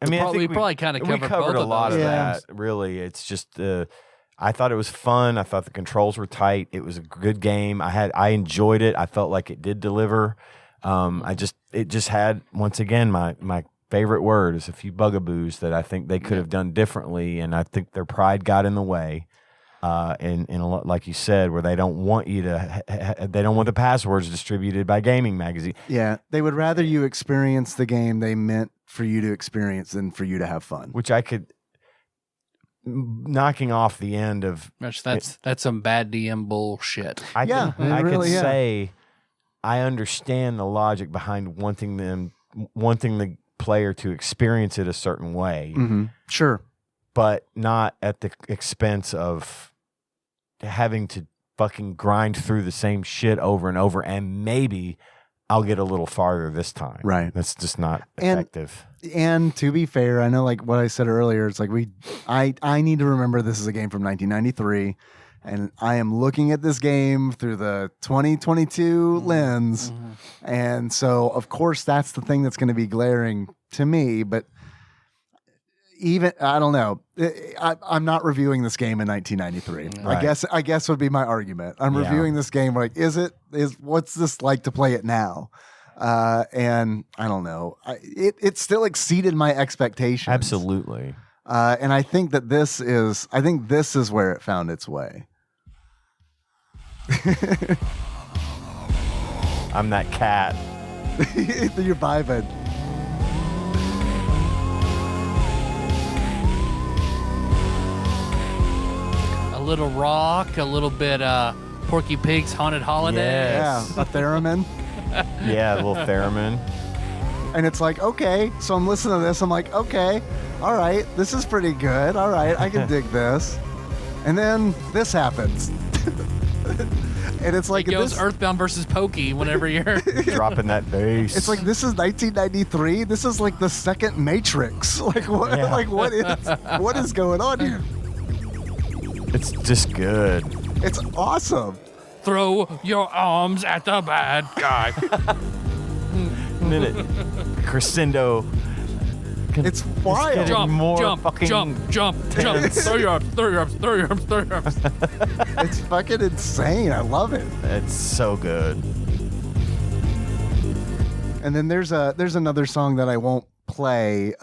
I mean, I think we probably kind of covered covered both a lot of those. that. Really, it's just I thought it was fun. I thought the controls were tight. It was a good game. I enjoyed it. I felt like it did deliver. It just had, once again, my favorite word is a few bugaboos that I think they could have done differently, and I think their pride got in the way. In a lot, like you said, where they don't want you to, they don't want the passwords distributed by gaming magazine. Yeah, they would rather you experience the game they meant for you to experience than for you to have fun. Which I could, knocking off the end of That's some bad DM bullshit. I could really, say I understand the logic behind wanting the player to experience it a certain way, Sure, but not at the expense of having to fucking grind through the same shit over and over, and maybe I'll get a little farther this time. Right. That's just not effective. And to be fair, I know like what I said earlier, it's like I need to remember this is a game from 1993, and I am looking at this game through the 2022 lens. And so of course that's the thing that's going to be glaring to me, but even I don't know. I'm not reviewing this game in 1993. Right. I guess would be my argument. I'm reviewing this game like, what's this like to play it now? And I don't know. It still exceeded my expectations. Absolutely. And I think that this is where it found its way. I'm that cat. You're vibing. A little rock, a little bit Porky Pig's Haunted Holiday. Yes. Yeah, a theremin. Yeah, a little theremin. And it's like, okay, so I'm listening to this. I'm like, okay, all right, this is pretty good. All right, I can dig this. And then this happens. And it's like it goes Earthbound versus Pokey whenever you're dropping that bass. It's like this is 1993. This is like the second Matrix. Like what? Yeah. Like what is going on here? It's just good. It's awesome. throw your arms at the bad guy. And then it crescendo. It's wild. Jump. Throw your arms. It's fucking insane. I love it. It's so good. And then there's another song that I won't play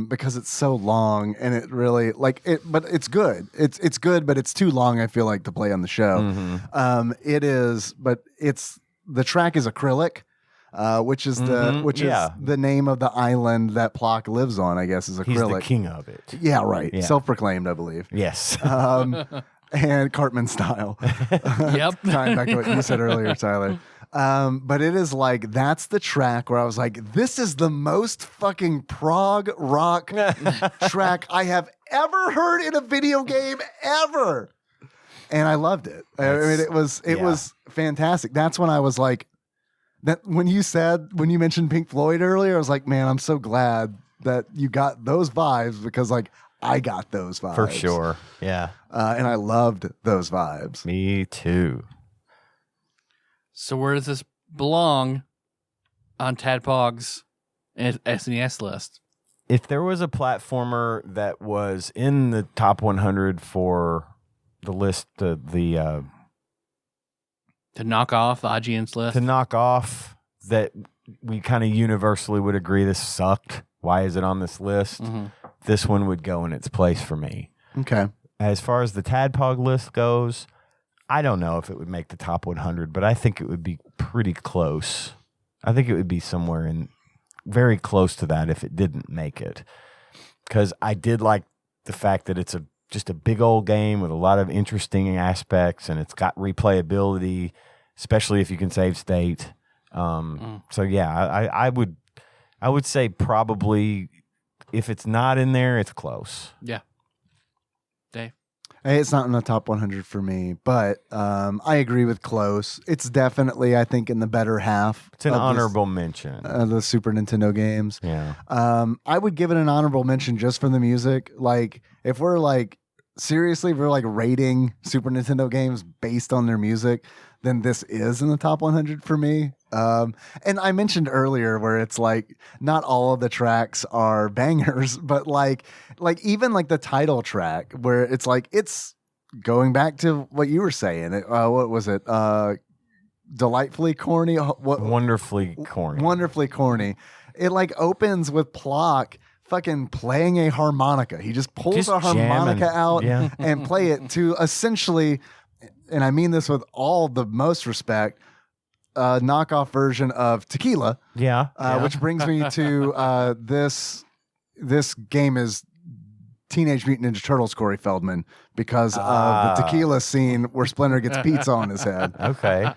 because it's so long and it really but it's good. It's good, but it's too long, I feel like, to play on the show. Mm-hmm. It is, but the track is acrylic. which is the name of the island that Plok lives on. I guess is acrylic. He's the king of it. Yeah, right. Yeah. Self-proclaimed, I believe. Yes. And Cartman style. Yep. Tying back to what you said earlier, Tyler. But it is like, that's the track where I was like, this is the most fucking prog rock track I have ever heard in a video game ever. And I loved it. I mean, it was fantastic. That's when I was like, when you mentioned Pink Floyd earlier, I was like, man, I'm so glad that you got those vibes, because like I got those vibes. For sure. Yeah. And I loved those vibes. Me too. So where does this belong on TADPOG's SNES list? If there was a platformer that was in the top 100 for the list, to knock off the IGN's list? To knock off that we kind of universally would agree this sucked. Why is it on this list? Mm-hmm. This one would go in its place for me. Okay. As far as the TADPOG list goes, I don't know if it would make the top 100, but I think it would be pretty close. I think it would be somewhere in very close to that if it didn't make it. Because I did like the fact that it's just a big old game with a lot of interesting aspects, and it's got replayability, especially if you can save state. So yeah, I would say probably if it's not in there, it's close. Yeah. Dave? Hey, it's not in the top 100 for me, but I agree with close. It's definitely, I think, in the better half. It's an honorable mention. The Super Nintendo games. Yeah. I would give it an honorable mention just from the music. Like, if we're like, seriously, if we're like rating Super Nintendo games based on their music, then this is in the top 100 for me. And I mentioned earlier where it's like not all of the tracks are bangers, but like even like the title track where it's like, it's going back to what you were saying. What was it? Delightfully corny. Wonderfully corny. Wonderfully corny. It like opens with Plok fucking playing a harmonica. He just pulls a harmonica out and play it to essentially, and I mean this with all the most respect, knockoff version of Tequila. Which brings me to this game is Teenage Mutant Ninja Turtles Corey Feldman because of the Tequila scene where Splinter gets pizza on his head. Okay.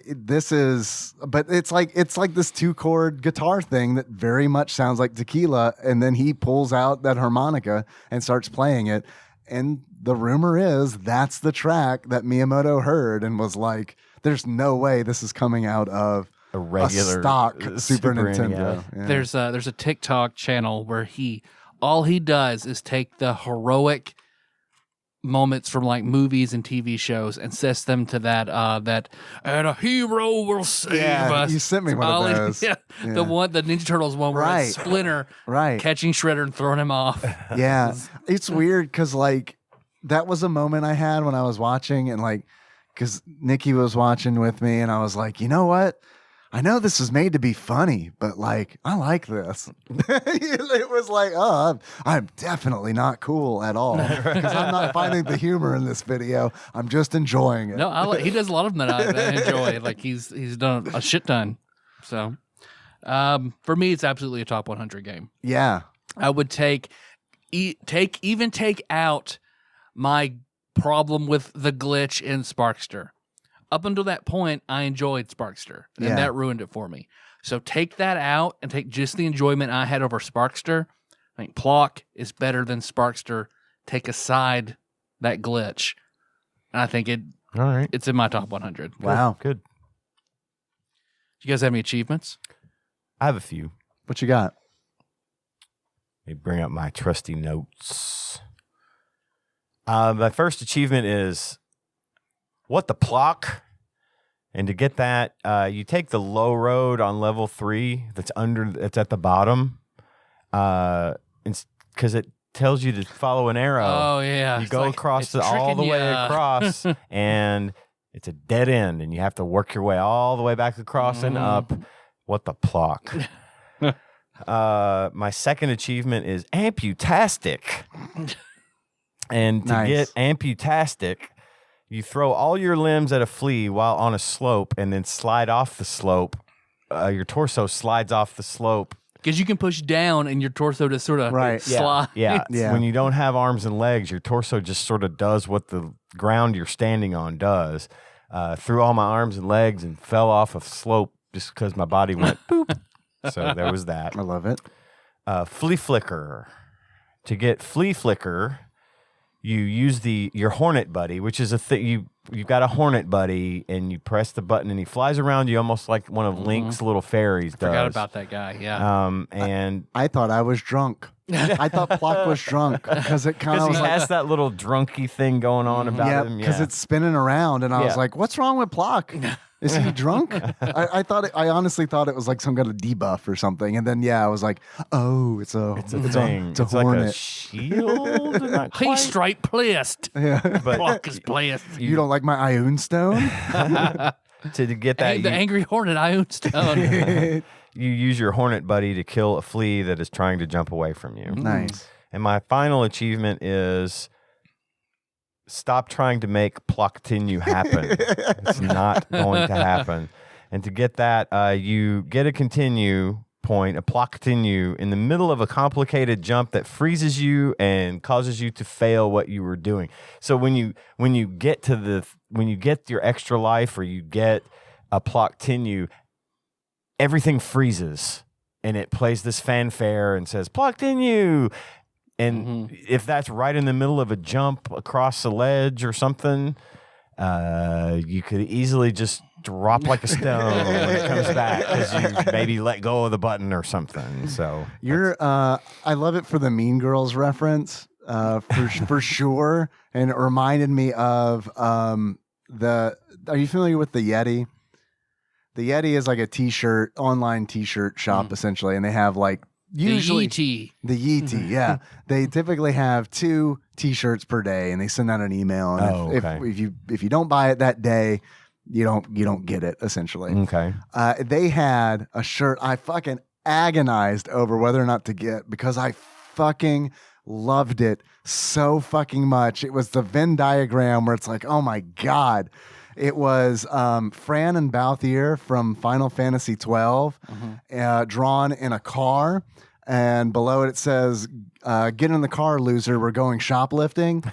This is, but it's like this 2-chord guitar thing that very much sounds like Tequila, and then he pulls out that harmonica and starts playing it, and the rumor is that's the track that Miyamoto heard and was like, there's no way this is coming out of a regular stock Super Nintendo. Yeah. There's a TikTok channel where all he does is take the heroic moments from like movies and TV shows and sets them to that and a hero will save us. You sent me one of those. The Ninja Turtles one where it's Splinter catching Shredder and throwing him off. Yeah. It's weird because like that was a moment I had when I was watching, and like because Nikki was watching with me, and I was like, you know what? I know this is made to be funny, but like, I like this. It was like, oh, I'm definitely not cool at all because I'm not finding the humor in this video. I'm just enjoying it. No, he does a lot of them that I enjoy. Like he's done a shit ton. So for me, it's absolutely a top 100 game. Yeah. I would take out my problem with the glitch in Sparkster. Up until that point, I enjoyed Sparkster, and that ruined it for me. So take that out and take just the enjoyment I had over Sparkster. I think Plok is better than Sparkster. Take aside that glitch, and I think it's in my top 100. Wow. Good. Do you guys have any achievements? I have a few. What you got? Let me bring up my trusty notes. My first achievement is what the Plok, and to get that, you take the low road on level 3. That's at the bottom, because it tells you to follow an arrow. Oh yeah, you go across all the way across, and it's a dead end, and you have to work your way all the way back across and up. What the Plok. My second achievement is amputastic, and to get amputastic, you throw all your limbs at a flea while on a slope and then slide off the slope your torso slides off the slope. Because you can push down and your torso just sort of slides. Yeah. When you don't have arms and legs, your torso just sort of does what the ground you're standing on does. Threw all my arms and legs and fell off a slope just because my body went boop. So there was that. I love it. Flea flicker. To get flea flicker, you use your hornet buddy, which is a thing. You've got a hornet buddy, and you press the button, and he flies around you almost like one of Link's little fairies does. Forgot about that guy. Yeah. And I thought I was drunk. I thought Plok was drunk because it kind of he has that little drunky thing going on about him. Because it's spinning around, and I was like, "What's wrong with Plok? Is he drunk?" I honestly thought it was like some kind of debuff or something, and then I was like, "Oh, it's a thing. It's a like hornet. a shield. Not quite. He's straight placed. Yeah, Plok is placed. you don't like my Ioun Stone? To get that, The Angry Hornet Ioun Stone. you use your hornet buddy to kill a flea that is trying to jump away from you. Nice. And my final achievement is stop trying to make Plok-tinu happen. It's not going to happen. And to get that, you get a continue point, a Plok-tinu, in the middle of a complicated jump that freezes you and causes you to fail what you were doing. So when you get your extra life or you get a Plok-tinu, everything freezes and it plays this fanfare and says Plok-tinu. And if that's right in the middle of a jump across a ledge or something, you could easily just drop like a stone when it comes back because you maybe let go of the button or something. So I love it for the Mean Girls reference, for sure, and it reminded me of Are you familiar with the Yeti? The Yeti is like a online T-shirt shop essentially, and they have like usually the Yeti. Yeah, they typically have 2 T-shirts per day, and they send out an email. And if you don't buy it that day, you don't get it essentially. Okay. They had a shirt I fucking agonized over whether or not to get because I fucking loved it so fucking much. It was the Venn diagram where it's like, oh my God. It was Fran and Balthier from Final Fantasy XII, drawn in a car. And below it says, get in the car, loser. We're going shoplifting.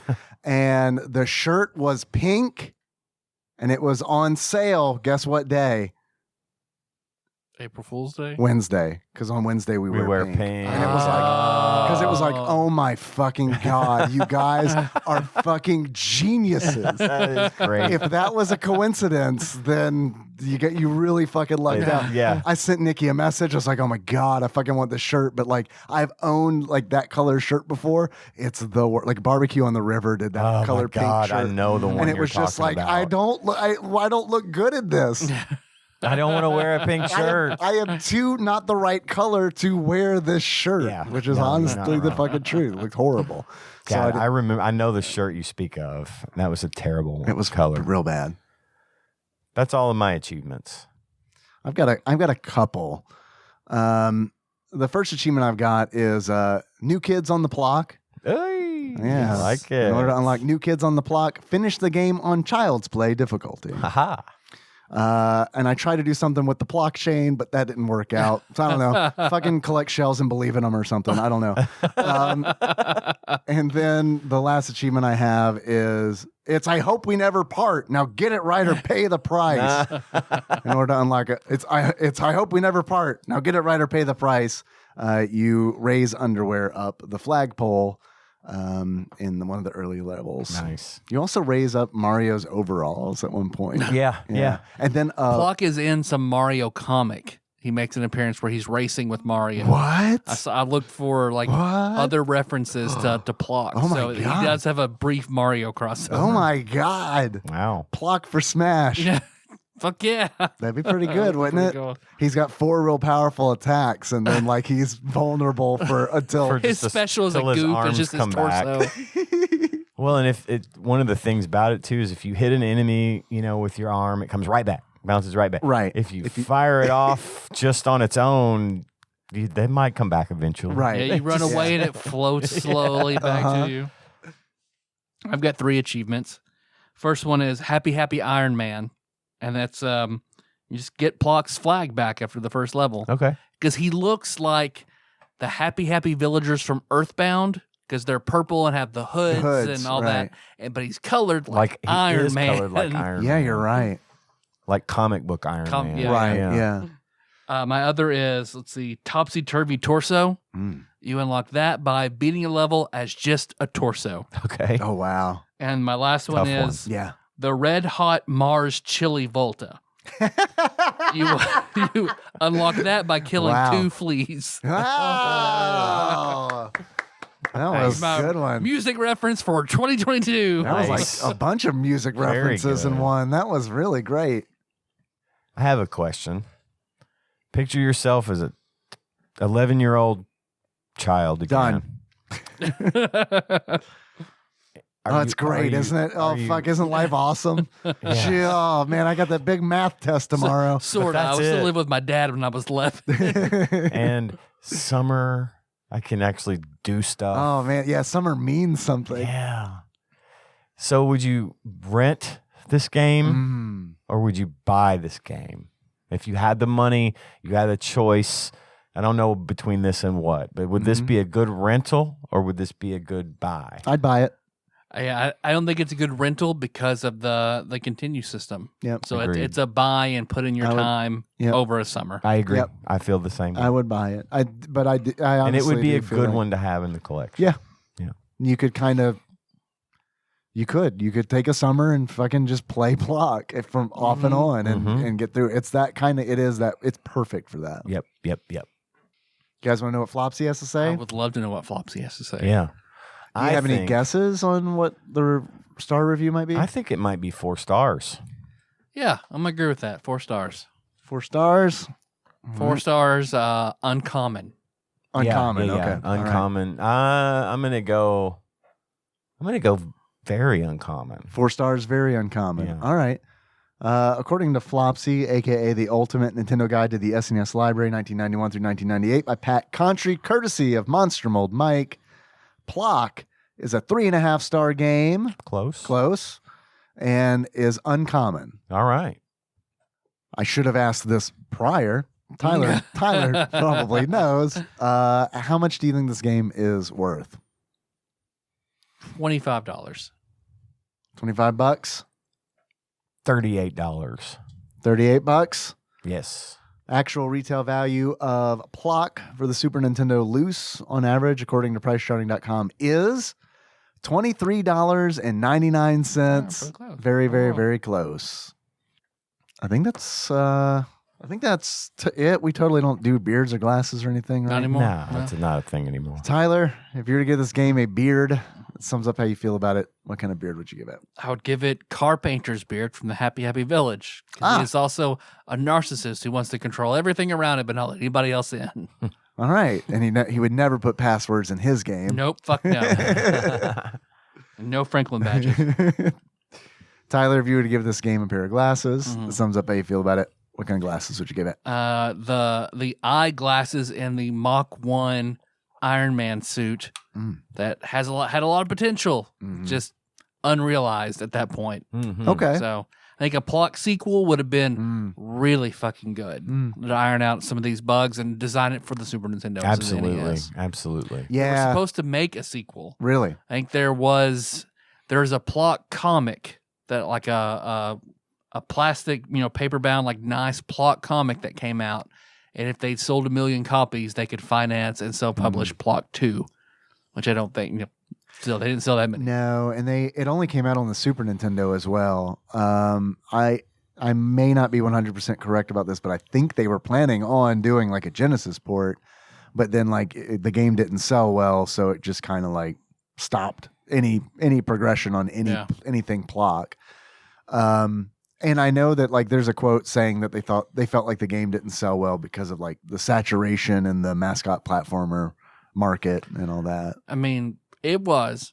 And the shirt was pink. And it was on sale. Guess what day? April Fool's Day? Wednesday. Because on Wednesday we wear pink. And it was like, because it was like, oh my fucking God, you guys are fucking geniuses. That is great. If that was a coincidence, then you really fucking lucked out. Yeah. I sent Nikki a message. I was like, oh my God, I fucking want this shirt. But like, I've owned like that color shirt before. It's the like Barbecue on the River did that color pink shirt. I know the one. And it was just like, about. I don't look good in this. I don't want to wear a pink shirt. I am too not the right color to wear this shirt, which is honestly the fucking truth. It looks horrible. God, so I remember. I know the shirt you speak of. That was a terrible. It was color, real bad. That's all of my achievements. I've got a couple. The first achievement I've got is New Kids on the Plok. Hey, yeah, I like it. In order to unlock New Kids on the Plok, finish the game on Child's Play difficulty. Haha. And I tried to do something with the blockchain, but that didn't work out. So I don't know. Fucking collect shells and believe in them or something. I don't know. And then the last achievement I have is I hope we never part. Now get it right or pay the price. In order to unlock it, it's I hope we never part. Now get it right or pay the price. You raise underwear up the flagpole. In one of the early levels. Nice. You also raise up Mario's overalls at one point. Yeah. And then Plok is in some Mario comic. He makes an appearance where he's racing with Mario. What? I looked for like other references to Plok. Oh my God. He does have a brief Mario crossover. Oh my God. Wow. Plok for Smash. Yeah. Fuck yeah. That'd be pretty good, wouldn't it? Cool. He's got 4 real powerful attacks, and then like he's vulnerable until his special is a goof. It's just his torso. Well, and one of the things about it too is if you hit an enemy, with your arm, it comes right back, bounces right back. Right. If you fire it off just on its own, they might come back eventually. Right. Yeah, you run away and it floats slowly back to you. I've got 3 achievements. First one is Happy Happy Iron Man. And that's You just get Plok's flag back after the first level. Okay. Because he looks like the happy villagers from Earthbound, because they're purple and have the hoods and all right. that. But he's colored Like like he Iron is Man. colored like Iron Yeah, Man. you're right. Like comic book Iron Man. yeah. Right, yeah. My other is, let's see, Topsy Turvy Torso. You unlock that by beating a level as just a torso. Okay. Oh, wow. And my last one Tough one. is Yeah. the Red Hot Mars Chili Volta. you unlock that by killing Wow. 2 fleas. Oh, that was My a good one. Music reference for 2022. That was Nice. like a bunch of music Very references in good. one. That was really great. I have a question. Picture yourself as a 11-year-old child again. Done. Oh, it's great, isn't it? Oh, fuck, isn't life awesome? Gee, oh, man, I got that big math test tomorrow. Sort of. But I that's was still it. live with my dad when I was 11. And summer, I can actually do stuff. Oh, man, yeah, summer means something. Yeah. So would you rent this game or would you buy this game? If you had the money, you had a choice. I don't know between this and what, but would this be a good rental or would this be a good buy? I'd buy it. I don't think it's a good rental because of the continue system. Yep. So Agreed. it's a buy and put in your time over a summer. I agree. Yep. I feel the same way. I would buy it. I honestly And it would be do a feel good like- one to have in the collection. Yeah. Yeah. You could kind of, you could take a summer and fucking just play Plok from off and on and get through. It's that kind of, it's perfect for that. Yep. You guys want to know what Flopsy has to say? I would love to know what Flopsy has to say. Yeah. Do you have any guesses on what the star review might be? I think it might be 4 stars. Yeah, I'm going to agree with that. 4 stars. 4 stars. 4 stars, uncommon. Uncommon. Yeah, Okay. All right. Uncommon. I'm gonna go very uncommon. 4 stars, very uncommon. Yeah. All right. According to Flopsy, aka the Ultimate Nintendo Guide to the SNES Library, 1991 through 1998, by Pat Contry, courtesy of Monster Mold Mike, Plok is a 3.5-star game, Close. and is uncommon. All right. I should have asked this prior. Tyler probably knows. How much do you think this game is worth? $25. 25 bucks? $38. 38 bucks? Yes. Actual retail value of Plok for the Super Nintendo loose on average, according to PriceCharting.com, is $23.99. pretty close. Very, very, very close. I think that's it. We totally don't do beards or glasses or anything, right? Not anymore. No, that's not a thing anymore. Tyler, if you were to give this game a beard, it sums up how you feel about it. What kind of beard would you give it? I would give it Carpenter's beard from the Happy Village. 'Cause he is also a narcissist who wants to control everything around it, but not let anybody else in. All right, and he would never put passwords in his game. Nope, fuck no. No Franklin badges. Tyler, if you were to give this game a pair of glasses, it sums up how you feel about it. What kind of glasses would you give it? The eyeglasses in the Mach 1 Iron Man suit that had a lot of potential, just unrealized at that point. Okay. So I think a Plok sequel would have been really fucking good to iron out some of these bugs and design it for the Super Nintendo. Absolutely. They were Yeah. supposed to make a sequel. Really? I think there's a Plok comic that like a plastic, paper bound, like nice Plok comic that came out. And if they'd sold 1 million copies, they could finance and self-publish Plok 2, which I don't think, still they didn't sell that many. No, and it only came out on the Super Nintendo as well. I may not be 100% correct about this, but I think they were planning on doing like a Genesis port, but then the game didn't sell well, so it just kind of like stopped any progression on anything Plok. And I know that like there's a quote saying that they felt like the game didn't sell well because of like the saturation in the mascot platformer market and all that. I mean, it was.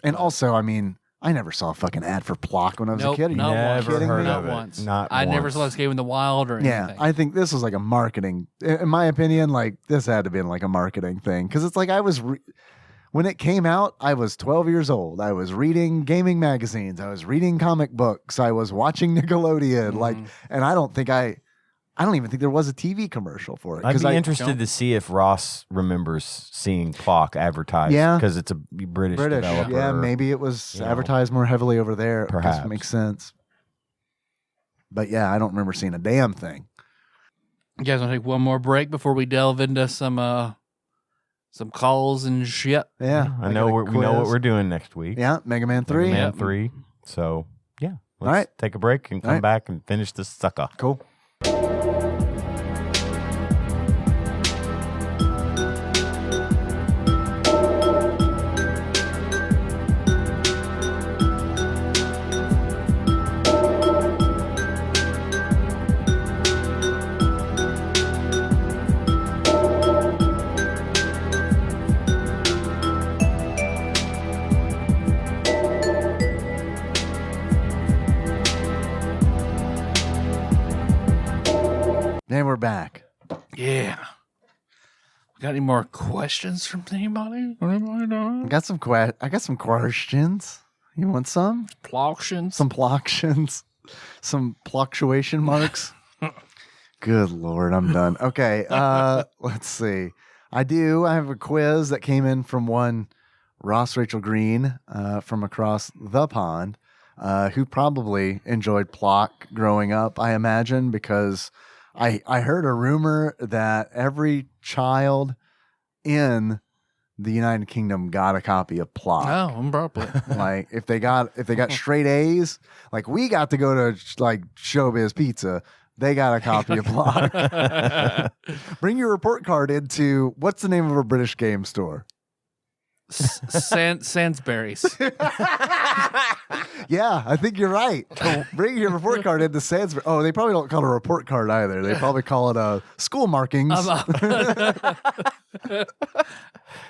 And also, I mean, I never saw a fucking ad for Plok when I was a Nope, kid. Are you not once. kidding heard me? Not of it. once. Not I never once. saw this game in the wild or anything. Yeah, I think this was like a marketing. In my opinion, like this had to be like a marketing thing because it's like when it came out, I was 12 years old. I was reading gaming magazines. I was reading comic books. I was watching Nickelodeon. And I don't even think there was a TV commercial for it. I'd be interested to see if Ross remembers seeing Plok advertised. Yeah. Because it's a British developer. Yeah, maybe it was advertised more heavily over there. Perhaps. Makes sense. But yeah, I don't remember seeing a damn thing. You guys want to take one more break before we delve into some calls and shit? Yeah. We know what we're doing next week. Yeah, Mega Man 3. Mega Man 3. So, yeah. Let's All right. take a break and come back and finish this sucker. Cool. And we're back. Yeah. Got any more questions from anybody? I got some questions. You want some? Ploktions? Some ploktions? Some fluctuation marks? Good Lord, I'm done. Okay, let's see. I have a quiz that came in from one Ross Rachel Green from across the pond, who probably enjoyed Plok growing up, I imagine, because I heard a rumor that every child in the United Kingdom got a copy of Plok. Oh, I'm probably. Like if they got straight A's, like we got to go to like Showbiz Pizza, they got a copy of Plok. Bring your report card into what's the name of a British game store? Sainsbury's. Yeah, I think you're right. Bring your report card into Sainsbury's. Oh, they probably don't call it a report card either. They probably call it a school markings.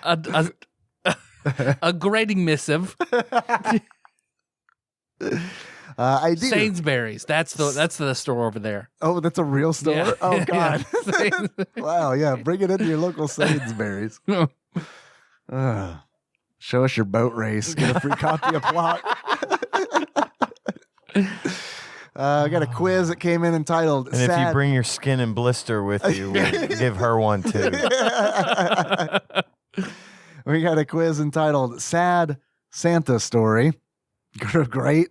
A grading missive. I do. Sainsbury's. That's the store over there. Oh, that's a real store? Yeah. Oh, God. Yeah. Wow, yeah. Bring it into your local Sainsbury's. Show us your boat race. Get a free copy of Plok. I got a quiz that came in entitled And if you bring your skin and blister with you, we'll give her one too. We got a quiz entitled Sad Santa Story. Great.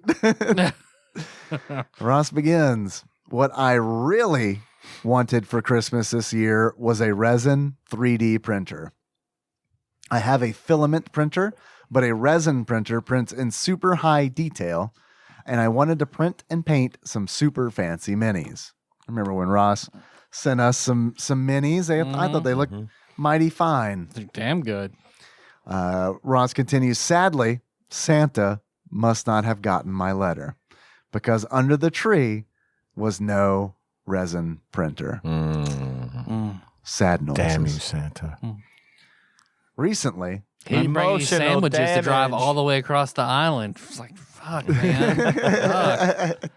Ross begins. What I really wanted for Christmas this year was a resin 3D printer. I have a filament printer, but a resin printer prints in super high detail, and I wanted to print and paint some super fancy minis. I remember when Ross sent us some minis. I thought they looked mighty fine. They're damn good. Ross continues, sadly, Santa must not have gotten my letter because under the tree was no resin printer. Sad noises. Damn you, Santa. Recently, He brought you sandwiches to drive all the way across the island. It's like, fuck, man. Fuck.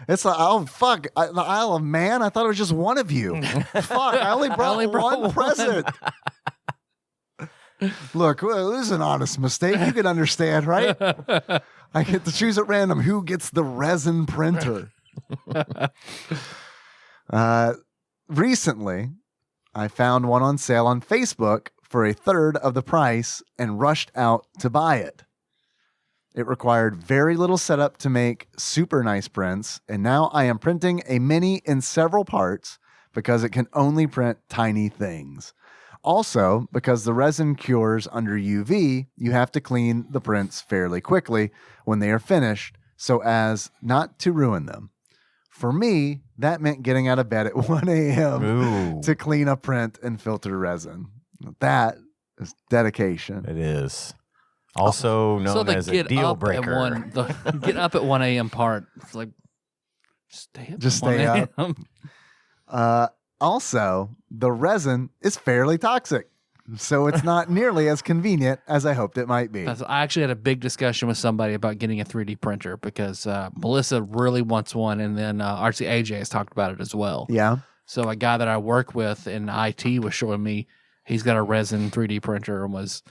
It's like, oh, fuck. The Isle of Man? I thought it was just one of you. Fuck, I only brought one present. Look, well, this is an honest mistake. You can understand, right? I get to choose at random who gets the resin printer. Recently, I found one on sale on Facebook for a third of the price and rushed out to buy it. It required very little setup to make super nice prints, and now I am printing a mini in several parts because it can only print tiny things. Also, because the resin cures under UV, you have to clean the prints fairly quickly when they are finished so as not to ruin them. For me, that meant getting out of bed at 1 a.m. to clean a print and filter resin. That is dedication. It is. Also known as a deal breaker. Get up at 1 a.m. part. It's like, stay up. Also, the resin is fairly toxic, so it's not nearly as convenient as I hoped it might be. I actually had a big discussion with somebody about getting a 3D printer because Melissa really wants one, and then RC AJ has talked about it as well. Yeah. So a guy that I work with in IT was showing me he's got a resin 3D printer and was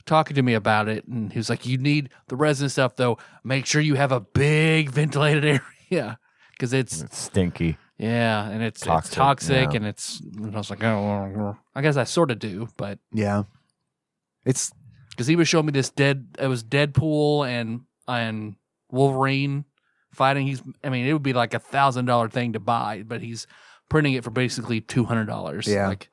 talking to me about it, and he was like, "You need the resin stuff, though. Make sure you have a big ventilated area because it's stinky." Yeah, and it's toxic, yeah. and I was like, oh, well, I guess I sort of do, but Yeah. It's because he was showing me this it was Deadpool and Wolverine fighting. It would be like $1,000 thing to buy, but he's printing it for basically $200. Yeah. Like,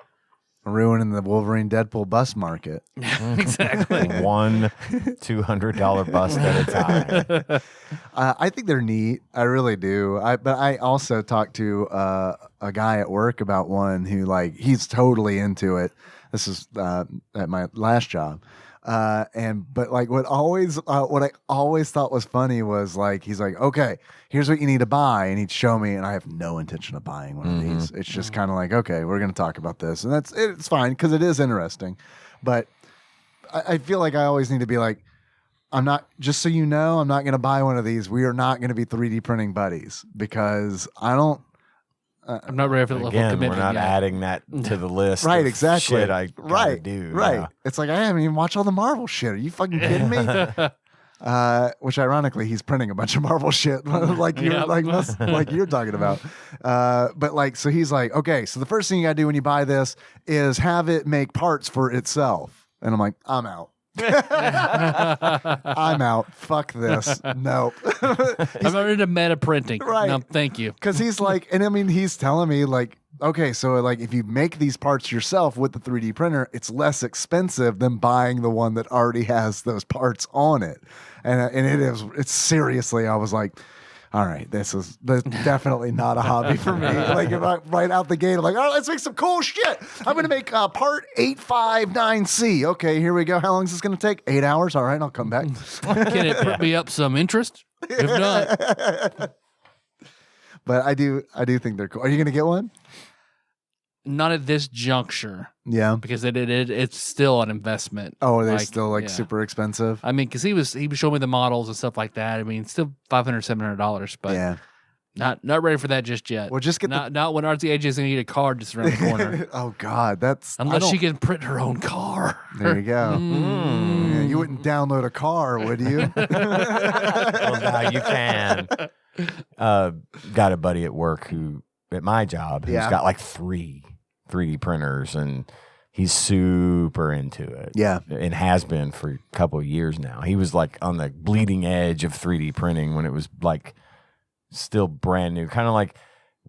ruining the Wolverine Deadpool bus market. exactly. One $200 bust at a time. I think they're neat. I really do. But I also talked to a guy at work about one who he's totally into it. This is at my last job. What I always thought was funny was he's like, okay, here's what you need to buy, and he'd show me, and I have no intention of buying one of these. It's just kind of like, okay, we're gonna talk about this, and it's fine because it is interesting, but I feel like I always need to be like, I'm not, just so you know, I'm not gonna buy one of these. We are not gonna be 3D printing buddies because I don't. I'm not ready for the level of Again, commitment we're not yet. adding that to the list. Right, of exactly. Shit I gotta do. Right. Yeah. It's like I haven't even watched all the Marvel shit. Are you fucking kidding me? Which ironically, he's printing a bunch of Marvel shit, like you're talking about. So he's like, okay, so the first thing you gotta do when you buy this is have it make parts for itself. And I'm like, I'm out. I'm out. Fuck this. Nope. I'm not into meta printing. Right. No, thank you. Because he's like, and I mean, he's telling me okay, so if you make these parts yourself with the 3D printer, it's less expensive than buying the one that already has those parts on it. And it's seriously, I was like, all right, that's definitely not a hobby for me. Right out the gate, I'm like, all right, let's make some cool shit. I'm going to make part 859C. Okay, here we go. How long is this going to take? 8 hours. All right, I'll come back. Can it put me up some interest? If not, but I do think they're cool. Are you going to get one? not at this juncture. Yeah. Because it's still an investment. Oh, are they still yeah. super expensive? I mean, because he was showing me the models and stuff like that. I mean, still $500, $700, but yeah. Not ready for that just yet. Well, just get not when RCAJ is going to get a car just around the corner. Oh God, unless she can print her own car. There you go. Yeah, you wouldn't download a car, would you? Well, now you can. Got a buddy at work at my job who's got like 3 3D printers, and he's super into it. Yeah. And has been for a couple of years now. He was like on the bleeding edge of 3D printing when it was like still brand new, kind of like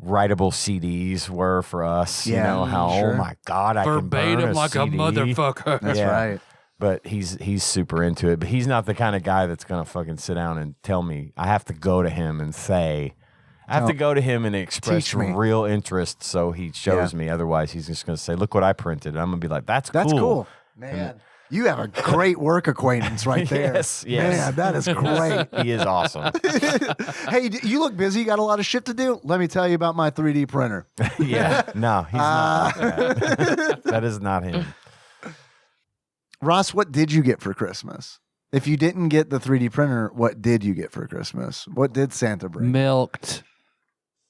writable CDs were for us. Yeah, you know how sure. oh my God, I can burn Verbatim a like CD. a motherfucker. That's right. But he's super into it. But he's not the kind of guy that's gonna fucking sit down and tell me. I have to go to him and say. I have to go to him and express real interest so he shows me. Otherwise, he's just going to say, look what I printed. And I'm going to be like, that's cool. Man, you have a great work acquaintance right there. Yes. Man, that is great. He is awesome. Hey, you look busy. You got a lot of shit to do? Let me tell you about my 3D printer. Yeah. No, he's not like that. That is not him. Ross, what did you get for Christmas? If you didn't get the 3D printer, what did you get for Christmas? What did Santa bring? Milked.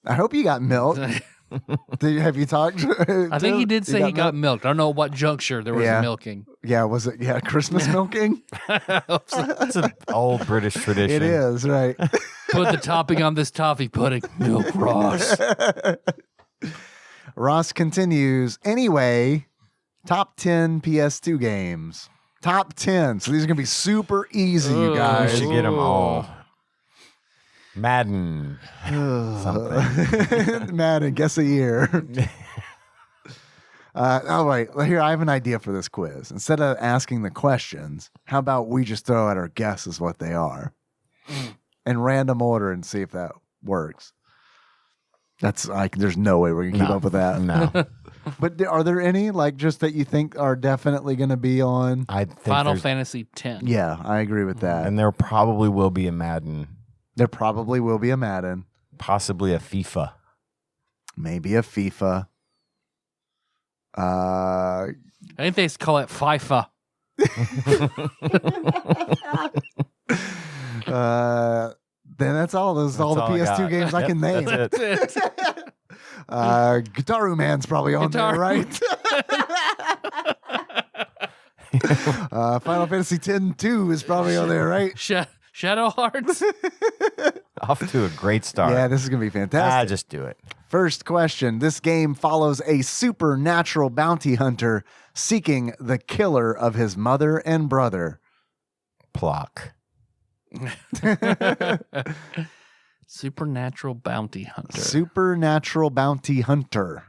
I hope you got milk. Have you talked? I think he did say he got milked. I don't know what juncture there was milking. Yeah, was it? Yeah, Christmas milking? That's an old British tradition. It is, right. Put the topping on this toffee pudding. Milk Ross. Ross continues. Anyway, top 10 PS2 games. Top 10. So these are going to be super easy, you We guys. should get them all. Madden. Something. Madden, guess a year. All right, here, I have an idea for this quiz. Instead of asking the questions, how about we just throw out our guesses what they are in random order and see if that works. There's no way we're going to keep up with that. No. But are there any, just that you think are definitely going to be on? I think Final Fantasy X. Yeah, I agree with that. And there probably will be a Madden. There probably will be a Madden. Possibly a FIFA. Maybe a FIFA. I think they call it FIFA. Then that's all. Those are all the PS2 games I can name. That's it. Guitaru Man's probably on there, right? Final Fantasy X-2 is probably on there, right? Shadow Hearts. Off to a great start. Yeah, this is going to be fantastic. Just do it. First question. This game follows a supernatural bounty hunter seeking the killer of his mother and brother. Plok. Supernatural bounty hunter. Supernatural bounty hunter.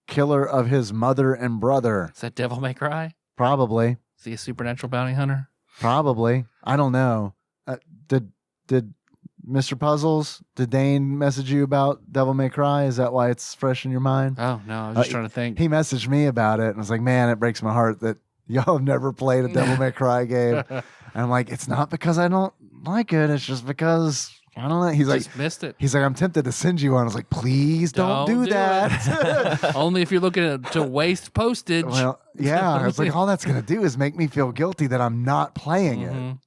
Killer of his mother and brother. Is that Devil May Cry? Probably. Is he a supernatural bounty hunter? Probably. I don't know. Did Mr. Puzzles, did Dane message you about Devil May Cry? Is that why it's fresh in your mind? Oh, no. I was just trying to think. He messaged me about it and was like, man, it breaks my heart that y'all have never played a Devil May Cry game. And I'm like, it's not because I don't like it. It's just because I don't know. He's like, just missed it. He's like, I'm tempted to send you one. I was like, please don't do that. Only if you're looking to waste postage. Well, yeah. It's like, all that's going to do is make me feel guilty that I'm not playing it. And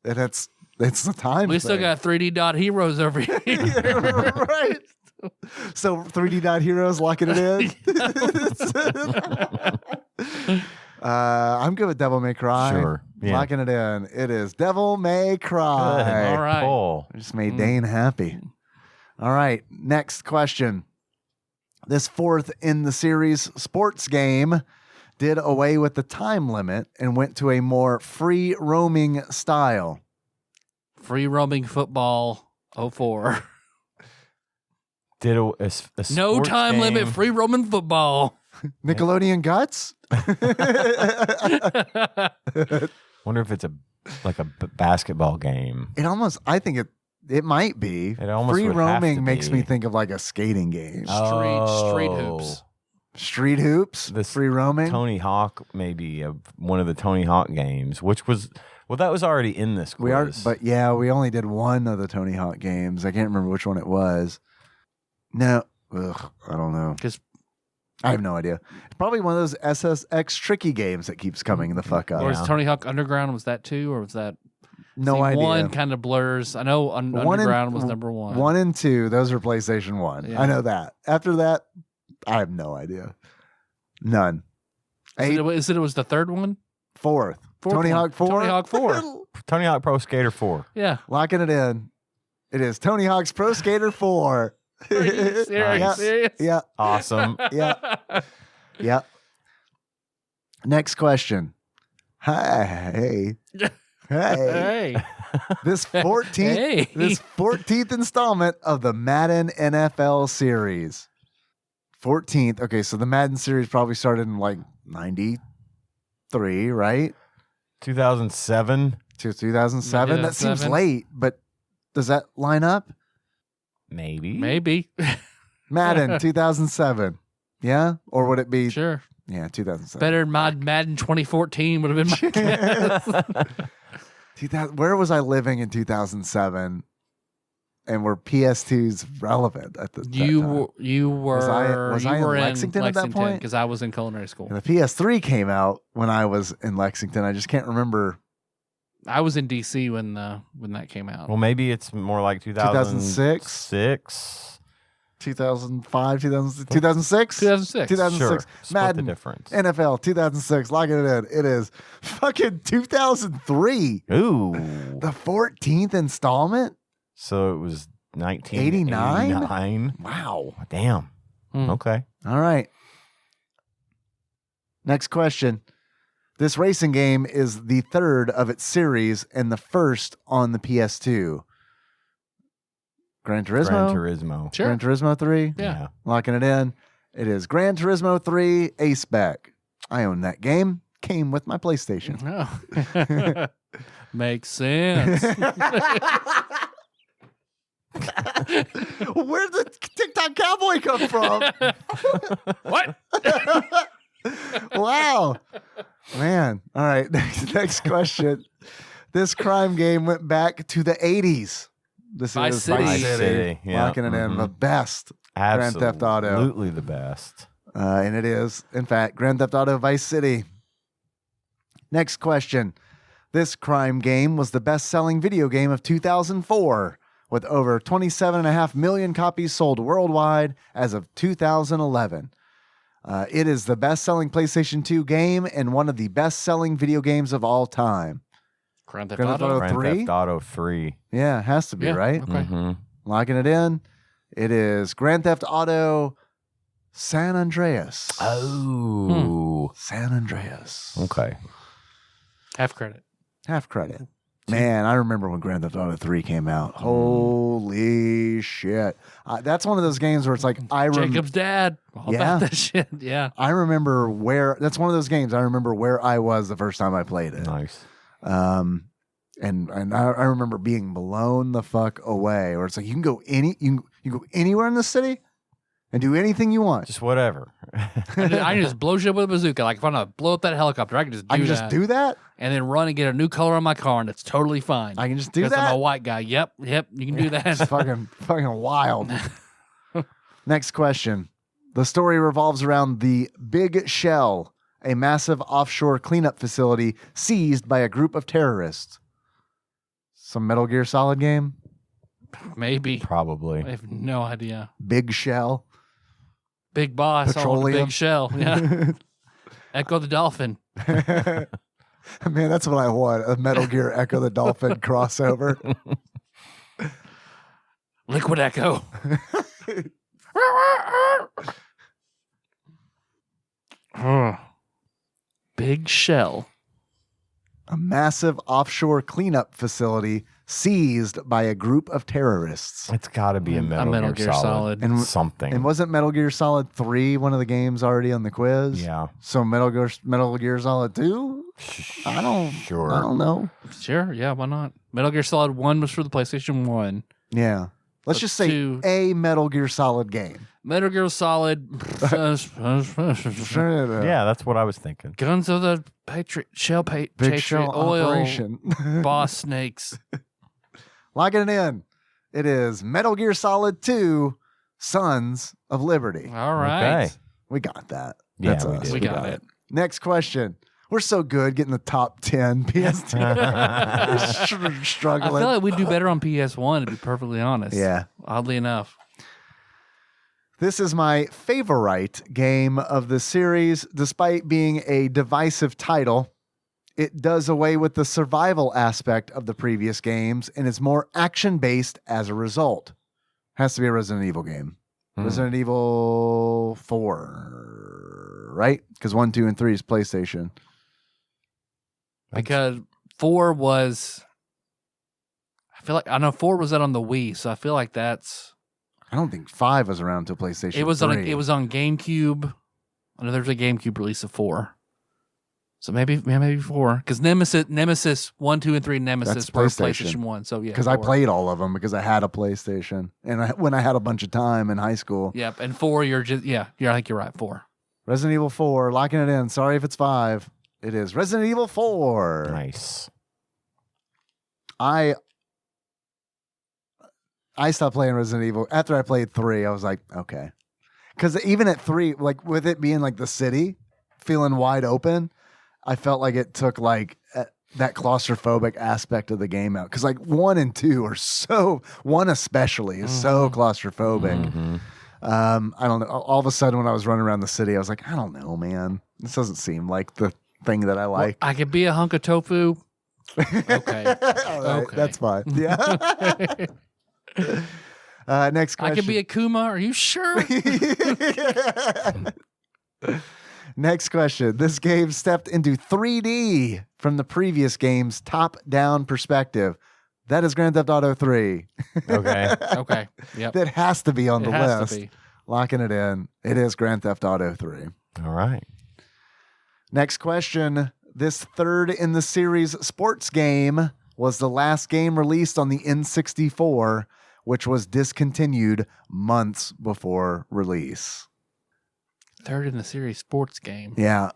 it's the time. We still got 3D Dot Heroes over here. Right. So 3D Dot Heroes locking it in. I'm good with Devil May Cry. Sure. Yeah. Locking it in. It is Devil May Cry. Good. All right. Cool. I just made Dane happy. All right. Next question. This fourth in the series sports game did away with the time limit and went to a more free roaming style. Free roaming football 04. Did a No sports time limit, game. free roaming football. Nickelodeon Guts? Wonder if it's a basketball game. It almost, I think it might be. It almost free would have roaming to makes be. me think of like a skating game. Street hoops. Street hoops, This free roaming. Tony Hawk, maybe one of the Tony Hawk games, which was that was already in this quiz. We are, but yeah, we only did one of the Tony Hawk games. I can't remember which one it was. No, I don't know. Because I have no idea. It's probably one of those SSX tricky games that keeps coming the fuck up. or is Tony Hawk Underground, was that two, or was that No idea. One kind of blurs. I know One and- Underground was number one. 1 and 2, those are PlayStation 1. Yeah. I know that. After that, I have no idea. None. Is it was the third one? Fourth. Tony one. Hawk 4. Tony Hawk 4. Tony Hawk Pro Skater 4. Yeah. Locking it in. It is Tony Hawk's Pro Skater 4. Are you serious? Yeah. Yeah. Awesome. Yeah. Yeah. Next question. Hey. Hey. This 14th installment of the Madden NFL series. 14th. Okay, so the Madden series probably started in like 93, right? 2007. To 2007. That seems 2007. late, but does that line up? Maybe. Maybe. Madden 2007. Yeah? Or would it be Sure. Yeah, 2007. Better than Madden 2014 would have been my guess. Where was I living in 2007? And were PS2s relevant at the You time? were Was I in Lexington at that point? because I was in culinary school. And the PS3 came out when I was in Lexington. I just can't remember. I was in DC when that came out. Well, maybe it's more like 2006? 2006. 2005, 2006? 2006. 2006. Sure. Split the Madden, difference. NFL 2006. Locking it in. It is fucking 2003. Ooh. The 14th installment? So it was 1989. Wow. Damn. Hmm. Okay. All right. Next question. This racing game is the third of its series and the first on the PS2. Gran Turismo? Gran Turismo. Sure. Gran Turismo 3? Yeah. Locking it in. It is Gran Turismo 3 Ace Spec. I own that game. Came with my PlayStation. Oh. Makes sense. Where'd the TikTok cowboy come from? What? Wow. Man. All right. Next question. This crime game went back to the 80s. This Vice is City. Vice Vice City, yeah. Locking it in. Mhm. The best Grand Theft Auto. Absolutely the best. And it is, in fact, Grand Theft Auto Vice City. Next question. This crime game was the best-selling video game of 2004, with over 27.5 million copies sold worldwide as of 2011. It is the best-selling PlayStation 2 game and one of the best-selling video games of all time. Grand Theft Grand Theft Auto. Auto Grand 3? Theft Auto 3. Yeah, it has to be, Yeah, right? okay. Mm-hmm. Locking it in. It is Grand Theft Auto San Andreas. Oh. San Andreas. Okay. Half credit. Half credit. Man, I remember when Grand Theft Auto 3 came out. Holy shit. That's one of those games where it's like, Jacob's dad. All Yeah. about that shit. Yeah. I remember that's one of those games I remember where I was the first time I played it. Nice. And I remember being blown the fuck away where it's like, you can go anywhere in the city and do anything you want. Just whatever. I can just blow shit with a bazooka. Like if I want to blow up that helicopter, I can just do I can that. just do that. And then run and get a new color on my car, and it's totally fine. I can just do because I'm a that. white guy. Yep, you can do that. It's fucking wild. Next question. The story revolves around the Big Shell, a massive offshore cleanup facility seized by a group of terrorists. Some Metal Gear Solid game? Maybe. Probably. I have no idea. Big Shell. Big boss. Petroleum. Big shell. Yeah. Echo the Dolphin. Man, that's what I want. A Metal Gear Echo the Dolphin crossover. Liquid Echo. Big shell. A massive offshore cleanup facility seized by a group of terrorists. It's got to be a Metal Gear Solid. And Something. And wasn't Metal Gear Solid 3 one of the games already on the quiz? Yeah. So Metal Gear Solid 2? I don't know. Sure, yeah, why not? Metal Gear Solid 1 was for the PlayStation 1. Yeah. Let's But just say 2 a Metal Gear Solid game. Metal Gear Solid. Yeah, that's what I was thinking. Guns of the Patriot. Big Patriot Shell Oil. Operation. Boss snakes. Locking it in. It is Metal Gear Solid 2, Sons of Liberty. All right. Okay. We got that. Yeah, That's we us. did. We got it. Next question. We're so good getting the top 10 PS2. We're I struggling. feel like we'd do better on PS1, to be perfectly honest. Yeah. Oddly enough. This is my favorite game of the series. Despite being a divisive title, it does away with the survival aspect of the previous games and is more action-based as a result. Has to be a Resident Evil game. Resident Evil 4, right? Because 1, 2, and 3 is PlayStation. Because 4 was... I know 4 was out on the Wii, so I feel like that's... I don't think 5 was around until PlayStation It was 3. it was on GameCube. I know there's a GameCube release of 4. So maybe 4. Because Nemesis 1, 2, and 3 Nemesis That's were PlayStation. PlayStation 1. So yeah. Because I 4. played all of them because I had a PlayStation. And when I had a bunch of time in high school. Yep. And 4, I think you're right. 4. Resident Evil 4, locking it in. Sorry if it's 5. It is Resident Evil 4. Nice. I stopped playing Resident Evil. After I played 3, I was like, okay. Because even at 3, like with it being like the city, feeling wide open, I felt like it took like that claustrophobic aspect of the game out. Because like 1 and 2 are so, 1 especially is so claustrophobic. Mhm. I don't know. All of a sudden when I was running around the city, I was like, I don't know, man. This doesn't seem like the thing that I like. I could be a hunk of tofu. Okay. All right, Okay. that's fine. Yeah. Next question. I could be a Kuma. Are you sure? Next question. This game stepped into 3D from the previous game's top-down perspective. That is Grand Theft Auto 3. Okay. Okay. Yep. That has to be on It the has list. to be. Locking it in. It is Grand Theft Auto 3. All right. Next question. This third in the series sports game was the last game released on the N64, which was discontinued months before release. Third in the series sports game. Yeah.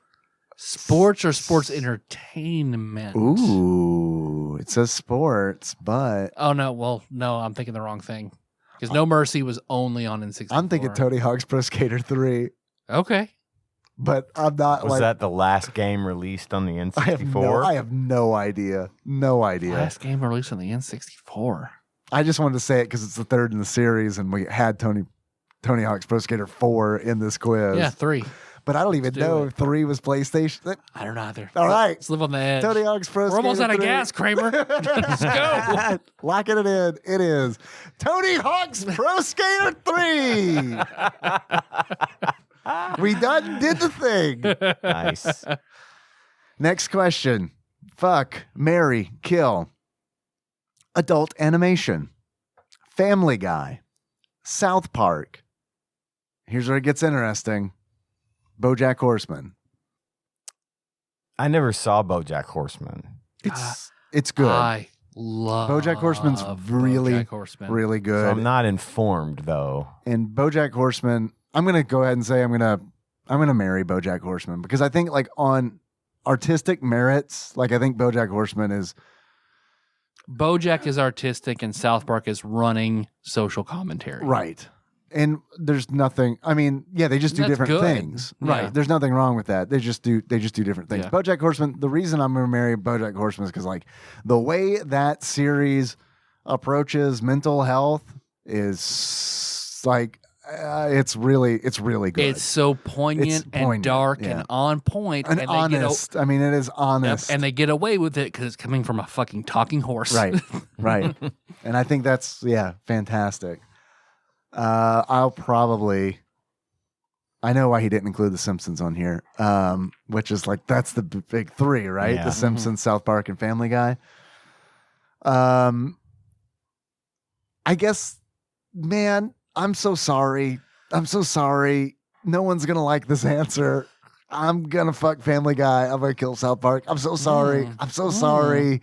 Sports or sports entertainment? Ooh, it says sports, but Oh, no. Well, no, I'm thinking the wrong thing. Because No Mercy was only on N64. I'm thinking Tony Hawk's Pro Skater 3, Okay. but I'm not Was like that the last game released on the N64? I have no idea. No idea. Last game released on the N64. I just wanted to say it because it's the third in the series, and we had Tony Hawk's Pro Skater 4 in this quiz. Yeah, 3. but I don't even do know it. if 3 was PlayStation. I don't know either. All right. Let's live on the edge. Tony Hawk's Pro We're almost Skater out of 3. gas, Kramer. Let's go. Locking it in. It is Tony Hawk's Pro Skater 3. We done did the thing. Nice. Next question. Fuck, marry, kill. Adult animation. Family Guy. South Park. Here's where it gets interesting. BoJack Horseman. I never saw BoJack Horseman. It's good. I love BoJack Horseman's really, BoJack Horseman. really good. So I'm not informed though. And BoJack Horseman, I'm gonna go ahead and say I'm gonna marry BoJack Horseman because I think like on artistic merits, like I think BoJack Horseman is BoJack is artistic and South Park is running social commentary. right. And there's nothing. I mean, yeah, they just do That's different good. things, Yeah. right? There's nothing wrong with that. They just do different things. Yeah. BoJack Horseman. The reason I'm going to marry BoJack Horseman is because like the way that series approaches mental health is like it's really good. It's so poignant, and poignant, dark yeah. and on point. and they honest. I mean, it is honest. and they get away with it because it's coming from a fucking talking horse. right, right. And I think that's fantastic. I'll probably. I know why he didn't include The Simpsons on here, which is like that's the big 3, right? Yeah. The Simpsons, South Park, and Family Guy. I guess, man, I'm so sorry. I'm so sorry. No one's gonna like this answer. I'm gonna fuck Family Guy. I'm gonna kill South Park. I'm so sorry. I'm so sorry.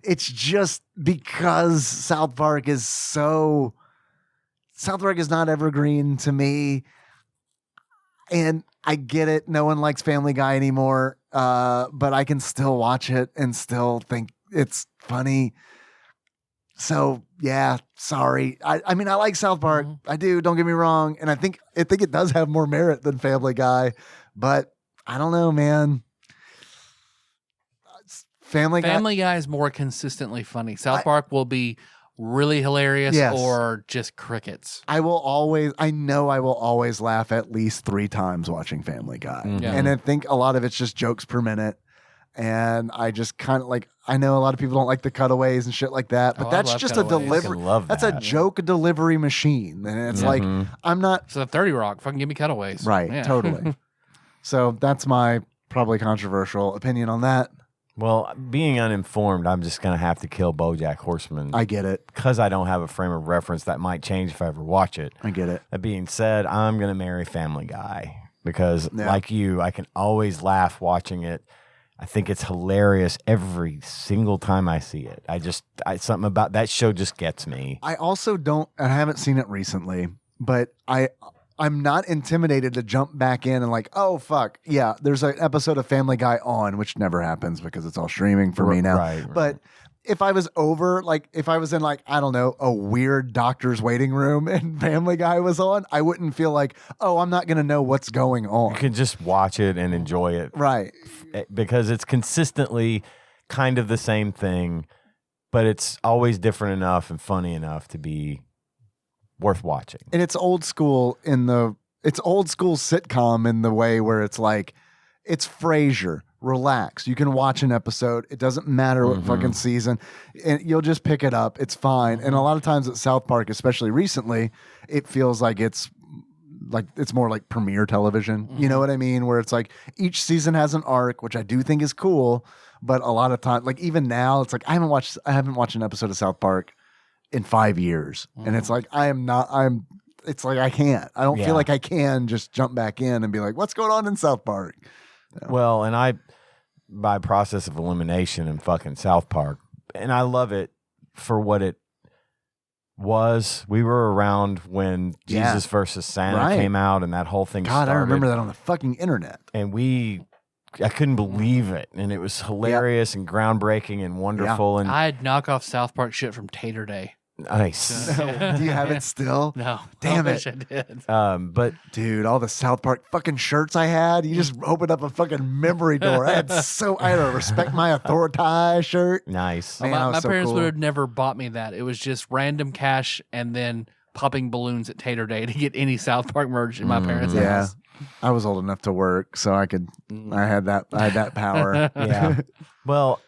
It's just because South Park is not evergreen to me. And I get it. No one likes Family Guy anymore. But I can still watch it and still think it's funny. So yeah, sorry. I mean, I like South Park. I do. Don't get me wrong. And I think it does have more merit than Family Guy. But I don't know, man. Family Guy is more consistently funny. South Park will be really hilarious or just crickets. I will always laugh at least 3 times watching Family Guy. Mhm. Yeah. And I think a lot of it's just jokes per minute. And I just kind of like, I know a lot of people don't like the cutaways and shit like that, but Oh, I that's love just cutaways. a I delivery. love That's a that. joke delivery machine. And it's like, I'm not So 30 Rock, fucking give me cutaways. right. Yeah. Totally. So that's my probably controversial opinion on that. Well, being uninformed, I'm just going to have to kill BoJack Horseman. I get it. Because I don't have a frame of reference that might change if I ever watch it. I get it. That being said, I'm going to marry Family Guy because, like you, I can always laugh watching it. I think it's hilarious every single time I see it. Something about that show just gets me. I also I haven't seen it recently, but I'm not intimidated to jump back in and like, oh fuck, yeah, there's an episode of Family Guy on, which never happens because it's all streaming for me now. Right. But if I was if I was in like, I don't know, a weird doctor's waiting room and Family Guy was on, I wouldn't feel like, oh, I'm not gonna know what's going on. You can just watch it and enjoy it. Right. Because it's consistently kind of the same thing, but it's always different enough and funny enough to be worth watching. And it's old school sitcom in the way where it's like, it's Frasier. Relax. You can watch an episode. It doesn't matter what fucking season. And you'll just pick it up. It's fine. And a lot of times at South Park, especially recently, it feels like it's more like premiere television. You know what I mean? Where it's like each season has an arc, which I do think is cool. But a lot of time, like even now, it's like I haven't watched an episode of South Park in 5 years. And it's like it's like I can't. I don't feel like I can just jump back in and be like, what's going on in South Park? Well, and I, by process of elimination in fucking South Park, and I love it for what it was. We were around when Jesus versus Santa came out and that whole thing started. I remember that on the fucking internet. And I couldn't believe it. And it was hilarious and groundbreaking and wonderful. And I'd knock off South Park shit from Tater Day. nice. Do you have it still? No. Damn I it. wish I did. But Dude, all the South Park fucking shirts I had, you just opened up a fucking memory door. I had a respect my authority shirt. nice. Man, that was My so parents cool. would have never bought me that. It was just random cash and then popping balloons at Tater Day to get any South Park merch in my parents' Yeah. house. I was old enough to work, so I had that power. Yeah. Well,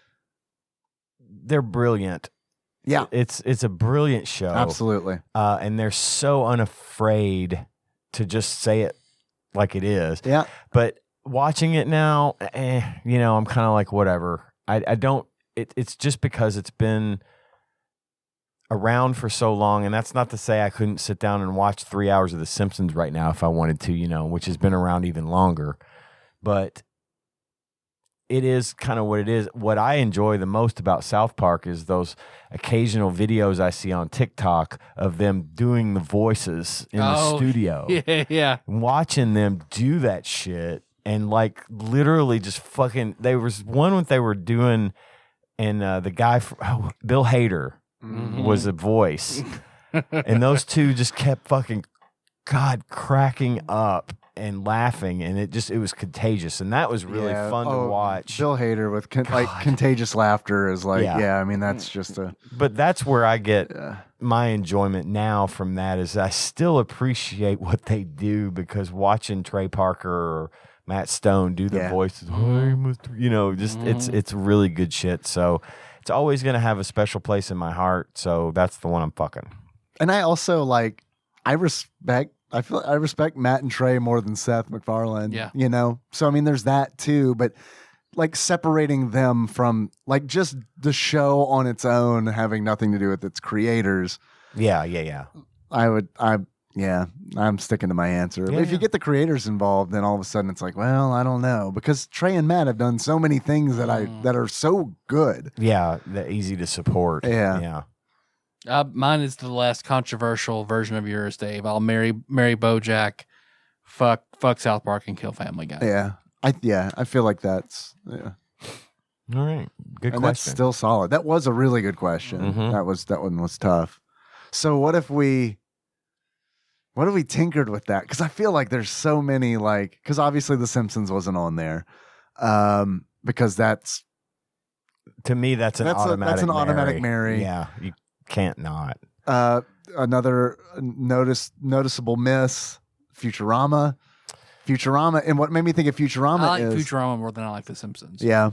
they're brilliant. Yeah. It's a brilliant show. Absolutely. And they're so unafraid to just say it like it is. Yeah. But watching it now, I'm kind of like, whatever. I don't, it's just because it's been around for so long. And that's not to say I couldn't sit down and watch 3 hours of The Simpsons right now if I wanted to, which has been around even longer. But it is kind of what it is. What I enjoy the most about South Park is those occasional videos I see on TikTok of them doing the voices in the studio. Yeah. Watching them do that shit and like literally just fucking. There was one what they were doing, and the guy Bill Hader was a voice, and those two just kept fucking cracking up and laughing, and it was contagious, and that was really fun to watch. Bill Hader with contagious laughter is like, I mean, that's just a. But that's where I get my enjoyment now from that is I still appreciate what they do, because watching Trey Parker or Matt Stone do the voices, it's really good shit. So it's always gonna have a special place in my heart. So that's the one I'm fucking. And I also I respect Matt and Trey more than Seth MacFarlane. Yeah. So I mean, there's that too, but like separating them from like just the show on its own, having nothing to do with its creators. Yeah. I'm sticking to my answer. But if you get the creators involved, then all of a sudden it's like, well, I don't know, because Trey and Matt have done so many things that are so good. Yeah, they're easy to support. Yeah. Mine is the less controversial version of yours, Dave. I'll marry BoJack, fuck South Park, and kill Family Guy. Yeah, I feel like that's All right, good question. That's still solid. That was a really good question. Mm-hmm. That one was tough. So what if we tinkered with that? Because I feel like there's so many because obviously The Simpsons wasn't on there, because that's to me that's an automatic marry. Yeah. You can't not. Another noticeable miss, Futurama, and what made me think of Futurama I like is Futurama more than I like The Simpsons. Yeah,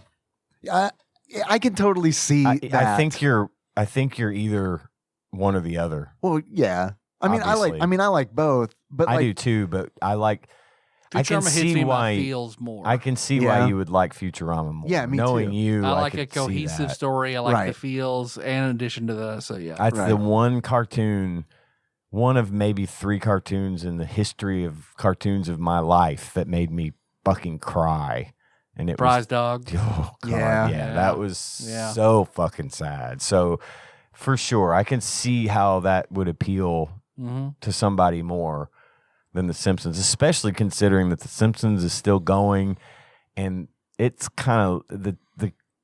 I can totally see that. I think you're either one or the other. Well, yeah. I mean, Obviously. I like both, but I do too. But I can Futurama see hits me why by feels more. I can see why you would like Futurama more. Yeah, me Knowing too. you, I like could a cohesive see that. story. I like Right. the feels, and in addition to the That's the one cartoon, one of maybe 3 cartoons in the history of cartoons of my life that made me fucking cry. And it Prize was Dog. Oh God, Yeah. that was so fucking sad. So for sure, I can see how that would appeal to somebody more than The Simpsons, especially considering that The Simpsons is still going, and it's kind of the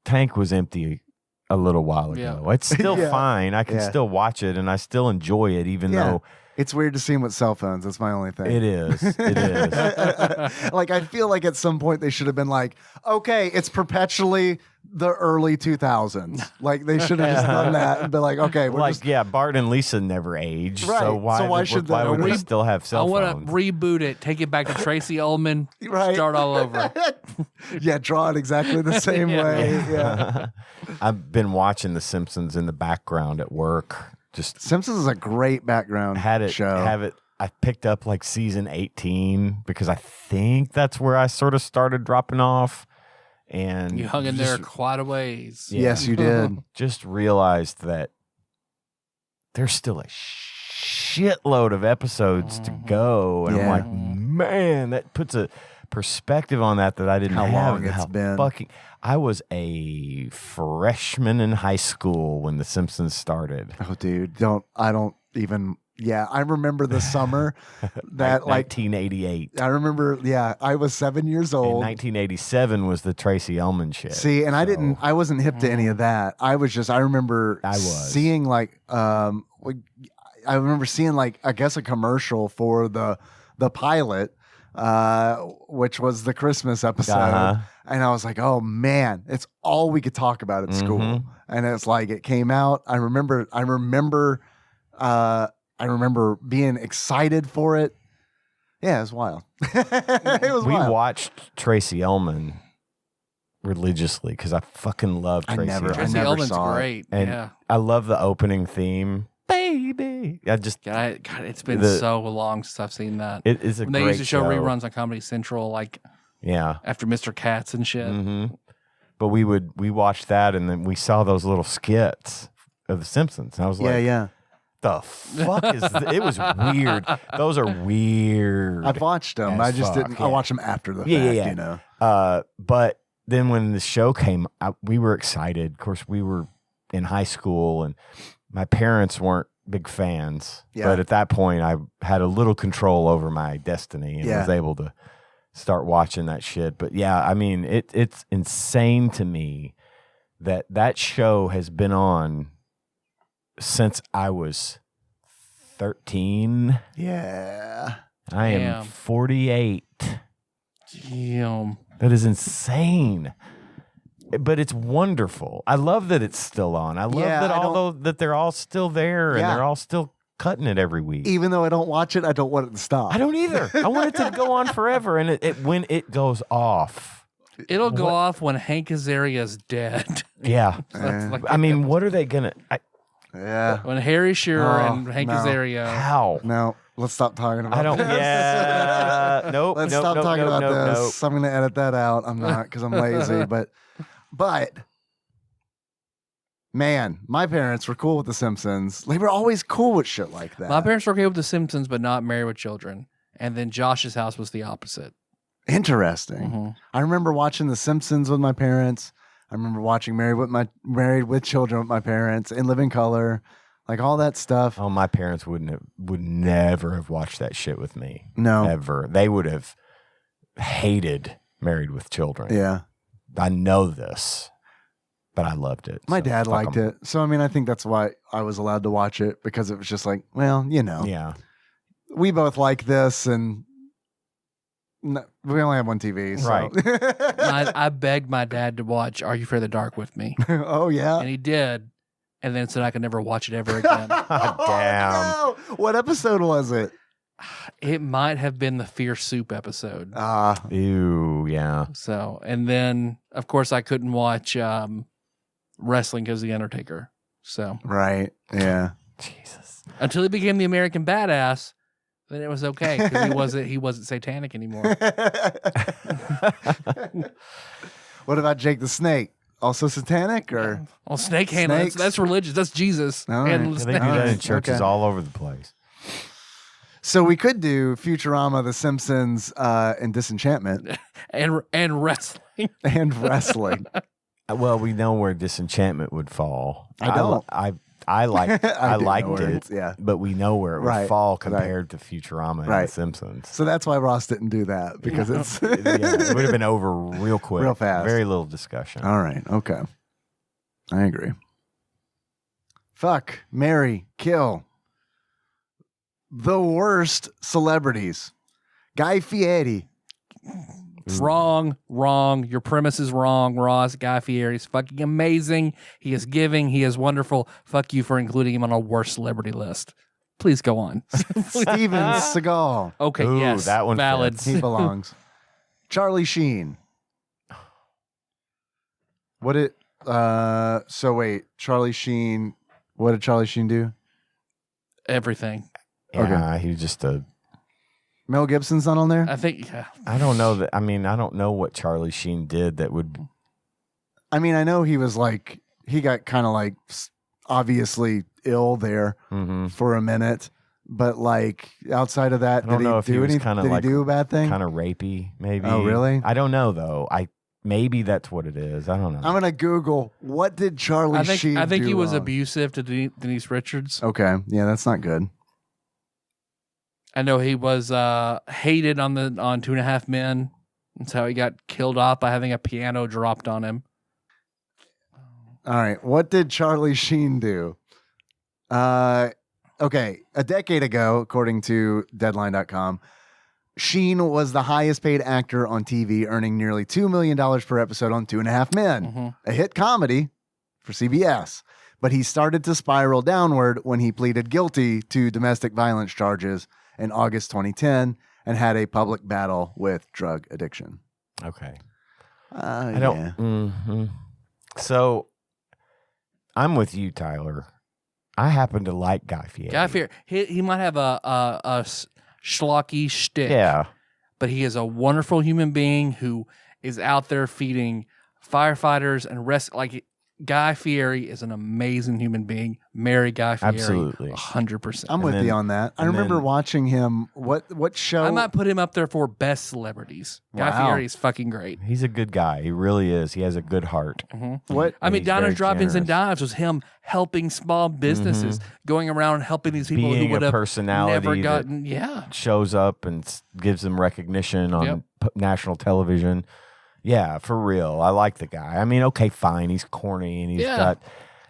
tank was empty a little while ago. Yeah. It's still fine. I can still watch it, and I still enjoy it, even though it's weird to see them with cell phones. That's my only thing. it is. It is. I feel like at some point they should have been like, okay, it's perpetually the early 2000s. Like they should have just done that and been like, okay, we're just Bart and Lisa never aged, Right. so why would they still have cell I want phones? to reboot it, take it back to Tracy Ullman, Right. start all over. draw it exactly the same way. Yeah. I've been watching The Simpsons in the background at work. Just Simpsons is a great background show. I picked up like season 18 because I think that's where I sort of started dropping off. And You hung in there quite a ways. Yeah. Yes, you did. Just realized that there's still a shitload of episodes to go. And I'm like, man, that puts a perspective on that I didn't How have. long it's been. I was a freshman in high school when The Simpsons started. Oh, dude, I remember the summer that 1988. I remember, I was 7 years And old. 1987 was the Tracy Ullman shit. See, and I wasn't hip to any of that. I remember seeing I remember seeing I guess a commercial for the pilot, which was the Christmas episode. And I was like, oh man, it's all we could talk about at school. And it's like, it came out. I remember being excited for it. Yeah, it was wild. It was We wild. watched Tracy Ullman religiously because I fucking love Tracy Ullman. Tracy never Ullman's saw it. great. And Yeah. I love the opening theme. Baby. God, it's been so long since I've seen that. It is a when great they used to show show. reruns on Comedy Central, like after Mr. Katz and shit. Mm-hmm. But we watched that, and then we saw those little skits of The Simpsons. And I was like, yeah. the fuck is this? It was weird. Those are weird. I've watched them. as I just fuck, didn't. yeah. I watched them after the fact. Yeah. You know. But then when the show came out, we were excited. Of course, we were in high school, and my parents weren't big fans. Yeah. But at that point, I had a little control over my destiny and was able to start watching that shit. But yeah, I mean, it's insane to me that show has been on since I was 13. Yeah. I am Damn. 48. Damn. That is insane. But it's wonderful. I love that it's still on. I love that they're all still there and they're all still cutting it every week. Even though I don't watch it, I don't want it to stop. I don't either. I want it to go on forever. And when it goes off. It'll go off when Hank Azaria's dead. Yeah. That's like- I mean, what are they going to... Yeah. When Harry Shearer and Hank no. Azaria. How? No. Let's stop talking about I don't... this. Yeah. Nope. Let's nope, stop nope, talking nope, about nope, this. I'm going to edit that out. I'm not because I'm lazy. But man, my parents were cool with The Simpsons. They were always cool with shit like that. My parents were okay with The Simpsons, but not Married with Children. And then Josh's house was the opposite. Interesting. Mm-hmm. I remember watching The Simpsons with my parents. I remember watching Married with Children with my parents, In Living Color, like all that stuff. Oh, my parents would never have watched that shit with me. No. Ever. They would have hated Married with Children. Yeah. I know this, but I loved it. My so dad fuck liked 'em. it. So, I mean, I think that's why I was allowed to watch it because it was just like, well, you know, Yeah. we both like this and we only have one TV. So. Right. I begged my dad to watch Are You Afraid of the Dark with me. Oh, yeah. And he did. And then said I could never watch it ever again. Damn. No. What episode was it? It might have been the Fear Soup episode. Ew, yeah. So, and then, of course, I couldn't watch wrestling because of The Undertaker. So, Right. Yeah. Jesus. until he became the American Badass, then it was okay because he wasn't satanic anymore. What about Jake the Snake? Also satanic or? Well, snake handling, Snakes? that's religious. That's Jesus. All right. Handling Yeah, They do snakes. that in Alright, churches okay. all over the place. So we could do Futurama, The Simpsons, and Disenchantment And wrestling. and wrestling. Well, we know where Disenchantment would fall. I don't. I liked I do know liked where it, it's- yeah. but we know where it would Right, fall right. compared to Futurama and Right. The Simpsons. So that's why Ross didn't do that because it's Yeah, it would have been over real quick, Real fast. very little discussion. all right. Okay, I agree. Fuck, marry, kill. The worst celebrities. Guy Fieri. Wrong. Your premise is wrong, Ross. Guy Fieri is fucking amazing. He is giving. He is wonderful. Fuck you for including him on a worst celebrity list. Please go on. Steven Seagal. Okay, Ooh, yes. that one valid. fits. He belongs. Charlie Sheen. What it? So wait, Charlie Sheen. What did Charlie Sheen do? Everything. Yeah, he was just a. Mel Gibson's not on there. I think. Yeah. I don't know that. I mean, I don't know what Charlie Sheen did that would. I mean, I know he was like he got kind of like obviously ill there Mm-hmm. for a minute, but like outside of that, I don't did know he if he do was anything? kinda Did like he do a bad thing? Kind of rapey, maybe. Oh, really? I don't know though. Maybe that's what it is. I don't know. I'm gonna Google what did Charlie Sheen. I think do he was wrong? abusive to Denise Richards. Okay, yeah, that's not good. I know he was hated on 2.5 Men. That's how he got killed off by having a piano dropped on him. All right. What did Charlie Sheen do? Okay. A decade ago, according to Deadline.com, Sheen was the highest paid actor on TV, earning nearly $2 million per episode on 2.5 Men, Mm-hmm. a hit comedy for CBS. But he started to spiral downward when he pleaded guilty to domestic violence charges in August 2010 and had a public battle with drug addiction. Okay. I don't. Yeah. Mhm. So I'm with you, Tyler. I happen to like Guy Fieri. Guy Fieri, he might have a schlocky shtick. Yeah. But he is a wonderful human being who is out there feeding firefighters and Guy Fieri is an amazing human being. Marry Guy Fieri. Absolutely. 100%. I'm with you on that. I remember watching him. What show? I might put him up there for best celebrities. Guy Wow. Fieri is fucking great. He's a good guy. He really is. He has a good heart. What? I mean, he's very Diners, Drive-Ins, and generous. Dives was him helping small businesses, going around and helping these people Being who would a have personality never that gotten. Yeah. shows up and gives them recognition on national television. Yeah, for real. I like the guy. I mean, okay, fine. He's corny and he's got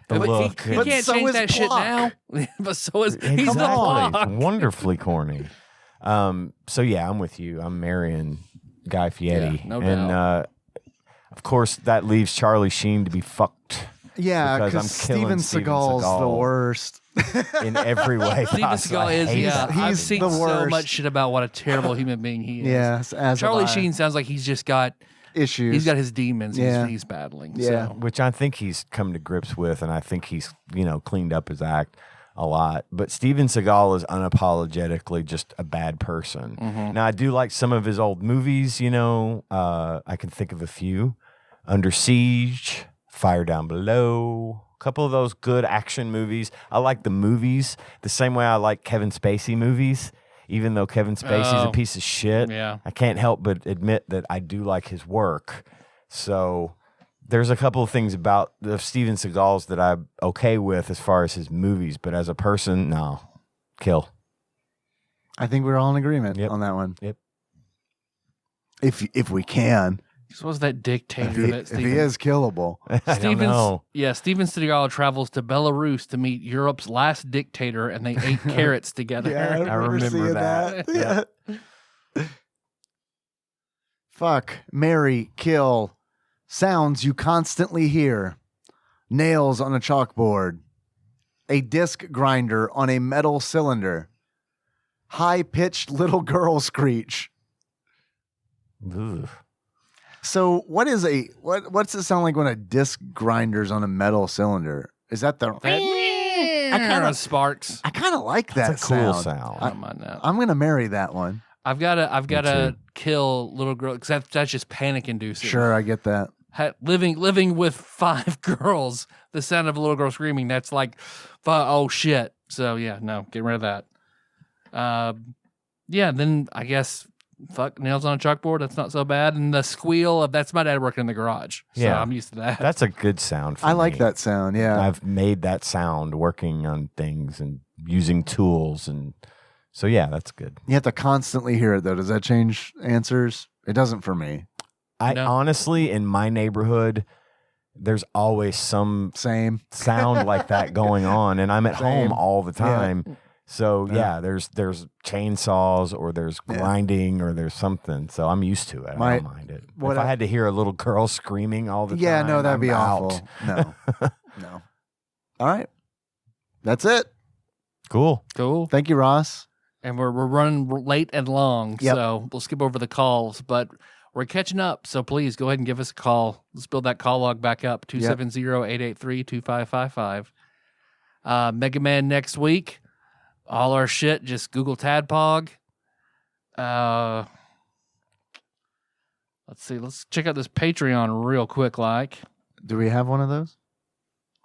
the But look. he and- can't so change is that shit Plok. now. But so is he's the Exactly. Plok. Wonderfully corny. So yeah, I'm with you. I'm marrying Guy Fieri. Yeah, no and doubt. of course that leaves Charlie Sheen to be fucked Yeah, because because I'm killing Steven Steven Seagal's the Seagal. worst. in every way. Steven possible. I Seagal is, hate yeah. him. I've He's seen the so worst. much shit about what a terrible human being he is. Yes, as Charlie have I. Sheen sounds like he's just got issues. he's got his demons Yeah. he's battling. Yeah. So. Which I think he's come to grips with, and I think he's cleaned up his act a lot. But Steven Seagal is unapologetically just a bad person. Now I do like some of his old movies. I can think of a few: Under Siege, Fire Down Below. A couple of those good action movies. I like the movies the same way I like Kevin Spacey movies. Even though Kevin Spacey's a piece of shit, Yeah. I can't help but admit that I do like his work. So there's a couple of things about the Steven Seagal's that I'm okay with as far as his movies, but as a person, no. Kill. I think we're all in agreement Yep. on that one. Yep. If we can, This was that dictator that if he is killable. I don't know. Steven Seagal travels to Belarus to meet Europe's last dictator, and they ate carrots together. I remember seeing that. Yeah. Fuck, marry, kill. Sounds you constantly hear. Nails on a chalkboard. A disc grinder on a metal cylinder. High-pitched little girl screech. Ugh. So what's it sound like when a disc grinder's on a metal cylinder? Is that the Sparks. I kind of like that That's a cool sound. sound. I don't mind that. I'm gonna marry that one. I've got to too. kill little girl because that's just panic inducing. Sure, I get that. Living with 5 girls, the sound of a little girl screaming, that's like, oh shit. So yeah, no, get rid of that. Then I guess fuck nails on a chalkboard. That's not so bad. And the squeal of that's my dad working in the garage. So Yeah. I'm used to that. That's a good sound for I like me. that sound. Yeah. I've made that sound working on things and using tools. And so, yeah, that's good. You have to constantly hear it though. Does that change answers? It doesn't for me. I No. honestly, in my neighborhood, there's always some Same. sound like that going on, and I'm at Same. home all the Yeah. time. So Yeah. there's chainsaws or there's Yeah. grinding or there's something. So I'm used to it. I don't mind it. what If I had to hear a little girl screaming all the Yeah, time, no, that'd I'm be out. awful. No. No. All right. That's it. Cool. cool. Thank you, Ross. And we're running late and long, Yep. so we'll skip over the calls, but we're catching up. So please go ahead and give us a call. Let's build that call log back up. 270-883-2555. Mega Man next week. All our shit, just Google TADPOG. Let's see. Let's check out this Patreon real quick. Like, Do we have one of those?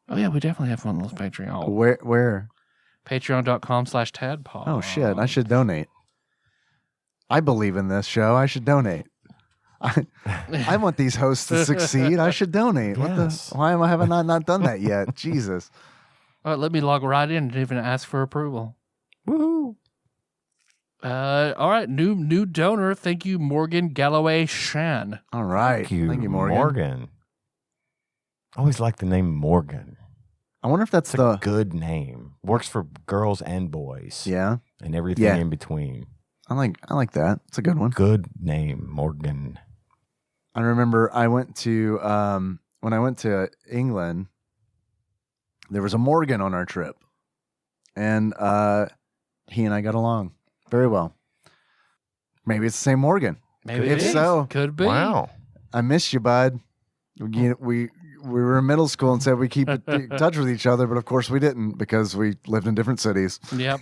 oh yeah, we definitely have one of those Patreon. Where? Patreon.com/TADPOG. Oh shit! I should donate. I believe in this show. I should donate. I want these hosts to succeed. I should donate. Yes. Why have I not done that yet? Jesus. All right, let me log right in and even ask for approval. Woohoo! All right, new donor. Thank you, Morgan Galloway Shan. All right. Thank you, Morgan. Always like the name Morgan. I wonder if that's It's a good name. Works for girls and boys. Yeah. And everything Yeah. in between. I like that. It's a good one. Good name, Morgan. I remember I went to when I went to England, there was a Morgan on our trip, and he and I got along very well. Maybe it's the same Morgan. Maybe If it is. so, Could be. Wow. I miss you, bud. We were in middle school and said we keep in touch with each other, but of course we didn't because we lived in different cities. Yep.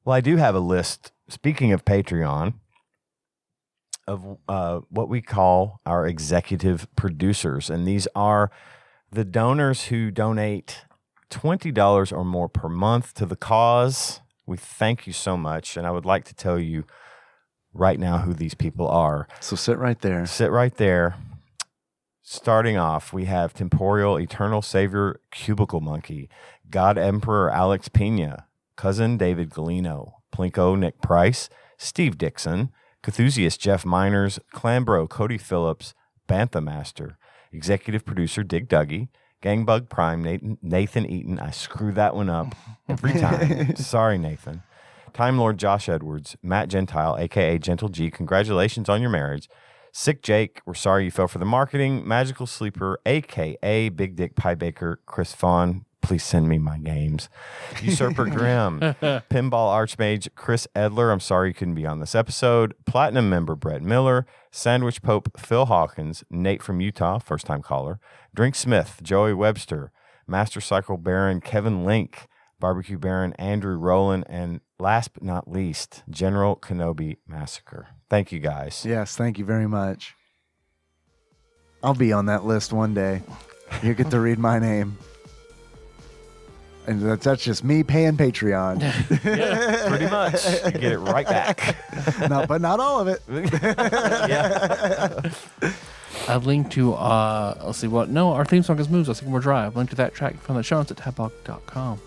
Well, I do have a list, speaking of Patreon, of what we call our executive producers. And these are the donors who donate $20 or more per month to the cause. We thank you so much. And I would like to tell you right now who these people are. So sit right there. Sit right there. Starting off, we have Temporal Eternal Savior Cubicle Monkey, God Emperor Alex Pena, Cousin David Galino, Plinko Nick Price, Steve Dixon, Cthusiast Jeff Miners, Clambro Cody Phillips, Bantha Master, Executive Producer Dig Dougie, Gangbug Prime Nathan Eaton. I screw that one up every time. Sorry, Nathan. Time Lord Josh Edwards, Matt Gentile, a.k.a. Gentle G, congratulations on your marriage. Sick Jake, we're sorry you fell for the marketing. Magical Sleeper, a.k.a. Big Dick Pie Baker, Chris Vaughn. Please send me my games. Usurper Grimm, Pinball Archmage, Chris Edler. I'm sorry you couldn't be on this episode. Platinum member Brett Miller, Sandwich Pope Phil Hawkins, Nate from Utah, first time caller, Drink Smith, Joey Webster, Master Cycle Baron Kevin Link, Barbecue Baron Andrew Rowland, and last but not least, General Kenobi Massacre. Thank you guys. Yes, thank you very much. I'll be on that list one day. You get to read my name. And that's just me paying Patreon. Pretty much. You get it right back. No, but not all of it. Yeah. I've linked to, let's see what, no, our theme song is Moves, Sycamore Drive. I've linked to that track from the show notes at TADPOG.com.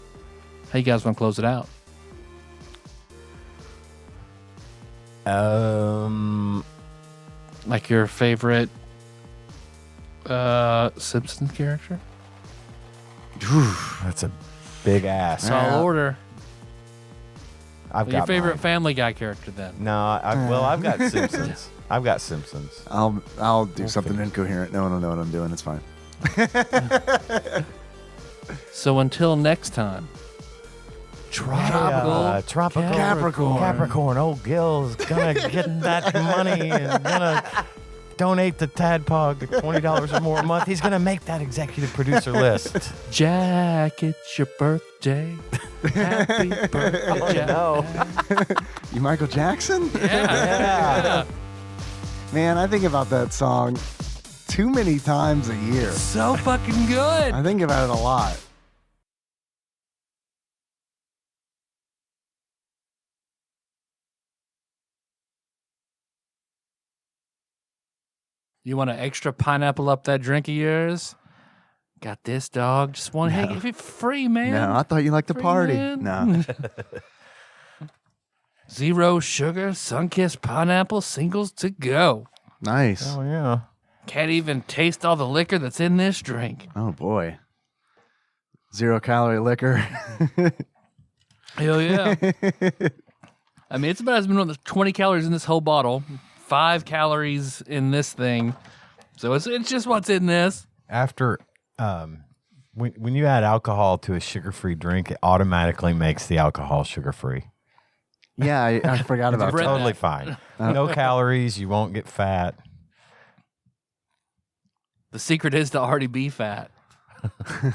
How you guys want to close it out? Like your favorite Simpsons character? That's a big ass. Tall order. I've Your got favorite mine. Family Guy character then? No, I've got Simpsons. I've got Simpsons. I'll do something incoherent. No one will know what I'm doing. It's fine. So until next time, Tropical Capricorn. Capricorn. Old Gil's gonna get that money and gonna donate to TADPOG the $20 or more a month. He's gonna make that executive producer list. Jack, it's your birthday. Happy birthday, Jack. No. You Michael Jackson? Yeah. Man, I think about that song too many times a year. So fucking good. I think about it a lot. You want an extra pineapple up that drink of yours? Got this, dog. Just want to give it free, man. No, I thought you liked to Free, party. man. No. Zero sugar, Sunkissed pineapple singles to go. Nice. Oh yeah. Can't even taste all the liquor that's in this drink. Oh, boy. 0 calorie liquor. Hell yeah. I mean, it's about as many 20 calories in this whole bottle, 5 calories in this thing. So it's just what's in this. After when you add alcohol to a sugar-free drink, it automatically makes the alcohol sugar-free. Yeah, I forgot about Bread that. Totally fine. No calories. You won't get fat. The secret is to already be fat.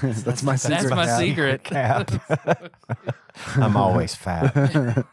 That's my secret. That's my Cap. secret. Cap. I'm always fat.